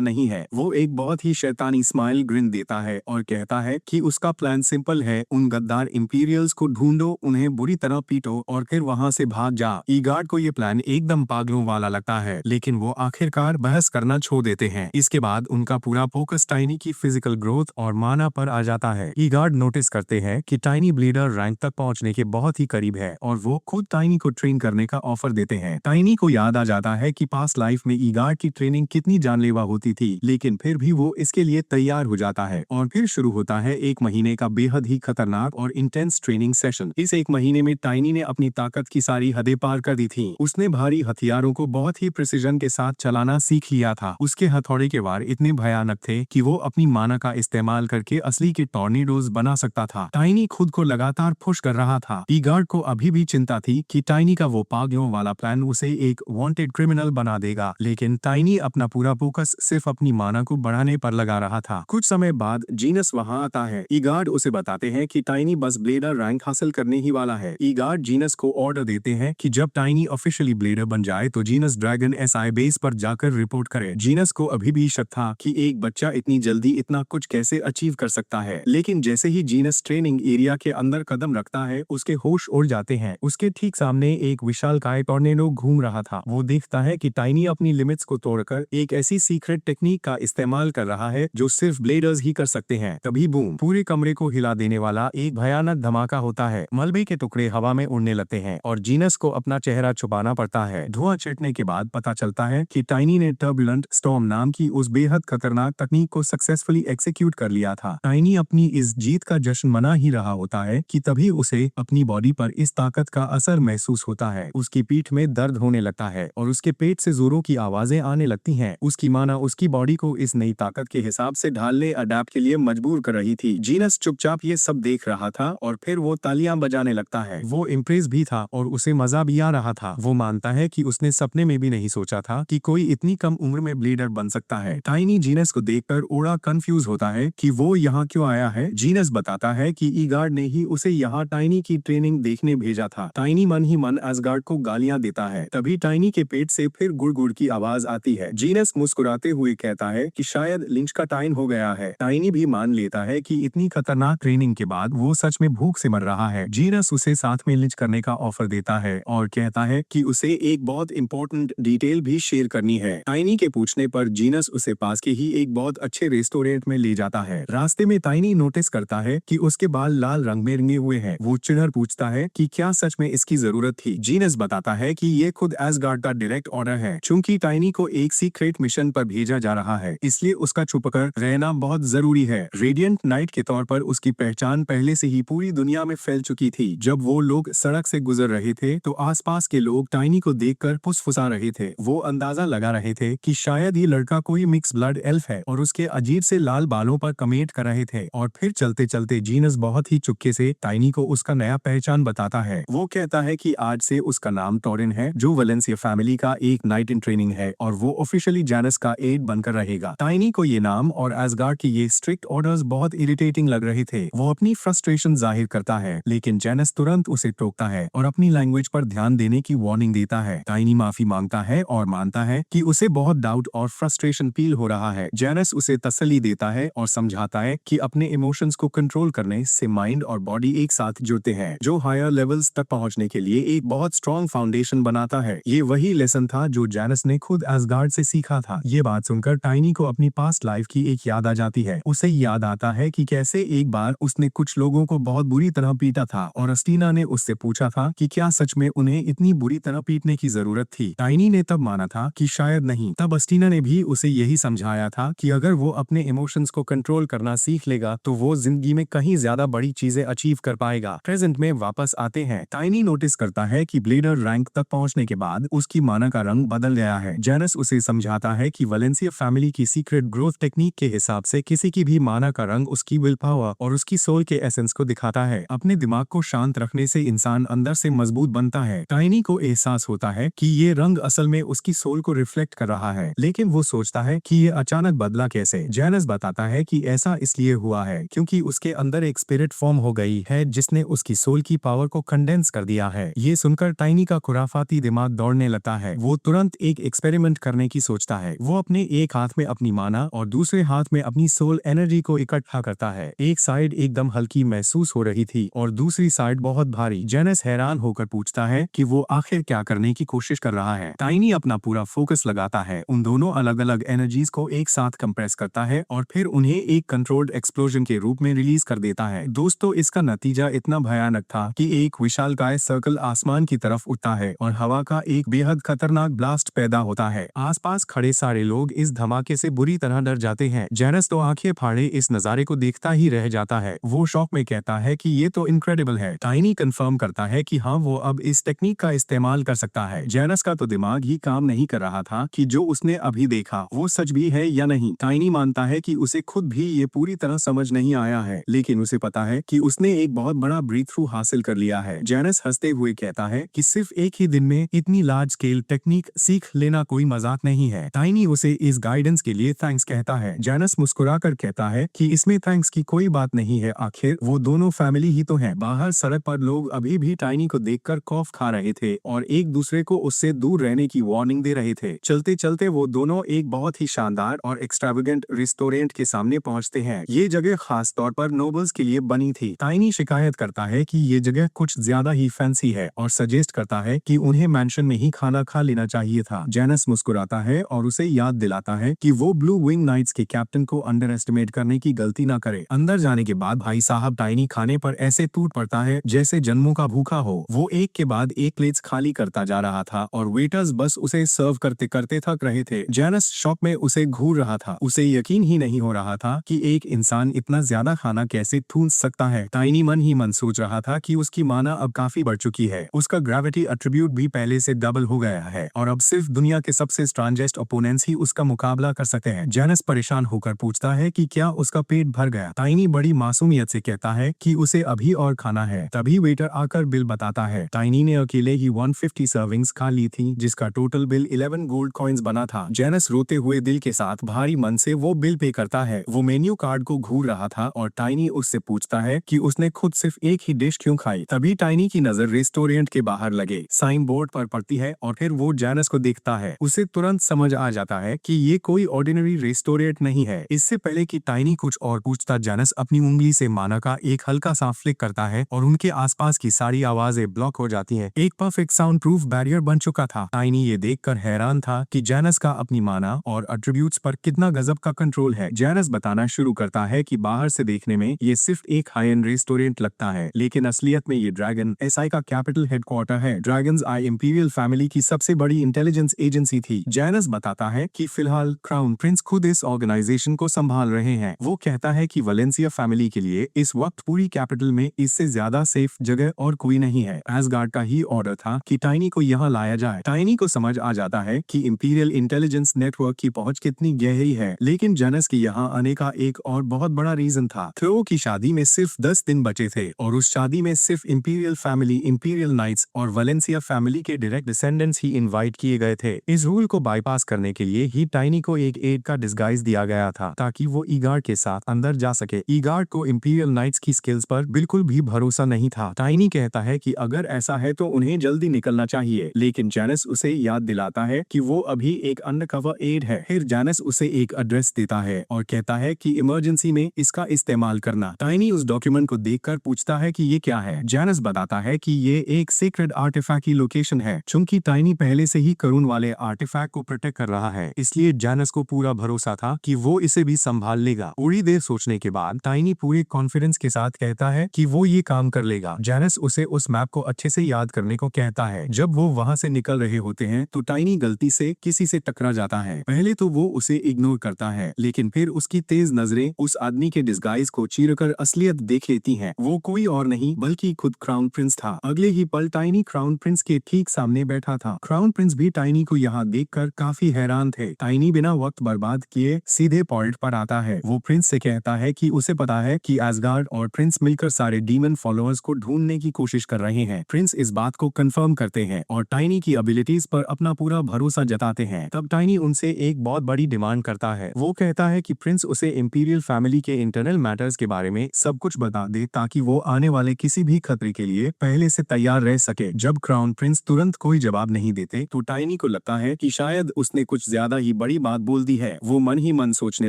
नहीं है। वो एक बहुत ही शैतानी स्माइल ग्रिन देता है और कहता है कि उसका प्लान सिंपल है, उन गद्दार इंपीरियल्स को ढूंढो, उन्हें बुरी तरह पीटो और फिर वहां से भाग जा। ईगार्ड को ये प्लान एकदम पागलों वाला लगता है, लेकिन वो आखिरकार बहस करना छोड़ देते हैं। इसके बाद उनका पूरा फोकस टाइनी की फिजिकल ग्रोथ और माना पर आ जाता है। ईगार्ड नोटिस करते हैं कि टाइनी ब्लीडर रैंक तक पहुंचने के बहुत ही करीब है और वो खुद टाइनी को ट्रेन करने का ऑफर देते हैं। टाइनी को याद आ जाता है कि पास्ट लाइफ में ईगार्ड की ट्रेनिंग कितनी जानलेवा होती थी, लेकिन फिर भी वो इसके लिए तैयार हो जाता है और फिर शुरू होता है 1 महीने का बेहद ही खतरनाक और इंटेंस ट्रेनिंग सेशन। इस 1 महीने में टाइनी ने अपनी ताकत की सारी हदें पार कर दी थी। उसने भारी हथियारों को बहुत ही प्रिसिजन के साथ चलाना सीख लिया था। उसके हथौड़े के वार इतने भयानक थे कि वो अपनी माना का इस्तेमाल करके असली के टॉर्नेडोज बना सकता था। टाइनी खुद को लगातार पुश कर रहा था। ईगार्ड को अभी भी चिंता थी कि टाइनी का वो पागलों वाला प्लान उसे एक वांटेड क्रिमिनल बना देगा, लेकिन टाइनी अपना पूरा फोकस सिर्फ अपनी माना को बढ़ाने पर लगा रहा था। कुछ समय बाद जीनस वहां आता है। ईगार्ड उसे बताते हैं कि टाइनी बस ब्लेडर रैंक हासिल करने ही वाला है। ईगार्ड जीनस को ऑर्डर देते हैं कि जब टाइनी ऑफिशियली ब्लेडर बन जाए तो जीनस ड्रैगन एसआई बेस पर जाकर रिपोर्ट करे। जीनस को अभी भी शक था कि एक बच्चा इतनी जल्दी इतना कुछ कैसे अचीव कर सकता है, लेकिन जैसे ही जीनस ट्रेनिंग एरिया के अंदर कदम रखता है उसके होश उड़ जाते हैं। उसके ठीक सामने एक विशालकाय टॉर्नेडो घूम रहा था। वो देखता है कि टाइनी अपनी लिमिट्स को तोड़कर एक ऐसी सीक्रेट टेक्निक का इस्तेमाल कर रहा है जो सिर्फ ब्लेडर्स ही कर सकते हैं। तभी बूम, पूरे कमरे को हिला देने वाला एक भयानक धमाका होता है। मलबे के टुकड़े हवा में उड़ने लगते हैं और जीनस को अपना चेहरा छुपाना पड़ता है। धुआं छिड़कने के बाद पता चलता है कि टाइनी ने टर्बुलेंट स्टॉर्म नाम की उस बेहद खतरनाक तकनीक को सक्सेसफुली एग्जीक्यूट कर लिया था। टाइनी अपनी इस जीत का जश्न मना ही रहा होता है कि तभी उसे अपनी बॉडी पर इस ताकत का असर महसूस होता है। उसकी पीठ में दर्द होने लगता है और उसके पेट से जोरों की आवाजें आने लगती हैं। उसकी माना उसकी बॉडी को इस नई ताकत के हिसाब से ढालने अडैप्ट के लिए मजबूर कर रही थी। जीनस चुपचाप ये सब देख रहा था और फिर वो तालियां बजाने लगता है। वो इम्प्रेस भी था और उसे मजा भी आ रहा था। वो मानता है कि उसने सपने में भी नहीं सोचा था कि कोई इतनी कम उम्र में ब्लीडर बन सकता है। टाइनी जीनस को देखकर ओड़ा कंफ्यूज होता है कि वो यहाँ क्यों आया है। जीनस बताता है कि ईगार्ड ने ही उसे यहाँ टाइनी की ट्रेनिंग देखने भेजा था। टाइनी मन ही मन एसगार्ड को गालियां देता है। तभी टाइनी के पेट से फिर गुड़ गुड़ की आवाज आती है। जीनस मुस्कुराते हुए कहता है कि शायद लिंच का टाइम हो गया है। टाइनी भी मान लेता है कि इतनी खतरनाक ट्रेनिंग के बाद वो सच में भूख से मर रहा है। जीनस उसे साथ में लिंच करने का ऑफर देता है और कहता है कि उसे एक बहुत इंपॉर्टेंट डिटेल भी शेयर करनी है। टाइनी के पूछने पर जीनस उसे पास के ही एक बहुत अच्छे रेस्टोरेंट में ले जाता है। रास्ते में टाइनी नोटिस करता है कि उसके बाल लाल रंग में रंगे हुए हैं। वो चिढ़कर पूछता है कि क्या सच में इसकी जरूरत थी। जीनस बताता है कि ये खुद एसगार्ड का डायरेक्ट ऑर्डर है। चूंकि टाइनी को एक सीक्रेट मिशन पर भेजा जा रहा है, इसलिए उसका छुपकर रहना बहुत जरूरी है। रेडिएंट नाइट के तौर पर उसकी पहचान पहले से ही पूरी दुनिया में फैल चुकी थी। जब वो लोग सड़क से गुजर रहे थे तो आसपास के लोग टाइनी को देखकर फुसफुसा रहे थे। वो अंदाजा लगा रहे थे कि शायद ये लड़का कोई मिक्स ब्लड एल्फ है और उसके अजीब से लाल बालों पर कमेंट कर रहे थे। और फिर चलते चलते जीनस बहुत ही चुपके से टाइनी को उसका नया पहचान बताता है। वो कहता है कि आज से उसका नाम टॉरिन है, जो वलेंसिया फैमिली का एक नाइट इन ट्रेनिंग है और वो ऑफिशियली जैनस का एड बनकर रहेगा। टाइनी को ये नाम और एसगार्ड की ये स्ट्रिक्ट ऑर्डर्स बहुत इरिटेटिंग लग रहे थे। वो अपनी फ्रस्ट्रेशन जाहिर करता है, लेकिन जैनस तुरंत उसे टोकता है और अपनी लैंग्वेज पर ध्यान देने की वार्निंग देता है। टाइनी माफी मांगता है और मानता है कि उसे बहुत डाउट और फ्रस्ट्रेशन फील हो रहा है। जैनस उसे तसल्ली देता है और समझाता है कि अपने इमोशंस को कंट्रोल करने से माइंड और बॉडी एक साथ जुड़ते हैं, जो हायर लेवल्स तक पहुंचने के लिए एक बहुत स्ट्रॉन्ग फाउंडेशन बनाता है। ये वही लेसन था जो जैनस ने खुद एसगार्ड से सीखा था। ये बात सुनकर टाइनी को अपनी पास्ट लाइफ की एक याद आ जाती है। उसे याद आता है कि कैसे एक बार उसने कुछ लोगों को बहुत बुरी तरह पीटा था और अस्टीना ने उससे पूछा था कि क्या सच में उन्हें इतनी बुरी तरह पीटने की जरूरत थी। टाइनी ने तब माना था कि शायद नहीं। तब अस्टीना ने भी उसे यही समझाया था कि अगर वो अपने इमोशंस को कंट्रोल करना सीख लेगा तो वो जिंदगी में कहीं ज्यादा बड़ी चीजें अचीव कर पाएगा। प्रेजेंट में वापस आते हैं। टाइनी नोटिस करता है कि ब्लेडर रैंक तक पहुंचने के बाद उसकी माना का रंग बदल गया है। जैनस उसे समझाता है कि वलेंसिया फैमिली की सीक्रेट ग्रोथ टेक्निक के हिसाब से किसी की भी माना का रंग उसकी विल पावर और उसकी सोल के एसेंस को दिखाता है। अपने दिमाग को शांत रखने से इंसान अंदर से मजबूत बनता है। टाइनी को एहसास होता है कि ये रंग असल में उसकी सोल को रिफ्लेक्ट कर रहा है, लेकिन वो सोचता है कि ये अचानक बदला कैसे। जैनस बताता है कि ऐसा इसलिए हुआ है क्योंकि उसके अंदर एक स्पिरिट फॉर्म हो गई है जिसने उसकी सोल की पावर को कंडेंस कर दिया है। ये सुनकर टाइनी का खुराफाती दिमाग दौड़ने लगता है। वो तुरंत एक एक्सपेरिमेंट करने की सोचता है। वो अपने एक हाथ में अपनी माना और दूसरे हाथ में अपनी सोल एनर्जी को इकट्ठा करता है। एक साइड एकदम हल्की महसूस हो रही थी और दूसरी साइड बहुत भारी। जेनस हैरान होकर पूछता है कि वो आखिर क्या करने की कोशिश कर रहा है। टाइनी अपना पूरा फोकस लगाता है, उन दोनों अलग अलग एनर्जीज को एक साथ कंप्रेस करता है और फिर उन्हें एक कंट्रोल्ड एक्सप्लोजन के रूप में रिलीज कर देता है। दोस्तों, इसका नतीजा इतना भयानक था कि एक विशालकाय सर्कल आसमान की तरफ उठता है और हवा का एक बेहद खतरनाक ब्लास्ट पैदा होता है। आसपास खड़े सारे लोग इस धमाके से बुरी तरह डर जाते हैं। जेनस तो आंखें फाड़े इस नजारे को देखता ही रह जाता है। वो शौक में कहता है कि ये तो इनक्रेडिबल है। टाइनी कंफर्म करता है कि हाँ, वो अब इस टेक्निक का इस्तेमाल कर सकता है। जेनस का तो दिमाग ही काम नहीं कर रहा था कि जो उसने अभी देखा वो सच भी है या नहीं। टाइनी मानता है कि उसे खुद भी ये पूरी तरह समझ नहीं आया है, लेकिन उसे पता है कि उसने एक बहुत बड़ा ब्रीथ थ्रू हासिल कर लिया है। जेनस हंसते हुए कहता है कि सिर्फ एक ही दिन में इतनी लार्ज स्केल टेक्निक सीख लेना कोई मजाक नहीं है। टाइनी उसे इस गाइडेंस के लिए थैंक्स कहता है। जेनस मुस्कुराकर कहता है कि इसमें थैंक्स की कोई बात नहीं है, आखिर वो दोनों फैमिली ही तो हैं। बाहर सड़क पर लोग अभी भी टाइनी को देखकर खौफ खा रहे थे और एक दूसरे को उससे दूर रहने की वार्निंग दे रहे थे। चलते चलते वो दोनों एक बहुत ही शानदार और एक्स्ट्रावेगेंट रेस्टोरेंट के सामने पहुंचते हैं। ये जगह खास तौर पर नोबल्स के लिए बनी थी। टाइनी शिकायत करता है कि ये जगह कुछ ज्यादा ही फैंसी है और सजेस्ट करता है कि उन्हें मैंशन में ही खाना खा लेना चाहिए था। जेनस मुस्कुराता है और उसे याद दिलाता है कि वो ब्लू विंग नाइट्स के कैप्टन को अंडर एस्टिमेट करने की गलती ना करे। अंदर जाने के बाद भाई साहब टाइनी खाने पर ऐसे टूट पड़ता है जैसे जन्मों का भूखा हो। वो एक के बाद एक प्लेट्स खाली करता जा रहा था और वेटर्स बस उसे सर्व करते करते थक रहे थे। जेनस शॉक में उसे घूर रहा था। उसे यकीन ही नहीं हो रहा था कि एक इंसान इतना ज्यादा खाना कैसे ठूंस सकता है। टाइनी मन ही मन सोच रहा था कि उसकी माना अब काफी बढ़ चुकी है। उसका ग्रेविटी एट्रीब्यूट भी पहले से डबल हो गया है और अब सिर्फ दुनिया के सबसे स्ट्रॉन्गेस्ट ओपोनेंट्स ही उसका मुकाबला कर सकते हैं। जेनस परेशान होकर पूछता है कि क्या उसका पेट भर गया। टाइनी बड़ी मासूमियत से कहता है कि उसे अभी और खाना है। तभी वेटर आकर बिल बताता है। टाइनी ने अकेले ही 150 सर्विंग्स खा ली थी, जिसका टोटल बिल 11 गोल्ड कॉइंस बना था। जेनस रोते हुए दिल के साथ भारी मन से वो बिल पे करता है। वो मेन्यू कार्ड को घूर रहा था और टाइनी उससे पूछता है कि उसने खुद सिर्फ एक ही डिश क्यों खाई। तभी टाइनी की नजर रेस्टोरेंट के बाहर लगे साइन बोर्ड पर पड़ती है और फिर वो जेनस को देखता है। उसे तुरंत समझ आ जाता है कि ये कोई ऑर्डिनरी रेस्टोरेंट नहीं है। इससे पहले कि टाइनी कुछ और पूछता, जेनस अपनी उंगली से माना का एक हल्का सा फ्लिक करता है और उनके आसपास की सारी आवाजें ब्लॉक हो जाती हैं। एक परफेक्ट साउंड प्रूफ बैरियर बन चुका था। टाइनी ये देखकर हैरान था कि जेनस का अपनी माना और एट्रीब्यूट्स पर कितना गजब का कंट्रोल है। जेनस बताना शुरू करता है कि बाहर से देखने में ये सिर्फ एक हाई एंड रेस्टोरेंट लगता है, लेकिन असलियत में ये ड्रैगन एसआई का कैपिटल हेडक्वार्टर है। ड्रैगन्स आई इंपीरियल फैमिली की सबसे बड़ी इंटेलिजेंस एजेंसी थी। जेनस बताता है कि फिलहाल क्राउन प्रिंस खुद इस ऑर्गेनाइजेशन को संभाल रहे हैं। वो कहता है कि वलेंसिया फैमिली के लिए इस वक्त पूरी कैपिटल में इससे ज्यादा सेफ जगह और कोई नहीं है। एसगार्ड का ही ऑर्डर था कि टाइनी को यहाँ लाया जाए। टाइनी को समझ आ जाता है कि इंपीरियल इंटेलिजेंस नेटवर्क की पहुंच कितनी गहरी है, लेकिन जेनस के यहाँ आने का एक और बहुत बड़ा रीजन था। थ्रो की शादी में सिर्फ 10 दिन बचे थे और उस शादी में सिर्फ इंपीरियल फैमिली, इंपीरियल नाइट्स और वलेंसिया फैमिली के डायरेक्ट डिसेंडेंट्स ही इनवाइट किए गए थे। इस रूल को बाईपास करने के लिए ही टाइनी को एक एड का डिस्गाइज दिया गया था ताकि वो ईगार्ड के साथ अंदर जा सके। ईगार्ड को इंपीरियल नाइट्स की स्किल्स पर बिल्कुल भी भरोसा नहीं था। टाइनी कहता है कि अगर ऐसा है तो उन्हें जल्दी निकलना चाहिए, लेकिन जेनस उसे याद दिलाता है कि वो अभी एक अंडरकवर एड है। फिर जेनस उसे एक एड्रेस देता है और कहता है कि इमरजेंसी में इसका इस्तेमाल करना। टाइनी उस डॉक्यूमेंट को देखकर पूछता है कि ये क्या है। जेनस बताता है कि ये एक सीक्रेट आर्टिफैक्ट की लोकेशन है। चूंकि टाइनी पहले से ही करून वाले आर्टिफैक्ट को प्रोटेक्ट कर रहा है, इसलिए जेनस को पूरा भरोसा था कि वो इसे भी संभाल लेगा। थोड़ी देर सोचने के बाद टाइनी पूरे कॉन्फिडेंस के साथ कहता है कि वो ये काम कर लेगा। जेनस उसे उस मैप को अच्छे से याद करने को कहता है। जब वो वहाँ से निकल रहे होते हैं तो टाइनी गलती से किसी से टकरा जाता है। पहले तो वो उसे इग्नोर करता है, लेकिन फिर उसकी तेज नजरें उस आदमी के डिस्गाइज को चीरकर असलियत देख लेती हैं। वो कोई और नहीं बल्कि खुद क्राउन प्रिंस था। अगले ही पल टाइनी क्राउन प्रिंस के ठीक सामने बैठा था। क्राउन प्रिंस भी टाइनी को यहाँ देखकर काफी हैरान थे। टाइनी बिना वक्त बर्बाद किए सीधे पॉइंट पर आता है। वो प्रिंस से कहता है कि उसे पता है कि एसगार्ड और प्रिंस मिलकर सारे डीमन फॉलोअर्स को ढूंढने की कोशिश कर रहे हैं। प्रिंस इस बात को कंफर्म करते हैं और टाइनी की एबिलिटीज पर अपना पूरा भरोसा जताते हैं। तब टाइनी उनसे एक बहुत बड़ी डिमांड करता है। वो कहता है कि प्रिंस उसे इंपीरियल फैमिली के इंटरनल मैटर्स के बारे में सब कुछ बता दे ताकि वो आने वाले किसी भी खतरे के लिए पहले से तैयार रह सके। जब क्राउन प्रिंस तुरंत कोई जवाब नहीं देते तो टाइनी को लगता है कि शायद उसने कुछ ज्यादा ही बड़ी बात बोल दी है। वो मन ही मन सोचने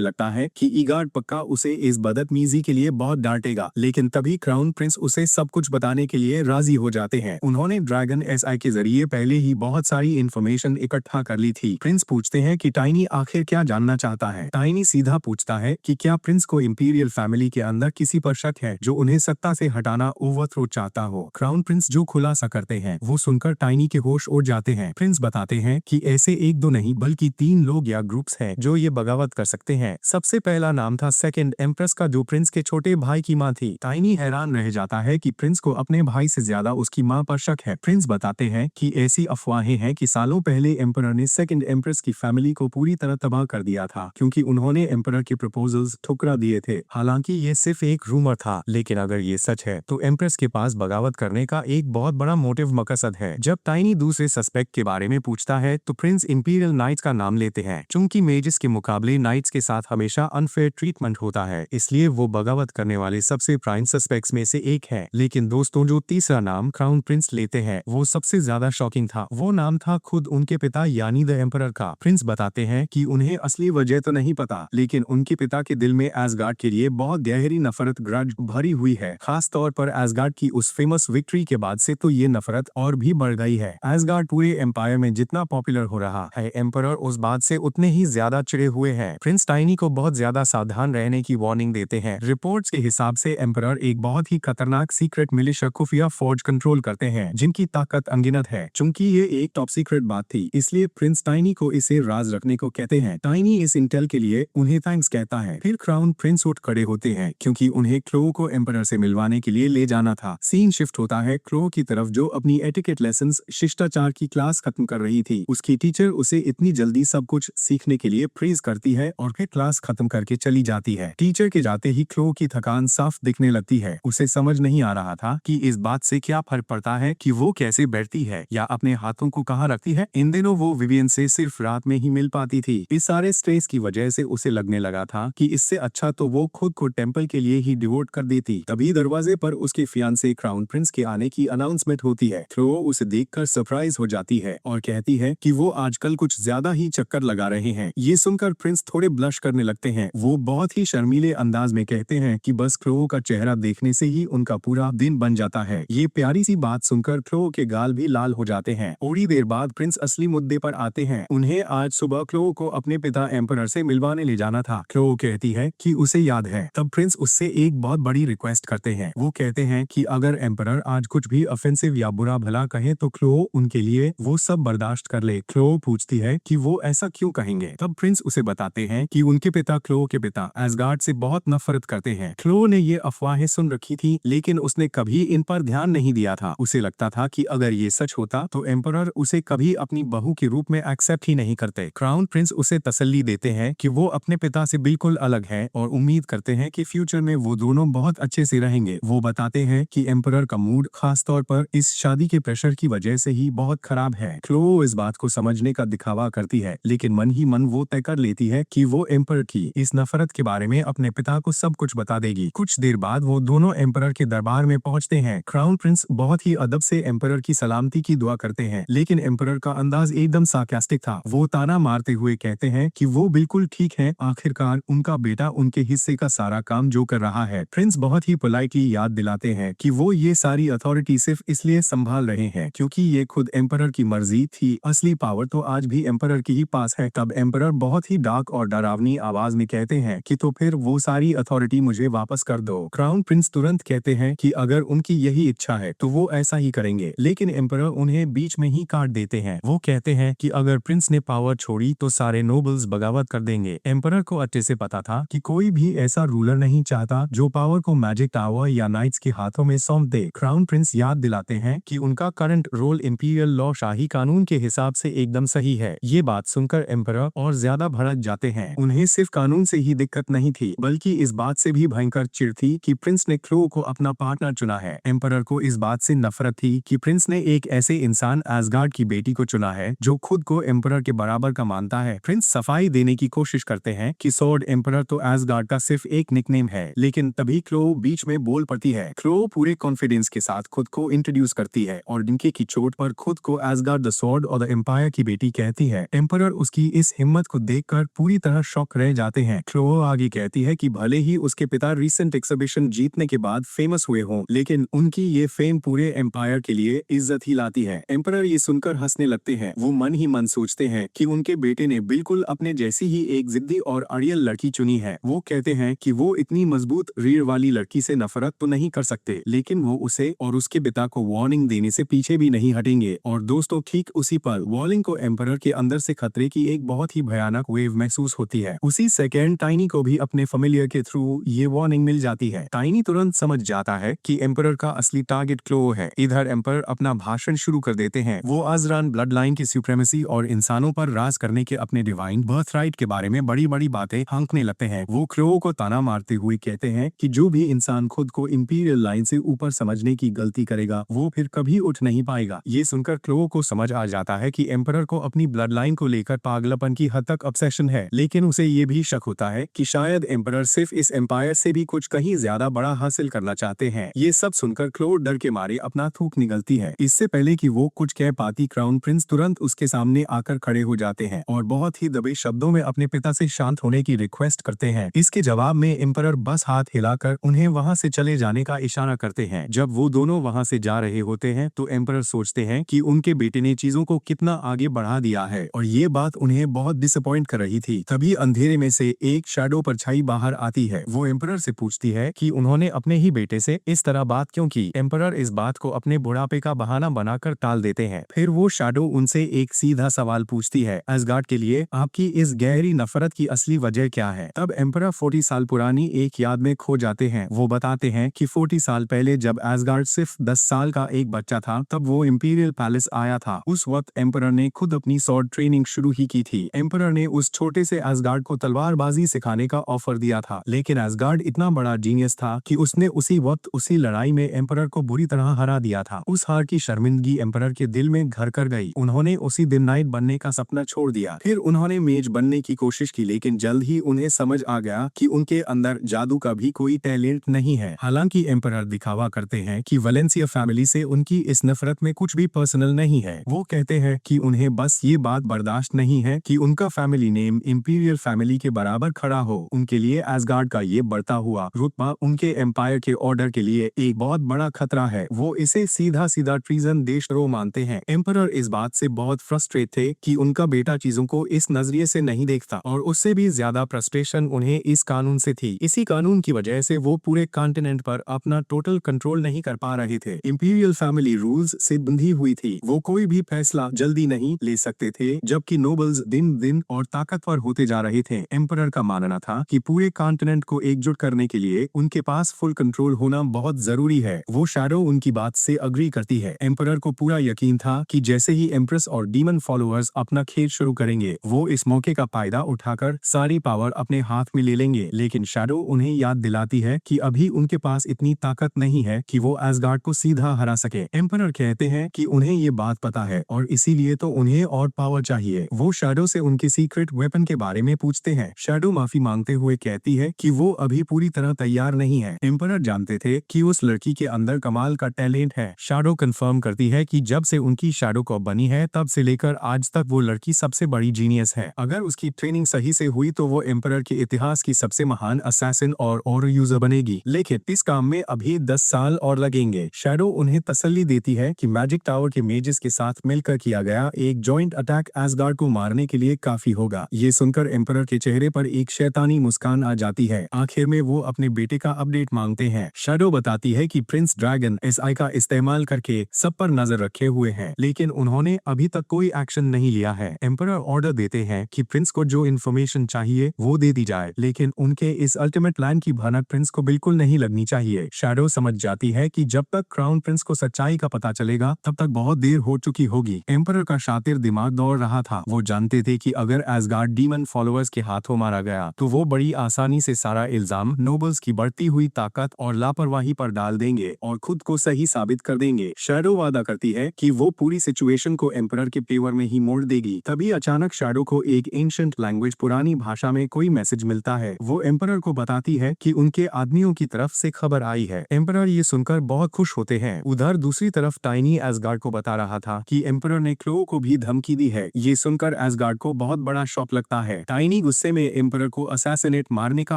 लगता है कि ईगार्ड पक्का उसे इस बदतमीजी के लिए बहुत डांटेगा, लेकिन तभी क्राउन प्रिंस उसे सब कुछ बताने के लिए राजी हो जाते हैं। उन्होंने ड्रैगन एसआई के जरिए पहले ही बहुत सारी इंफॉर्मेशन इकट्ठा कर ली थी। प्रिंस पूछते हैं कि टाइनी आखिर क्या जानना चाहता है। टाइनी सीधा पूछता है कि क्या प्रिंस को इंपीरियल फैमिली के अंदर किसी पर शक है जो उन्हें सत्ता से हटाना ओवरथ्रो चाहता हो। क्राउन प्रिंस जो खुलासा करते हैं वो सुनकर टाइनी के होश उड़ जाते हैं। प्रिंस बताते हैं कि ऐसे एक दो नहीं बल्कि 3 लोग या ग्रुप्स हैं जो ये बगावत कर सकते हैं। सबसे पहला नाम था सेकंड एम्प्रेस का, जो प्रिंस के छोटे भाई की मां थी। टाइनी हैरान रह जाता है कि प्रिंस को अपने भाई से ज्यादा उसकी मां पर शक है। प्रिंस बताते हैं कि ऐसी अफवाहें हैं कि सालों पहले एम्परर ने सेकंड एम्प्रेस की फैमिली को पूरी तरह तबाह कर दिया था क्योंकि उन्होंने एम्परर के प्रपोजल्स ठुकरा दिए थे। हालांकि ये सिर्फ एक रूमर था, लेकिन अगर ये सच है तो एम्प्रेस के पास बगावत करने का एक बहुत बड़ा मोटिव मकसद है। जब टाइनी दूसरे सस्पेक्ट के बारे में पूछता है तो प्रिंस इंपीरियल नाइट्स का नाम लेते हैं। चूंकि मेजिस के मुकाबले नाइट्स के साथ हमेशा अनफेयर ट्रीटमेंट होता है, इसलिए वो बगावत करने वाले सबसे प्राइम सस्पेक्ट्स में से एक है। लेकिन दोस्तों, जो तीसरा नाम क्राउन प्रिंस लेते हैं वो सबसे ज्यादा शॉकिंग था। वो नाम था खुद उनके पिता यानी द एम्परर का। प्रिंस बताते हैं कि उन्हें असली वजह तो नहीं पता, लेकिन उनके पिता के दिल में एसगार्ड के लिए बहुत गहरी नफरत ग्रज भरी हुई है। खास तौर पर एसगार्ड की उस फेमस विक्ट्री के बाद से तो ये नफरत और भी बढ़ गई है। एसगार्ड पूरे एम्पायर में जितना पॉपुलर हो रहा है, एम्परर उस बात से उतने ही ज्यादा चिड़े हुए हैं। प्रिंस टाइनी को बहुत ज्यादा सावधान रहने की वार्निंग देते हैं। रिपोर्ट्स के हिसाब से एम्परर एक बहुत ही खतरनाक सीक्रेट मिलिशिया खुफिया फौज कंट्रोल करते हैं जिनकी ताकत अनगिनत है। चूंकि ये एक टॉप सीक्रेट बात थी, इसलिए प्रिंस टाइनी को इसे राज रखने को कहते हैं। टाइनी इस इंटेल के लिए उन्हें थैंक्स कहता है। फिर क्राउन प्रिंस उठ खड़े होते हैं क्योंकि उन्हें क्लो को एम्परर से मिलवाने के लिए ले जाना था। सीन शिफ्ट होता है क्लो की तरफ, जो अपनी एटिकेट लेसन्स शिष्टाचार की क्लास खत्म कर रही थी। उसकी टीचर उसे इतनी जल्दी सब कुछ सीखने के लिए प्रेज करती है और फिर क्लास खत्म करके चली जाती है। टीचर के जाते ही क्लो की थकान साफ दिखने लगती है। उसे समझ नहीं आ रहा था कि इस बात से क्या फर्क पड़ता है कि वो कैसे बैठती है या अपने हाथों को कहाँ रखती है। इन दिनों वो विवियन से सिर्फ रात में ही मिल पाती थी। इस सारे स्ट्रेस की वजह से उसे लगने लगा था कि इससे अच्छा तो वो खुद को टेम्पल के लिए ही डिवोट कर देती। तभी दरवाजे पर उसके फियांसे क्राउन प्रिंस के आने की अनाउंसमेंट होती है। क्लो उसे देखकर सरप्राइज हो जाती है और कहती है कि वो आजकल कुछ ज्यादा ही चक्कर लगा रहे हैं। ये सुनकर प्रिंस थोड़े ब्लश करने लगते हैं। वो बहुत ही शर्मीले अंदाज में कहते हैं कि बस क्लो का चेहरा देखने से ही उनका पूरा दिन बन जाता है। ये प्यारी सी बात सुनकर क्लो के गाल भी लाल हो जाते हैं। थोड़ी देर बाद प्रिंस असली मुद्दे पर आते हैं। उन्हें आज सुबह क्लो को अपने पिता एम्परर से मिलवाने ले जाना था। क्लो कहती है कि उसे याद है। तब प्रिंस उससे एक बहुत बड़ी रिक्वेस्ट करते हैं। वो कहते हैं कि अगर एम्परर आज कुछ भी ऑफेंसिव या बुरा भला कहे तो क्लो उनके लिए वो सब बर्दाश्त कर ले। क्लो पूछती है कि वो ऐसा क्यों कहेंगे। तब प्रिंस उसे बताते हैं कि उनके पिता क्लो के पिता एसगार्ड से बहुत नफरत करते हैं। क्लो ने ये अफवाहें सुन रखी थी, लेकिन उसने कभी इन पर ध्यान नहीं दिया था। उसे लगता था कि अगर ये सच होता तो एम्परर उसे कभी अपनी बहू के रूप में एक्सेप्ट ही नहीं करते। क्राउन प्रिंस उसे तसल्ली देते हैं कि वो अपने पिता से बिल्कुल अलग है और उम्मीद करते हैं कि फ्यूचर में वो दोनों बहुत अच्छे से रहेंगे। वो बताते हैं कि एम्परर का मूड खास तौर पर इस शादी के प्रेशर की वजह से ही बहुत खराब है। क्लो इस बात को समझने का दिखावा करती है, लेकिन मन ही मन वो तय कर लेती है कि वो एम्परर की इस नफरत के बारे में अपने पिता को सब कुछ बता देगी। कुछ देर बाद वो दोनों एम्परर के दरबार में पहुंचते हैं। क्राउन प्रिंस बहुत ही अदब से एम्परर की सलामती की दुआ करते हैं, लेकिन एम्परर का अंदाज एकदम सार्कास्टिक था। वो ताना मारते हुए कहते हैं कि वो बिल्कुल ठीक है, आखिरकार उनका बेटा उनके हिस्से का सारा काम जो कर रहा है। प्रिंस बहुत ही पोलाइटली याद दिलाते हैं कि वो ये सारी अथॉरिटी सिर्फ इसलिए संभाल रहे हैं क्योंकि ये खुद एम्परर की मर्जी थी। असली पावर तो आज भी एम्परर के ही पास है। तब एम्परर बहुत ही डार्क और डरावनी आवाज में कहते हैं कि तो फिर वो सारी अथॉरिटी मुझे वापस कर दो। क्राउन प्रिंस तुरंत कहते हैं कि अगर उनकी यही इच्छा है तो वो ऐसा ही करेंगे, लेकिन एम्परर उन्हें बीच में ही काट देते हैं। वो कहते हैं कि अगर प्रिंस ने पावर छोड़ी तो सारे नोबल्स बगावत कर देंगे। एम्परर को अच्छे से पता था कि कोई भी ऐसा रूलर नहीं चाहता जो पावर को मैजिक टावर या नाइट्स के हाथों में सौंप दे। क्राउन प्रिंस याद दिलाते हैं कि उनका करंट रोल इंपीरियल लॉ शाही कानून के हिसाब से एकदम सही है। ये बात सुनकर एम्परर और ज्यादा भड़क जाते हैं। उन्हें सिर्फ कानून से ही दिक्कत नहीं थी, बल्कि बल्कि इस बात से भी भयंकर चिढ़ थी कि प्रिंस ने क्रो को अपना पार्टनर चुना है। एम्परर को इस बात से नफरत थी कि प्रिंस ने एक ऐसे इंसान एसगार्ड की बेटी को चुना है जो खुद को एम्परर के बराबर का मानता है। प्रिंस सफाई देने की कोशिश करते हैं कि स्वॉर्ड एम्परर तो एसगार्ड का सिर्फ एक निकनेम है, लेकिन तभी क्रो बीच में बोल पड़ती है। क्रो पूरे कॉन्फिडेंस के साथ खुद को इंट्रोड्यूस करती है और डिंके की चोट पर खुद को एसगार्ड द स्वॉर्ड और द एम्पायर की बेटी कहती है। एम्परर उसकी इस हिम्मत को देखकर पूरी तरह शॉक रह जाते हैं। क्रो आगे कहती है कि भले ही उसके पिता रिसेंट एग्जिबिशन जीतने के बाद फेमस हुए हों, लेकिन उनकी ये फेम पूरे एम्पायर के लिए इज्जत ही लाती है। एम्परर ये सुनकर हंसने लगते हैं। वो मन ही मन सोचते हैं कि उनके बेटे ने बिल्कुल अपने जैसी ही एक जिद्दी और अड़ियल लड़की चुनी है। वो कहते हैं कि वो इतनी मजबूत रीढ़ वाली लड़की से नफरत तो नहीं कर सकते, लेकिन वो उसे और उसके पिता को वार्निंग देने से पीछे भी नहीं हटेंगे। और दोस्तों, ठीक उसी पल वॉलिंग को एम्परर के अंदर से खतरे की एक बहुत ही भयानक वेव महसूस होती है। उसी सेकेंड टाइनी को भी अपने फेमिलियर के थ्रू ये वार्निंग मिल जाती है। टाइनी तुरंत समझ जाता है कि एम्परर का असली टारगेट क्लो है। इधर एम्परर अपना भाषण शुरू कर देते हैं। वो अज़रान ब्लड लाइन की सुप्रीमेसी और इंसानों पर राज करने के अपने डिवाइन बर्थ राइट के बारे में बड़ी बड़ी बातें हाँकने लगते हैं। वो क्लो को ताना मारते हुए कहते हैं कि जो भी इंसान खुद को इंपीरियल लाइन से ऊपर समझने की गलती करेगा वो फिर कभी उठ नहीं पाएगा। ये सुनकर क्लो को समझ आ जाता है कि एम्परर को अपनी ब्लड लाइन को लेकर पागलपन की हद तक ऑब्सेशन है, लेकिन उसे ये भी शक होता है कि शायद एम्परर सिर्फ इस एम्पायर से भी कुछ कहीं ज्यादा बड़ा हासिल करना चाहते हैं। ये सब सुनकर क्लो डर के मारे अपना थूक निगलती है। इससे पहले कि वो कुछ कह पाती, क्राउन प्रिंस तुरंत उसके सामने आकर खड़े हो जाते हैं और बहुत ही दबे शब्दों में अपने पिता से शांत होने की रिक्वेस्ट करते हैं। इसके जवाब में एम्परर बस हाथ हिलाकर उन्हें वहां से चले जाने का इशारा करते हैं। जब वो दोनों वहां से जा रहे होते हैं तो एम्परर सोचते हैं कि उनके बेटे ने चीजों को कितना आगे बढ़ा दिया है और ये बात उन्हें बहुत डिसअपॉइंट कर रही थी। तभी अंधेरे में से एक शैडो परछाई बाहर आती है। वो एम्परर से पूछती है कि उन्होंने अपने ही बेटे से इस तरह बात क्यों की। एम्परर इस बात को अपने बुढ़ापे का बहाना बनाकर टाल देते हैं। फिर वो शैडो उनसे एक सीधा सवाल पूछती है, एसगार्ड के लिए आपकी इस गहरी नफरत की असली वजह क्या है। तब एम्परर 40 साल पुरानी एक याद में खो जाते हैं। वो बताते हैं कि 40 साल पहले जब एसगार्ड सिर्फ 10 साल का एक बच्चा था, तब वो इंपीरियल पैलेस आया था। उस वक्त एम्परर ने खुद अपनी स्वॉर्ड ट्रेनिंग शुरू ही की थी। एम्परर ने उस छोटे से एसगार्ड को तलवारबाजी सिखाने का ऑफर दिया था, लेकिन एसगार्ड इतना बड़ा जीनियस था कि उसने उसी वक्त उसी लड़ाई में एम्परर को बुरी तरह हरा दिया था। उस हार की शर्मिंदगी एम्परर के दिल में घर कर गई। उन्होंने उसी दिन नाइट बनने का सपना छोड़ दिया। फिर उन्होंने मेज बनने की कोशिश की, लेकिन जल्द ही उन्हें समझ आ गया कि उनके अंदर जादू का भी कोई टैलेंट नहीं है। हालांकि एम्परर दिखावा करते हैं कि वेलेंसिया फैमिली से उनकी इस नफरत में कुछ भी पर्सनल नहीं है। वो कहते हैं कि उन्हें बस ये बात बर्दाश्त नहीं है कि उनका फैमिली नेम इंपीरियल फैमिली के बराबर खड़ा हो। उनके लिए एसगार्ड का ये बढ़ता हुआ रुतबा उनके एम्पायर के ऑर्डर के लिए एक बहुत बड़ा खतरा है। वो इसे सीधा सीधा ट्रीजन देशद्रोह मानते हैं। एम्परर इस बात से बहुत फ्रस्ट्रेट थे कि उनका बेटा चीजों को इस नजरिए से नहीं देखता, और उससे भी ज्यादा फ्रस्ट्रेशन उन्हें इस कानून से थी। इसी कानून की वजह से वो पूरे कॉन्टिनेंट पर अपना टोटल कंट्रोल नहीं कर पा रहे थे। इंपीरियल फैमिली रूल्स से बंधी हुई थी। वो कोई भी फैसला जल्दी नहीं ले सकते थे, जबकि नोबल्स दिन दिन और ताकतवर होते जा रहे थे। एम्परर का मानना था कि पूरे कॉन्टिनेंट को एकजुट करने के लिए उनके पास फुल कंट्रोल होना बहुत जरूरी है। वो शैडो उनकी बात से अग्री करती है। एम्परर को पूरा यकीन था कि जैसे ही एम्प्रेस और डीमन फॉलोअर्स अपना खेल शुरू करेंगे, वो इस मौके का फायदा उठाकर सारी पावर अपने हाथ में ले लेंगे। लेकिन शैडो उन्हें याद दिलाती है कि अभी उनके पास इतनी ताकत नहीं है कि वो एसगार्ड को सीधा हरा सके। एम्परर कहते हैं कि उन्हें ये बात पता है और इसीलिए तो उन्हें और पावर चाहिए। वो शैडो से उनके सीक्रेट वेपन के बारे में पूछते हैं। शैडो माफी मांगते हुए कहती है कि वो अभी पूरी तरह तैयार नहीं है। एम्परर जानते थे कि उस लड़की के अंदर कमाल का टैलेंट है। शैडो कंफर्म करती है कि जब से उनकी शैडो कॉप बनी है, तब से लेकर आज तक वो लड़की सबसे बड़ी जीनियस है। अगर उसकी ट्रेनिंग सही से हुई तो वो एम्परर के इतिहास की सबसे महान असैसिन और यूजर बनेगी। लेकिन इस काम में अभी 10 साल और लगेंगे। शैडो उन्हें तसल्ली देती है कि मैजिक टावर के मेजेस के साथ मिलकर किया गया एक जॉइंट अटैक एसगार्ड को मारने के लिए काफी होगा। ये सुनकर एम्परर के चेहरे पर एक शैतानी मुस्कान आ जाती है। आखिर में वो अपने बेटे का अपडेट मांगते हैं। शैडो बताती है कि प्रिंस ड्रैगन एसआई का इस्तेमाल करके सब पर नजर रखे हुए हैं, लेकिन उन्होंने अभी तक कोई एक्शन नहीं लिया है। एम्परर ऑर्डर देते हैं कि प्रिंस को जो इन्फॉर्मेशन चाहिए वो दे दी जाए, लेकिन उनके इस अल्टीमेट प्लान की भनक प्रिंस को बिल्कुल नहीं लगनी चाहिए। शैडो समझ जाती है कि जब तक क्राउन प्रिंस को सच्चाई का पता चलेगा तब तक बहुत देर हो चुकी होगी। एम्परर का शातिर दिमाग दौड़ रहा था। वो जानते थे कि अगर एसगार्ड डीमन फॉलोअर्स के हाथों मारा गया तो वो बड़ी आसानी आसानी से सारा इल्जाम नोबल्स की बढ़ती हुई ताकत और लापरवाही पर डाल देंगे और खुद को सही साबित कर देंगे। शैडो वादा करती है कि वो पूरी सिचुएशन को एम्परर के फेवर में ही मोड़ देगी। तभी अचानक शैडो को एक एंशिएंट लैंग्वेज पुरानी भाषा में कोई मैसेज मिलता है। वो एम्परर को बताती है कि उनके आदमियों की तरफ से खबर आई है। एम्परर ये सुनकर बहुत खुश होते हैं। उधर दूसरी तरफ टाइनी एसगार्ड को बता रहा था कि एम्परर ने क्लो को भी धमकी दी है। ये सुनकर एसगार्ड को बहुत बड़ा शॉक लगता है। टाइनी गुस्से में एम्परर को असैसिनेट मारने का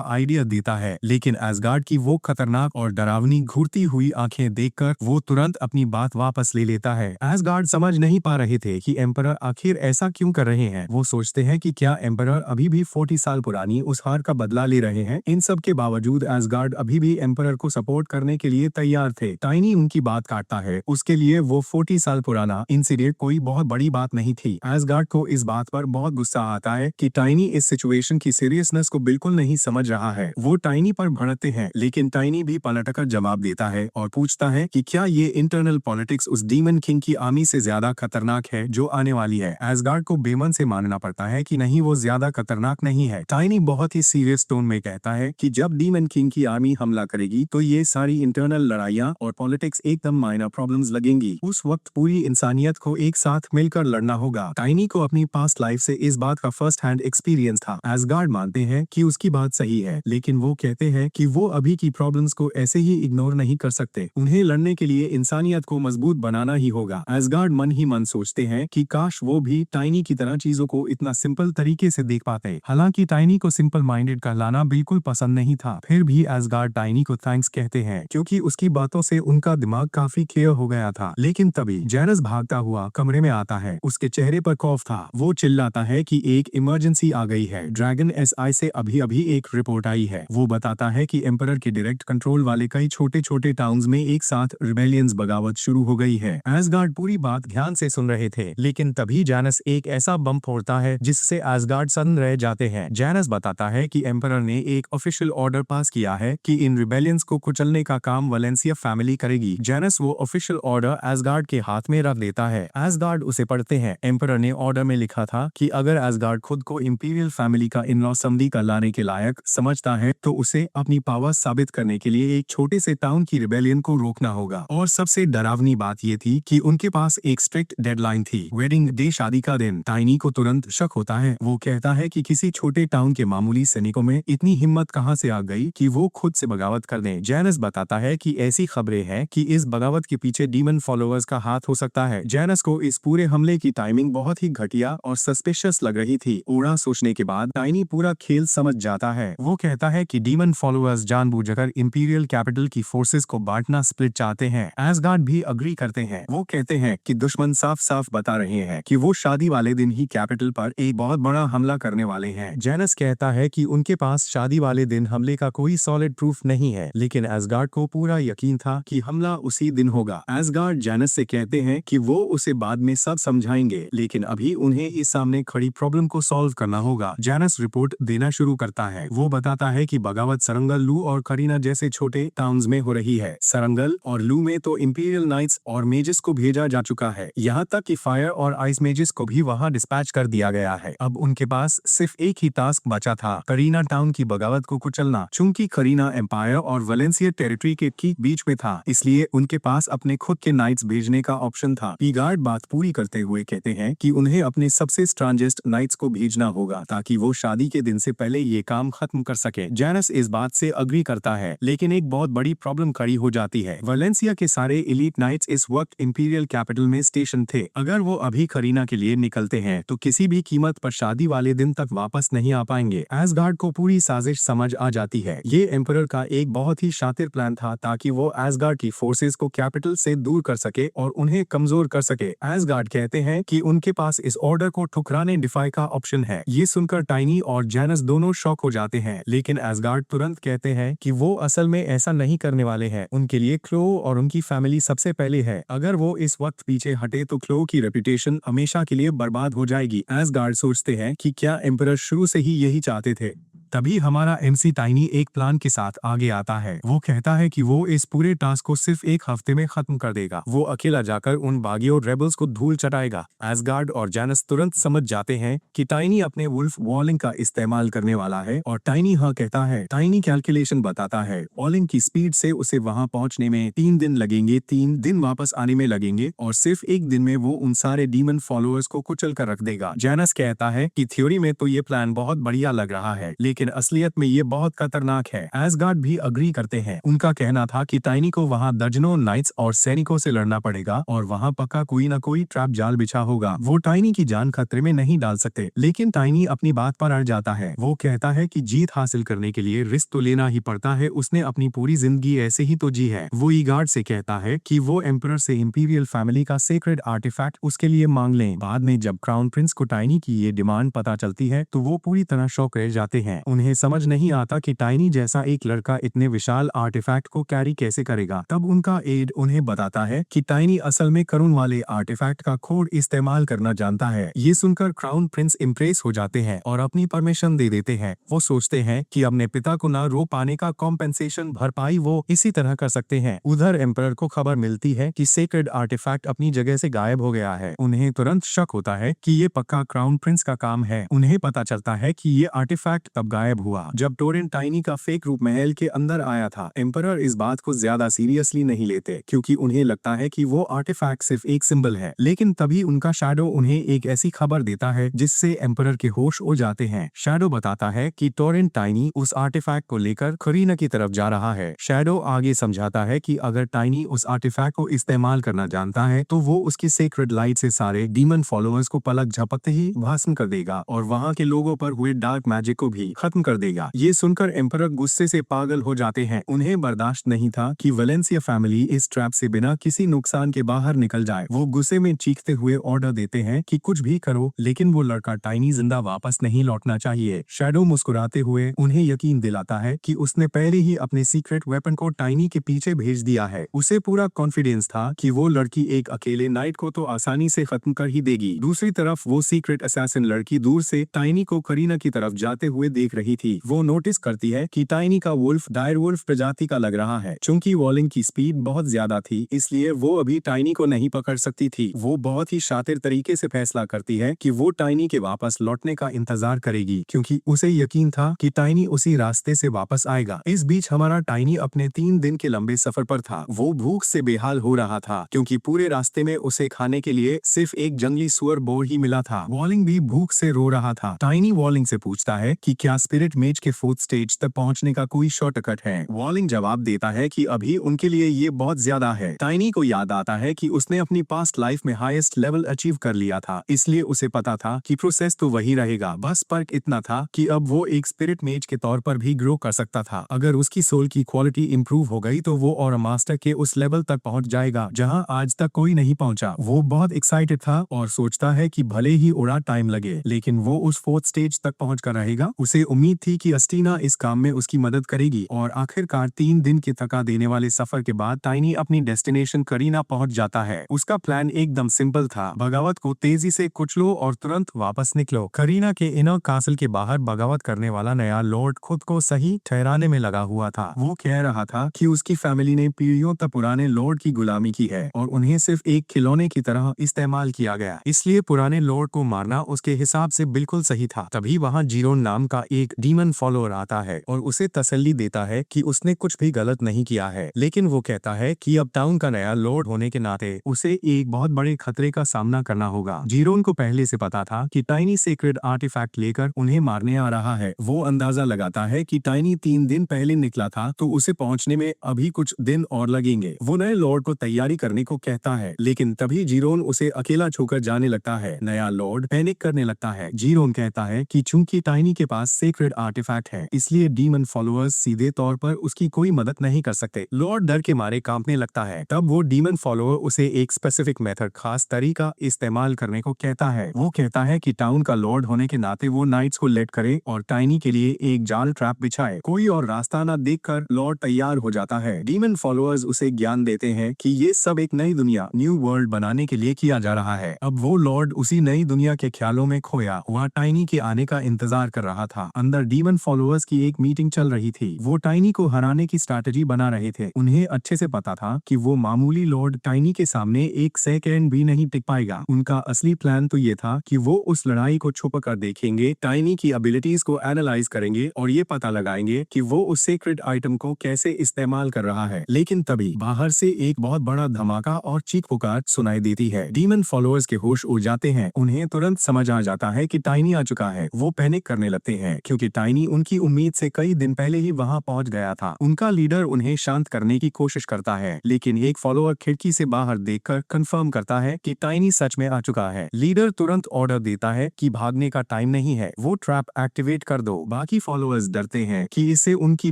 आइडिया देता है, लेकिन एसगार्ड की वो खतरनाक और डरावनी घूरती हुई आंखें देखकर वो तुरंत अपनी बात वापस ले लेता है। एसगार्ड समझ नहीं पा रहे थे कि एम्परर आखिर ऐसा क्यों कर रहे हैं। वो सोचते हैं कि क्या एम्परर अभी भी 40 साल पुरानी उस हार का बदला ले रहे हैं। इन सब के बावजूद एसगार्ड अभी भी एम्परर को सपोर्ट करने के लिए तैयार थे। टाइनी उनकी बात काटता है। उसके लिए वो 40 साल पुराना इंसिडेंट कोई बहुत बड़ी बात नहीं थी। एसगार्ड को इस बात पर बहुत गुस्सा आता है कि टाइनी इस सिचुएशन की सीरियसनेस को बिल्कुल नहीं समझ रहा है। वो टाइनी पर भड़कते हैं, लेकिन टाइनी भी पलटकर जवाब देता है और पूछता है कि क्या ये इंटरनल पॉलिटिक्स उस डीमन किंग की आर्मी से ज्यादा खतरनाक है जो आने वाली है। एसगार्ड को बेमन से मानना पड़ता है कि नहीं, वो ज्यादा खतरनाक नहीं है। टाइनी बहुत ही सीरियस टोन में कहता है कि जब डीमन किंग की आर्मी हमला करेगी तो ये सारी इंटरनल लड़ाइयां और पॉलिटिक्स एकदम माइनर प्रॉब्लम्स लगेंगी। उस वक्त पूरी इंसानियत को एक साथ मिलकर लड़ना होगा। टाइनी को अपनी पास्ट लाइफ से इस बात का फर्स्ट हैंड एक्सपीरियंस था। एसगार्ड मानते हैं कि उसकी बात सही है, लेकिन वो कहते हैं कि वो अभी की प्रॉब्लम्स को ऐसे ही इग्नोर नहीं कर सकते। उन्हें लड़ने के लिए इंसानियत को मजबूत बनाना ही होगा। एसगार्ड मन ही मन सोचते हैं कि काश वो भी टाइनी की तरह चीजों को इतना सिंपल तरीके से देख पाते। हालांकि टाइनी को सिंपल माइंडेड कहलाना बिल्कुल पसंद नहीं था, फिर भी एसगार्ड टाइनी को थैंक्स कहते हैं क्योंकि उसकी बातों से उनका दिमाग काफी क्लियर हो गया था। लेकिन तभी जेनस भागता हुआ कमरे में आता है। उसके चेहरे पर खौफ था। वो चिल्लाता है कि एक इमरजेंसी आ गई है। ड्रैगन एसआई से अभी एक रिपोर्ट आई है। वो बताता है कि एम्परर के डायरेक्ट कंट्रोल वाले कई छोटे छोटे टाउन्स में एक साथ रिबेलियंस बगावत शुरू हो गई है। एसगार्ड पूरी बात ध्यान से सुन रहे थे, लेकिन तभी जेनस एक ऐसा बम फोड़ता है जिससे एसगार्ड सन्न रह जाते हैं। जेनस बताता है कि एम्परर ने एक ऑफिशियल ऑर्डर पास किया है कि इन रिबेलियंस को कुचलने का काम वलेंसिया फैमिली करेगी। जेनस वो ऑफिशियल ऑर्डर एसगार्ड के हाथ में रख देता है। एसगार्ड उसे पढ़ते हैं। एम्परर ने ऑर्डर में लिखा था कि अगर एसगार्ड खुद को इंपीरियल फैमिली का इन लॉ समधी का लाने के लायक समझता है तो उसे अपनी पावर साबित करने के लिए एक छोटे से टाउन की रिबेलियन को रोकना होगा। और सबसे डरावनी बात ये थी कि उनके पास एक स्ट्रिक्ट डेडलाइन थी, वेडिंग डे, शादी का दिन। टाइनी को तुरंत शक होता है। वो कहता है कि किसी छोटे टाउन के मामूली सैनिकों में इतनी हिम्मत कहां से आ गई कि वो खुद से बगावत कर दें। जेनस बताता है कि ऐसी खबरें हैं कि इस बगावत के पीछे डीमन फॉलोअर्स का हाथ हो सकता है। जेनस को इस पूरे हमले की टाइमिंग बहुत ही घटिया और सस्पिशियस लग रही थी। थोड़ा सोचने के बाद टाइनी पूरा खेल समझ जाता है। वो कहता है कि डीमन फॉलोअर्स जानबूझकर इंपीरियल कैपिटल की फोर्सेस को बांटना, स्प्लिट चाहते हैं। एसगार्ड भी अग्री करते हैं। वो कहते हैं कि दुश्मन साफ साफ बता रहे हैं कि वो शादी वाले दिन ही कैपिटल पर एक बहुत बड़ा हमला करने वाले हैं। जेनस कहता है कि उनके पास शादी वाले दिन हमले का कोई सॉलिड प्रूफ नहीं है, लेकिन एसगार्ड को पूरा यकीन था कि हमला उसी दिन होगा। एसगार्ड जेनस से कहते हैं कि वो उसे बाद में सब समझाएंगे, लेकिन अभी उन्हें इस सामने खड़ी प्रॉब्लम को सॉल्व करना होगा। जेनस रिपोर्ट देना शुरू करता है। वो बताता है कि बगावत सरंगल, लू और करीना जैसे छोटे टाउन्स में हो रही है। सरंगल और लू में तो इंपीरियल नाइट्स और मेजेस को भेजा जा चुका है, यहाँ तक कि फायर और आइस मेजेस को भी वहाँ डिस्पैच कर दिया गया है। अब उनके पास सिर्फ एक ही टास्क बचा था, करीना टाउन की बगावत को कुचलना। चूंकि करीना एम्पायर और वलेंसिया टेरिटरी के ठीक बीच में था, इसलिए उनके पास अपने खुद के नाइट्स भेजने का ऑप्शन था। पीगार्ड बात पूरी करते हुए कहते हैं कि उन्हें अपने सबसे स्ट्रांगेस्ट नाइट्स को भेजना होगा ताकि वो शादी के दिन से पहले ये काम खत्म कर सके। जेनस इस बात से अग्री करता है, लेकिन एक बहुत बड़ी प्रॉब्लम खड़ी हो जाती है। वलेंसिया के सारे एलीट नाइट्स इस वक्त इंपीरियल कैपिटल में स्टेशन थे। अगर वो अभी करीना के लिए निकलते हैं तो किसी भी कीमत पर शादी वाले दिन तक वापस नहीं आ पाएंगे। एसगार्ड को पूरी साजिश समझ आ जाती है। ये एम्परर का एक बहुत ही शातिर प्लान था ताकि वो एसगार्ड की फोर्सेस को कैपिटल से दूर कर सके और उन्हें कमजोर कर सके। एसगार्ड कहते हैं कि उनके पास इस ऑर्डर को ठुकराने, डिफाई का ऑप्शन है। ये सुनकर टाइनी और जेनस दोनों शॉक हो जाते हैं, लेकिन एसगार्ड तुरंत कहते हैं कि वो असल में ऐसा नहीं करने वाले हैं। उनके लिए क्लो और उनकी फैमिली सबसे पहले है। अगर वो इस वक्त पीछे हटे तो क्लो की रेपुटेशन हमेशा के लिए बर्बाद हो जाएगी। एसगार्ड सोचते हैं कि क्या एम्परर शुरू से ही यही चाहते थे। तभी हमारा एमसी टाइनी एक प्लान के साथ आगे आता है। वो कहता है कि वो इस पूरे टास्क को सिर्फ एक हफ्ते में खत्म कर देगा। वो अकेला जाकर उन बागियों और रेबल्स को धूल चटाएगा। एसगार्ड और जैनस तुरंत समझ जाते हैं कि टाइनी अपने वुल्फ वॉलिंग का इस्तेमाल करने वाला है और टाइनी हाँ कहता है। टाइनी कैलकुलेशन बताता है वॉलिंग की स्पीड से उसे वहां पहुंचने में 3 दिन लगेंगे, 3 दिन वापस आने में लगेंगे और सिर्फ एक दिन में वो उन सारे डीमन फॉलोअर्स को कुचल कर रख देगा। जैनस कहता है कि थ्योरी में तो ये प्लान बहुत बढ़िया लग रहा है, लेकिन असलियत में ये बहुत खतरनाक है। एसगार्ड भी अग्री करते हैं। उनका कहना था कि टाइनी को वहाँ दर्जनों नाइट्स और सैनिकों से लड़ना पड़ेगा और वहाँ पक्का कोई न कोई ट्रैप जाल बिछा होगा। वो टाइनी की जान खतरे में नहीं डाल सकते, लेकिन टाइनी अपनी बात पर अड़ जाता है। वो कहता है कि जीत हासिल करने के लिए रिस्क तो लेना ही पड़ता है। उसने अपनी पूरी जिंदगी ऐसे ही तो जी है। वो ईगार्ड से कहता है कि वो एम्परर से इंपीरियल फैमिली का सेक्रेड आर्टिफैक्ट उसके लिए मांग लें। बाद में जब क्राउन प्रिंस को टाइनी की ये डिमांड पता चलती है तो वो पूरी तरह शॉक रह जाते हैं। उन्हें समझ नहीं आता कि टाइनी जैसा एक लड़का इतने विशाल आर्टिफैक्ट को कैरी कैसे करेगा। तब उनका एड उन्हें बताता है कि टाइनी असल में करुण वाले आर्टिफैक्ट का कोड इस्तेमाल करना जानता है। ये सुनकर क्राउन प्रिंस इम्प्रेस हो जाते हैं और अपनी परमिशन दे देते हैं। वो सोचते हैं कि अपने पिता को ना रो पाने का कॉम्पेंसेशन भरपाई वो इसी तरह कर सकते हैं। उधर एम्परर को खबर मिलती है कि सेक्रेड आर्टिफैक्ट अपनी जगह से गायब हो गया है। उन्हें तुरंत शक होता है कि ये पक्का क्राउन प्रिंस का काम है। उन्हें पता चलता है कि ये आर्टिफैक्ट तब गायब हुआ जब टोरिन टाइनी का फेक रूप महल के अंदर आया था। एम्परर इस बात को ज्यादा सीरियसली नहीं लेते क्योंकि उन्हें लगता है कि वो आर्टिफैक्ट सिर्फ एक सिंबल है। लेकिन तभी उनका शैडो उन्हें एक ऐसी खबर देता है जिससे एम्परर के होश उड़ जाते हैं। शैडो बताता है कि टोरिन टाइनी उस आर्टिफैक्ट को लेकर करीना की तरफ जा रहा है। शैडो आगे समझाता है कि अगर टाइनी उस आर्टिफैक्ट को इस्तेमाल करना जानता है तो वो उसकी सेक्रेड लाइट से सारे डीमन फॉलोअर्स को पलक झपकते ही भस्म कर देगा और वहाँ के लोगों पर हुए डार्क मैजिक को भी खत्म कर देगा। ये सुनकर एम्परर गुस्से से पागल हो जाते हैं। उन्हें बर्दाश्त नहीं था कि वेलेंसिया फैमिली इस ट्रैप से बिना किसी नुकसान के बाहर निकल जाए। वो गुस्से में चीखते हुए ऑर्डर देते हैं कि कुछ भी करो लेकिन वो लड़का टाइनी जिंदा वापस नहीं लौटना चाहिए। शैडो मुस्कुराते हुए उन्हें यकीन दिलाता है कि उसने पहले ही अपने सीक्रेट वेपन को टाइनी के पीछे भेज दिया है। उसे पूरा कॉन्फिडेंस था कि वो लड़की एक अकेले नाइट को तो आसानी से खत्म कर ही देगी। दूसरी तरफ वो सीक्रेट असैसिन लड़की दूर से टाइनी को करीना की तरफ जाते हुए देख रही थी। वो नोटिस करती है कि टाइनी का वुल्फ डायर वुल्फ प्रजाति का लग रहा है। चूंकि वॉलिंग की स्पीड बहुत ज्यादा थी इसलिए वो अभी टाइनी को नहीं पकड़ सकती थी। वो बहुत ही शातिर तरीके से फैसला करती है कि वो टाइनी के वापस लौटने का इंतजार करेगी क्योंकि उसे यकीन था कि टाइनी उसी रास्ते से वापस आएगा। इस बीच हमारा टाइनी अपने 3 दिन के लंबे सफर पर था। वो भूख से बेहाल हो रहा था क्योंकि पूरे रास्ते में उसे खाने के लिए सिर्फ एक जंगली सुअर बोर ही मिला था। वॉलिंग भी भूख से रो रहा था। टाइनी वॉलिंग से पूछता है कि क्या स्पिरिट मेज के 4th स्टेज तक पहुंचने का कोई शॉर्टकट है। वॉलिंग जवाब देता है कि अभी उनके लिए ये बहुत ज्यादा है। टाइनी को याद आता है कि उसने अपनी पास्ट लाइफ में हाईएस्ट लेवल अचीव कर लिया था, इसलिए उसे पता था कि प्रोसेस तो वही रहेगा। बस फर्क इतना था कि अब वो एक स्पिरिट मेज के तौर पर भी ग्रो कर सकता था। अगर उसकी सोल की क्वालिटी इंप्रूव हो गई तो वो और मास्टर के उस लेवल तक पहुंच जाएगा जहां आज तक कोई नहीं पहुंचा। वो बहुत एक्साइटेड था और सोचता है कि भले ही उड़ा टाइम लगे लेकिन वो उस 4th स्टेज तक पहुंच कर रहेगा। उसे उम्मीद थी कि अस्टीना इस काम में उसकी मदद करेगी और आखिरकार 3 दिन के थका देने वाले सफर के बाद टाइनी अपनी डेस्टिनेशन करीना पहुंच जाता है। उसका प्लान एकदम सिंपल था, बगावत को तेजी से कुचलो और तुरंत वापस निकलो। करीना के इनर कासल के बाहर बगावत करने वाला नया लॉर्ड खुद को सही ठहराने में लगा हुआ था। वो कह रहा था कि उसकी फैमिली ने पीढ़ियों तक पुराने लॉर्ड की गुलामी की है और उन्हें सिर्फ एक खिलौने की तरह इस्तेमाल किया गया, इसलिए पुराने लॉर्ड को मारना उसके हिसाब से बिल्कुल सही था। तभी वहाँ जीरोन नाम का एक डीमन फॉलोअर आता है और उसे तसल्ली देता है कि उसने कुछ भी गलत नहीं किया है, लेकिन वो कहता है कि अब टाउन का नया लॉर्ड होने के नाते उसे एक बहुत बड़े खतरे का सामना करना होगा। जीरोन को पहले से पता था कि टाइनी सेक्रेड आर्टिफैक्ट लेकर उन्हें मारने आ रहा है। वो अंदाजा लगाता है कि टाइनी 3 दिन पहले निकला था तो उसे पहुंचने में अभी कुछ दिन और लगेंगे। वो नए लॉर्ड को तैयारी करने को कहता है लेकिन तभी जीरोन उसे अकेला छोड़कर जाने लगता है। नया लॉर्ड पैनिक करने लगता है। जीरोन कहता है कि चूंकि टाइनी के पास सेक्रेड आर्टिफैक्ट है इसलिए डीमन फॉलोअर्स सीधे तौर पर उसकी कोई मदद नहीं कर सकते। लॉर्ड डर के मारे कांपने लगता है। तब वो डीमन फॉलोअर उसे एक स्पेसिफिक मेथड, खास तरीका इस्तेमाल करने को कहता है। वो कहता है कि टाउन का लॉर्ड होने के नाते वो नाइट्स को लेट करे और टाइनी के लिए एक जाल ट्रैप बिछाए। कोई और रास्ता न देखकर लॉर्ड तैयार हो जाता है। डीमन फॉलोअर्स उसे ज्ञान देते हैं कि ये सब एक नई दुनिया, न्यू वर्ल्ड बनाने के लिए किया जा रहा है। अब वो लॉर्ड उसी नई दुनिया के ख्यालों में खोया हुआ टाइनी के आने का इंतजार कर रहा था। अंदर डीमन फॉलोअर्स की एक मीटिंग चल रही थी। वो टाइनी को हराने की स्ट्रैटेजी बना रहे थे। उन्हें अच्छे से पता था कि वो मामूली लॉर्ड टाइनी के सामने एक सेकेंड भी नहीं टिक पाएगा। उनका असली प्लान तो ये था कि वो उस लड़ाई को छुप कर देखेंगे, टाइनी की एबिलिटीज को एनालाइज करेंगे और ये पता लगाएंगे कि वो उस सीक्रेट आइटम को कैसे इस्तेमाल कर रहा है। लेकिन तभी बाहर से एक बहुत बड़ा धमाका और चीख पुकार सुनाई देती है। डीमन फॉलोअर्स के होश उड़ जाते हैं। उन्हें तुरंत समझ आ जाता है कि टाइनी आ चुका है। वो पैनिक करने लगते हैं क्योंकि टाइनी उनकी उम्मीद से कई दिन पहले ही वहां पहुंच गया था। उनका लीडर उन्हें शांत करने की कोशिश करता है, लेकिन एक फॉलोअर खिड़की से बाहर देखकर कंफर्म करता है कि टाइनी सच में आ चुका है। लीडर तुरंत ऑर्डर देता है कि भागने का टाइम नहीं है, वो ट्रैप एक्टिवेट कर दो। बाकी फॉलोअर्स डरते हैं कि इससे उनकी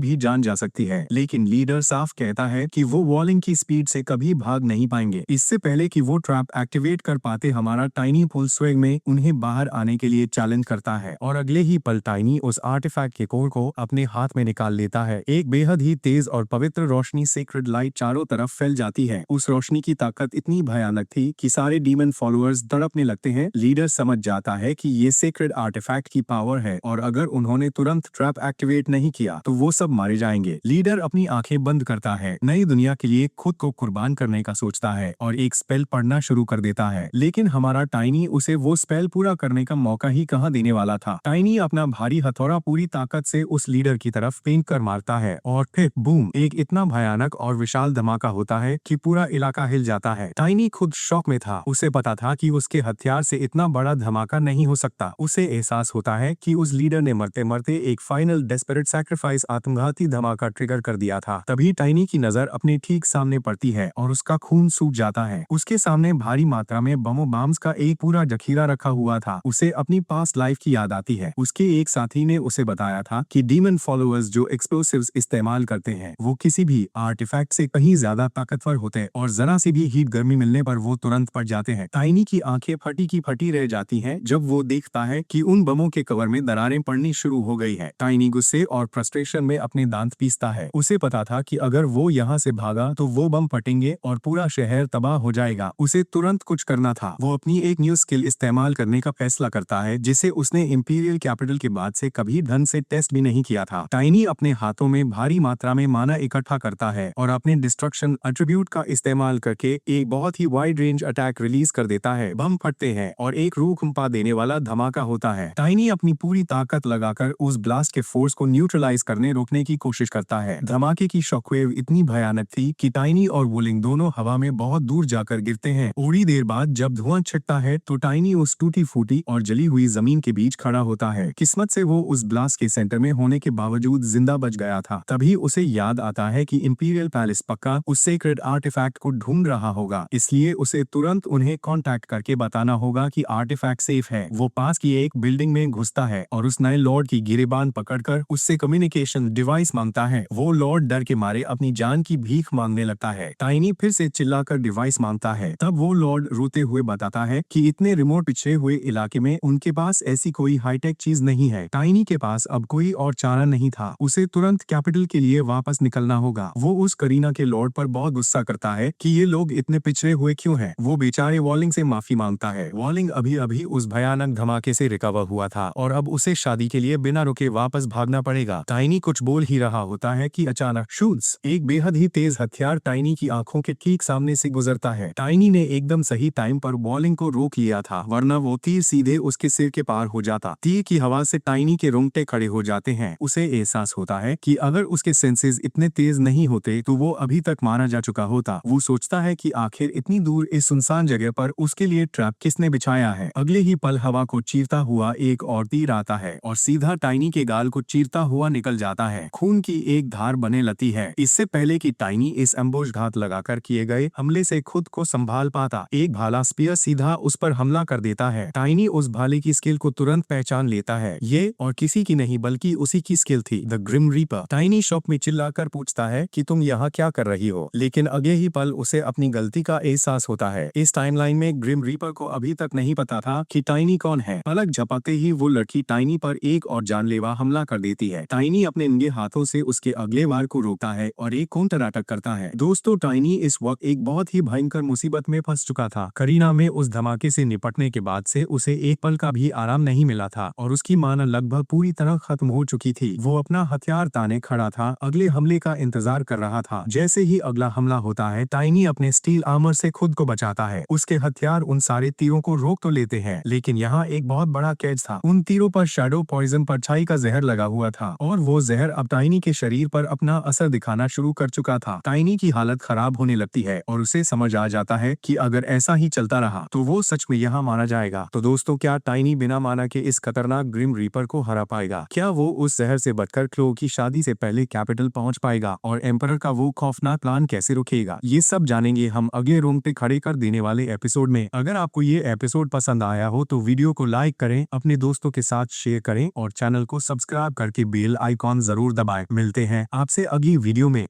भी जान जा सकती है, लेकिन लीडर साफ कहता है कि वो वॉलिंग की स्पीड से कभी भाग नहीं पाएंगे। इससे पहले कि वो ट्रैप एक्टिवेट कर पाते, हमारा टाइनी फुल स्विंग में उन्हें बाहर आने के लिए चैलेंज करता है और अगले ही पल टाइनी उस आर्टिफैक्ट के कोर को अपने हाथ में निकाल लेता है। एक बेहद ही तेज और पवित्र रोशनी, सीक्रेट लाइट चारों तरफ फैल जाती है। उस रोशनी की ताकत इतनी भयानक थी कि सारे डीमन फॉलोअर्स तड़पने लगते हैं। लीडर समझ जाता है कि ये सीक्रेट आर्टिफैक्ट की पावर है और अगर उन्होंने तुरंत ट्रैप एक्टिवेट नहीं किया तो वो सब मारे जाएंगे। लीडर अपनी आंखें बंद करता है, नई दुनिया के लिए खुद को कुर्बान करने का सोचता है और एक स्पेल पढ़ना शुरू कर देता है। लेकिन हमारा टाइनी उसे वो स्पेल पूरा करने का मौका ही कहाँ देने वाला था। टाइनी अपना भारी हथौड़ा पूरी ताकत से उस लीडर की तरफ फेंक कर मारता है और फिर बूम, एक इतना भयानक और विशाल धमाका होता है कि पूरा इलाका हिल जाता है। टाइनी खुद शॉक में था। उसे पता था कि उसके हथियार से इतना बड़ा धमाका नहीं हो सकता। उसे एहसास होता है कि उस लीडर ने मरते मरते एक फाइनल डेस्परेट सैक्रिफाइस, आत्मघाती धमाका ट्रिगर कर दिया था। तभी टाइनी की नजर अपने ठीक सामने पड़ती है और उसका खून सूख जाता है। उसके सामने भारी मात्रा में बमों बाम्स का एक पूरा जखीरा रखा हुआ था। उसे अपनी पास्ट लाइफ की याद आती है। उसके एक साथी ने उसे बताया था कि डीमन फॉलोअर्स जो एक्सप्लोसिव्स इस्तेमाल करते हैं वो किसी भी आर्टिफैक्ट से कहीं ज्यादा ताकतवर होते हैं और जरा सी भी हीट गर्मी मिलने पर वो तुरंत पड़ जाते हैं। टाइनी की आंखें फटी की फटी रह जाती हैं जब वो देखता है कि उन बमों के कवर में दरारें पड़नी शुरू हो गई है। टाइनी गुस्से और फ्रस्ट्रेशन में अपने दांत पीसता है। उसे पता था कि अगर वो यहाँ से भागा तो वो बम फटेंगे और पूरा शहर तबाह हो जाएगा। उसे तुरंत कुछ करना था। वो अपनी एक न्यू स्किल इस्तेमाल करने का फैसला करता है जिसे उसने इंपीरियल कैपिटल के बाद से कभी ढंग से टेस्ट भी नहीं किया था। टाइनी अपने हाथों में भारी मात्रा में माना इकट्ठा करता है और अपने डिस्ट्रक्शन एट्रीब्यूट का इस्तेमाल करके एक बहुत ही वाइड रेंज अटैक रिलीज कर देता है। बम फटते हैं और एक रूह कंपा देने वाला धमाका होता है। टाइनी अपनी पूरी ताकत लगाकर उस ब्लास्ट के फोर्स को न्यूट्रलाइज करने रोकने की कोशिश करता है। धमाके की शॉकवेव इतनी भयानक थी कि टाइनी और वुलिंग दोनों हवा में बहुत दूर जाकर गिरते हैं। थोड़ी देर बाद जब धुआं छिटता है तो टाइनी उस टूटी फूटी और जली हुई जमीन के बीच खड़ा होता है। किस्मत से वो उस ब्लास्ट के सेंटर में होने के बावजूद जिंदा बच गया था। तभी उसे याद आता है कि इंपीरियल पैलेस पक्का उस सीक्रेट आर्टिफैक्ट को ढूंढ रहा होगा, इसलिए उसे तुरंत उन्हें कांटेक्ट करके बताना होगा कि आर्टिफैक्ट सेफ है। वो पास की एक बिल्डिंग में घुसता है और उस नए लॉर्ड की गिरेबान पकड़कर उससे कम्युनिकेशन डिवाइस मांगता है। वो लॉर्ड डर के मारे अपनी जान की भीख मांगने लगता है। टाइनी फिर से चिल्लाकर डिवाइस मांगता है। तब वो लॉर्ड रोते हुए बताता है कि इतने रिमोट पिछड़े हुए इलाके में उनके पास ऐसी कोई हाईटेक चीज नहीं है। टाइनी के पास अब कोई और चारा नहीं था। उसे तुरंत कैपिटल के लिए वापस निकलना होगा। वो उस करीना के लॉर्ड पर बहुत गुस्सा करता है कि ये लोग इतने पिछड़े हुए क्यों हैं। वो बेचारे वॉलिंग से माफी मांगता है। वॉलिंग अभी अभी उस भयानक धमाके से रिकवर हुआ था और अब उसे शादी के लिए बिना रुके वापस भागना पड़ेगा। टाइनी कुछ बोल ही रहा होता है कि अचानक शूट्स, एक बेहद ही तेज हथियार टाइनी की आंखों के ठीक सामने से गुजरता है। टाइनी ने एकदम सही टाइम पर वॉलिंग को रोक लिया था, वरना वो तीर सीधे उसके सिर के पार हो जाता। तीर की हवा से टाइनी के रोंगटे खड़े हो जाते हैं। उसे एहसास होता है कि अगर उसके सेंसेस इतने तेज नहीं होते तो वो अभी तक मारा जा चुका होता। वो सोचता है कि आखिर इतनी दूर इस सुनसान जगह पर उसके लिए ट्रैप किसने बिछाया है। अगले ही पल हवा को चीरता हुआ एक और तीर आता है और सीधा टाइनी के गाल को चीरता हुआ निकल जाता है। खून की एक धार बने लगती है। इससे पहले कि टाइनी इस एम्बुश घात लगाकर किए गए हमले से खुद को संभाल पाता, एक भाला स्पीयर सीधा उस पर हमला कर देता है। टाइनी उस भाले की स्किल को तुरंत पहचान लेता है। ये और किसी की नहीं बल्कि उसी की स्किल थी, the Grim Reaper. Tiny shock में चिल्लाकर पूछता है कि तुम यहाँ क्या कर रही हो, लेकिन अगले ही पल उसे अपनी गलती का एहसास होता है। इस टाइमलाइन में ग्रिम रीपर को अभी तक नहीं पता था कि टाइनी कौन है। पलक झपकते ही वो लड़की टाइनी पर एक और जानलेवा हमला कर देती है। टाइनी अपने नंगे हाथों से उसके अगले वार को रोकता है और एक काउंटर अटैक करता है। दोस्तों, टाइनी इस वक्त एक बहुत ही भयंकर मुसीबत में फंस चुका था। करीना में उस धमाके से निपटने के बाद से उसे एक पल का भी आराम नहीं मिला था और उसकी मां लगभग लगभग पूरी तरह खत्म हो चुकी थी। वो अपना हथियार ताने खड़ा था, अगले हमले का इंतजार कर रहा था। जैसे ही अगला हमला होता है, टाइनी अपने स्टील आर्मर से खुद को बचाता है। उसके हथियार उन सारे तीरों को रोक तो लेते हैं, लेकिन यहाँ एक बहुत बड़ा कैच था। उन तीरों पर शैडो पॉइजन परछाई का जहर लगा हुआ था और वो जहर अब टाइनी के शरीर पर अपना असर दिखाना शुरू कर चुका था। टाइनी की हालत खराब होने लगती है और उसे समझ आ जाता है कि अगर ऐसा ही चलता रहा तो वो सच में यहाँ मारा जाएगा। तो दोस्तों, क्या टाइनी बिना माना के इस खतरनाक ग्रिम रीपर को हरा पाएगा? क्या वो उस जहर से बचकर क्लो की शादी से पहले कैपिटल पहुंच पाएगा और एम्परर का वो खौफनाक प्लान कैसे रुकेगा? ये सब जानेंगे हम अगले रोंगटे खड़े कर देने वाले एपिसोड में। अगर आपको ये एपिसोड पसंद आया हो तो वीडियो को लाइक करें, अपने दोस्तों के साथ शेयर करें और चैनल को सब्सक्राइब करके बेल आइकॉन जरूर दबाएं। मिलते हैं आपसे अगली वीडियो में।